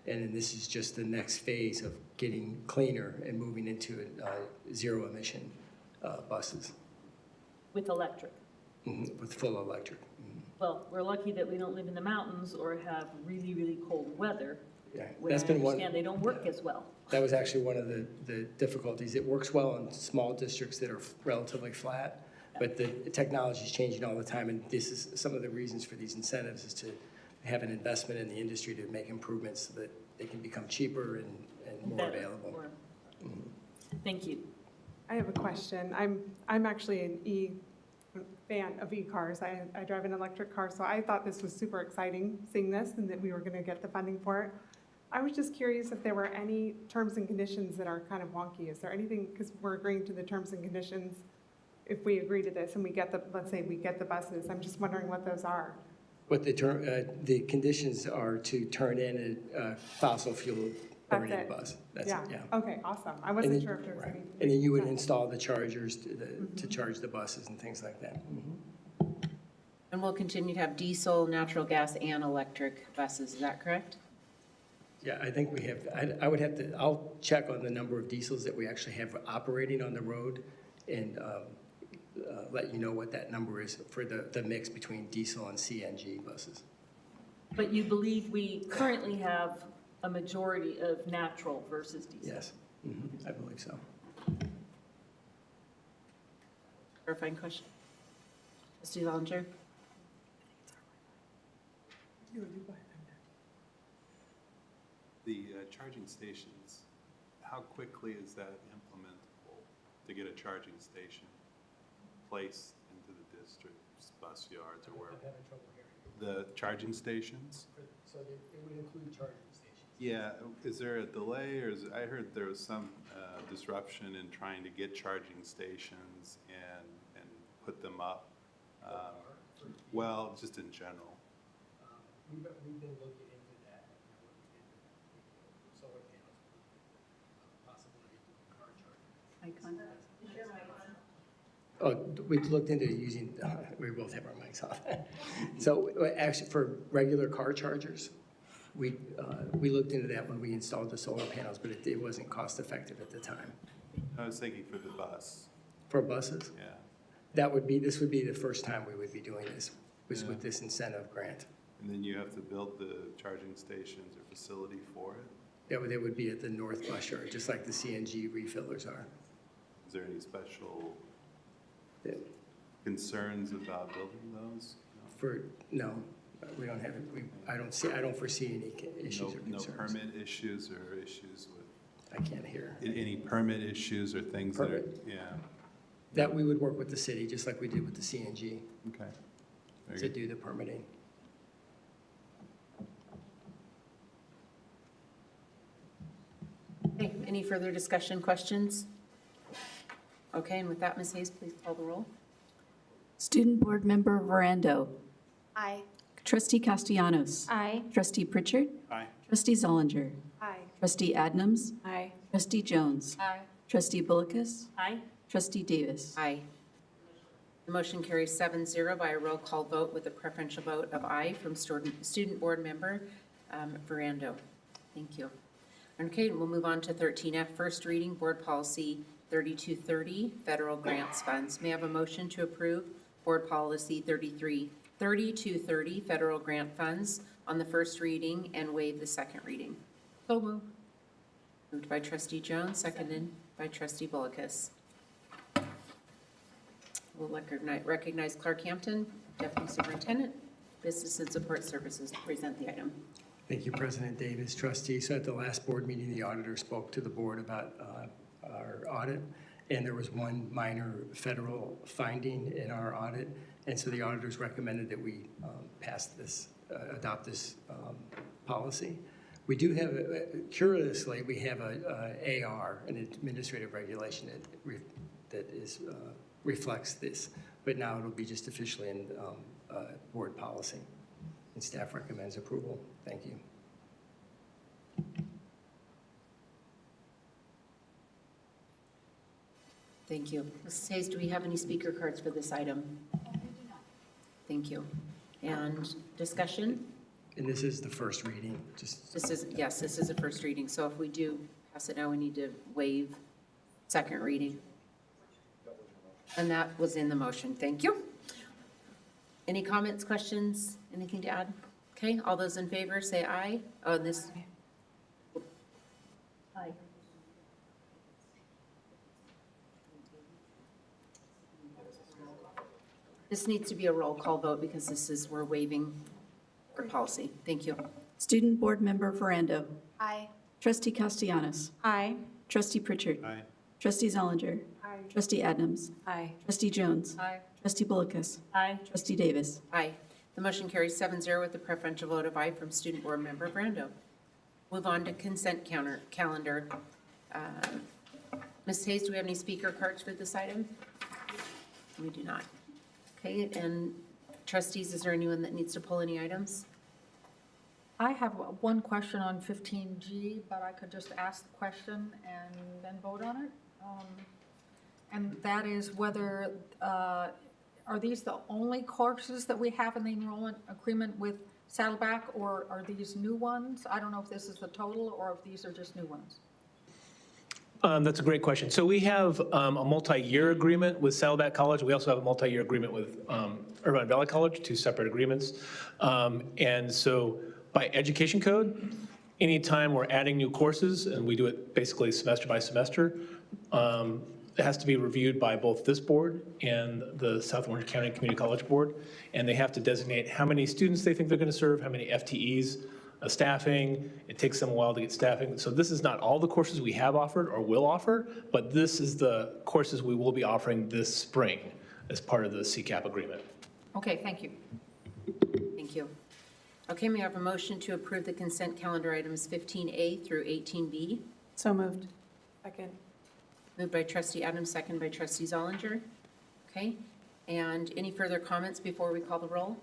And then this is just the next phase of getting cleaner and moving into zero emission buses. With electric. With full electric. Well, we're lucky that we don't live in the mountains or have really, really cold weather. Yeah, Where that's I been one. understand they don't work as well. That was actually one of the difficulties. It works well in small districts that are relatively flat, but the technology is changing all the time, and this is some of the reasons for these incentives is to have an investment in the industry to make improvements so that they can become cheaper and more Better, available. Thank you. I have a question. I'm actually an fan of e-cars. I drive an electric car, so I thought this was super exciting, seeing this, and that we were going to get the funding for it. I was just curious if there were any terms and conditions that are kind of wonky. Is there anything, because we're agreeing to the terms and conditions, if we agree to this and we get the, let's say we get the buses, I'm just wondering what those are. What the conditions are to turn in a fossil fuel burning bus. That's it, yeah. Okay, awesome. I wasn't sure if there was any. And then you would install the chargers to charge the buses and things like that. And we'll continue to have diesel, natural gas, and electric buses. Is that correct? Yeah, I think we have, I would have to, I'll check on the number of diesels that we actually have operating on the road and let you know what that number is for the mix between diesel and CNG buses. But you believe we currently have a majority of natural versus diesel? Yes, I believe so. Clarifying question. Trustee Zollinger? The charging stations, how quickly is that implementable to get a charging station placed into the district's bus yards or wherever? I'm having trouble hearing you. The charging stations? So it would include charging stations? Yeah, is there a delay or I heard there was some disruption in trying to get charging stations and put them up. Well, just in general. We've been looking into that, solar panels, possibility of car charging. Oh, we looked into using, we both have our mics off. So actually for regular car chargers, we looked into that when we installed the solar panels, but it wasn't cost effective at the time. I was thinking for the bus. For buses? Yeah. This would be the first time we would be doing this, was with this incentive grant. And then you have to build the charging stations or facility for it? They would be at the north bus yard, just like the CNG refillers are. Is there any special concerns about building those? No, we don't have it. I don't foresee any issues or concerns. No permit issues or issues with I can't hear. Any permit issues or things that are, yeah, That we would work with the city, just like we did with the CNG, okay. Very to good. do the permitting. Okay, any further discussion, questions? Okay, and with that, Ms. Hayes, please call the roll. Student Board Member Verando. Aye. Trustee Castellanos. Aye. Trustee Pritchard. Aye. Trustee Zollinger. Aye. Trustee Adnams. Aye. Trustee Jones. Aye. Trustee Bullicus. Aye. Trustee Davis. Aye. The motion carries 7-0 by a roll call vote with a preferential vote of aye from Student Board Member Verando. Thank you. Okay, we'll move on to 13F, first reading, Board Policy 3230, Federal Grants Funds. May I have a motion to approve Board Policy 3230, Federal Grant Funds on the first reading and waive the second reading? So moved. Moved by Trustee Jones, seconded by Trustee Bullicus. We'll recognize Clark Hampton, Deputy Superintendent, Business and Support Services, to present the item. Thank you, President Davis, trustees. So at the last board meeting, the auditor spoke to the board about our audit, and there was one minor federal finding in our audit, and so the auditors recommended that we adopt this policy. We do have, curiously, we have a AR, an administrative regulation that reflects this, but now it'll be just officially in board policy. And staff recommends approval. Thank you. Thank you. Mrs. Hayes, do we have any speaker cards for this item? Thank you. And discussion? And this is the first reading, just. Yes, this is a first reading, so if we do pass it now, we need to waive second reading. And that was in the motion. Thank you. Any comments, questions, anything to add? Okay, all those in favor say aye. Oh, this, Aye. this needs to be a roll call vote because we're waiving our policy. Thank you. Student Board Member Verando. Aye. Trustee Castellanos. Aye. Trustee Pritchard. Aye. Trustee Zollinger. Aye. Trustee Adnams. Aye. Trustee Jones. Aye. Trustee Bullicus. Aye. Trustee Davis. Aye. The motion carries 7-0 with the preferential vote of aye from Student Board Member Brando. Move on to consent calendar. Ms. Hayes, do we have any speaker cards for this item? We do not. Okay, and trustees, is there anyone that needs to pull any items? I have one question on 15G, but I could just ask the question and then vote on it. And that is whether, are these the only courses that we have in the enrollment agreement with Saddleback, or are these new ones? I don't know if this is the total or if these are just new ones. That's a great question. So we have a multi-year agreement with Saddleback College. We also have a multi-year agreement with Irvine Valley College, two separate agreements. And so by education code, anytime we're adding new courses, and we do it basically semester by semester, it has to be reviewed by both this board and the South Orange County Community College Board. And they have to designate how many students they think they're going to serve, how many FTEs, staffing. It takes them a while to get staffing. So this is not all the courses we have offered or will offer, but this is the courses we will be offering this spring as part of the CCAP agreement. Okay, thank you. Thank you. Okay, may I have a motion to approve the consent calendar items 15A through 18B? So moved. Second. Moved by Trustee Adams, second by Trustee Zollinger. Okay, and any further comments before we call the roll?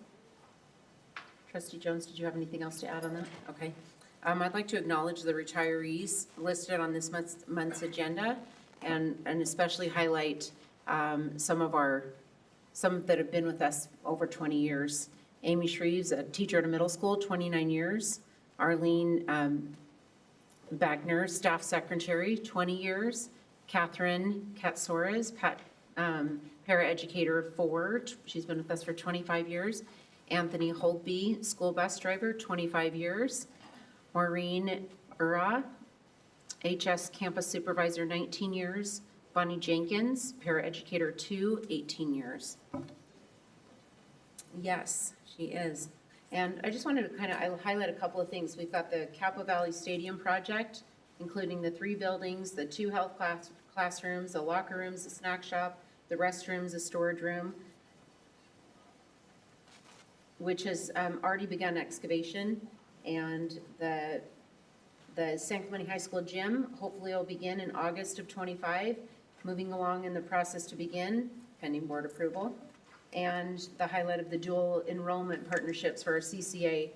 Trustee Jones, did you have anything else to add on that? Okay. I'd like to acknowledge the retirees listed on this month's agenda and especially highlight some that have been with us over 20 years. Amy Shreves, a teacher at a middle school, 29 years. Arlene Bagner, staff secretary, 20 years. Catherine Katsouras, paraeducator 4. She's been with us for 25 years. Anthony Holtby, school bus driver, 25 years. Maureen Ura, HS campus supervisor, 19 years. Bonnie Jenkins, paraeducator 2, 18 years. Yes, she is. And I just wanted to I'll highlight a couple of things. We've got the Capo Valley Stadium project including the 3 buildings, the 2 health classrooms, the locker rooms, the snack shop, the restrooms, the storage room, which has already begun excavation, and the San Clemente High School gym hopefully will begin in August of '25, moving along in the process to begin, pending board approval. And the highlight of the dual enrollment partnerships for our CCA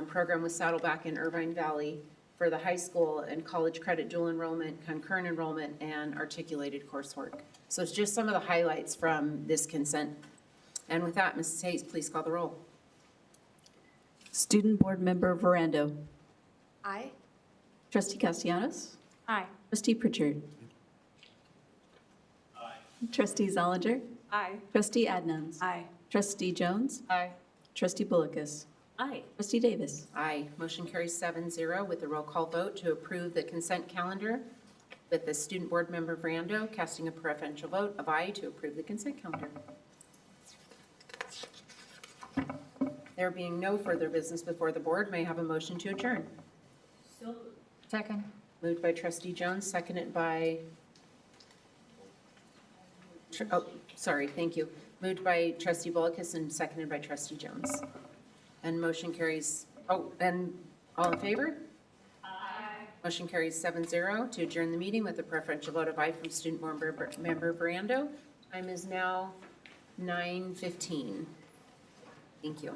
program with Saddleback and Irvine Valley for the high school and college credit dual enrollment, concurrent enrollment, and articulated coursework. So it's just some of the highlights from this consent. And with that, Mrs. Hayes, please call the roll. Student Board Member Verando. Aye. Trustee Castellanos. Aye. Trustee Pritchard. Aye. Trustee Zollinger. Aye. Trustee Adnams. Aye. Trustee Jones. Aye. Trustee Bullicus. Aye. Trustee Davis. Aye. Motion carries 7-0 with a roll call vote to approve the consent calendar, with the Student Board Member Verando casting a preferential vote of aye to approve the consent calendar. There being no further business before the board, may I have a motion to adjourn? Second. Moved by Trustee Jones, seconded by, thank you. Moved by Trustee Bullicus and seconded by Trustee Jones. And motion carries, and all in favor? Aye. Motion carries 7-0 to adjourn the meeting with a preferential vote of aye from Student Board Member Verando. Time is now 9:15. Thank you.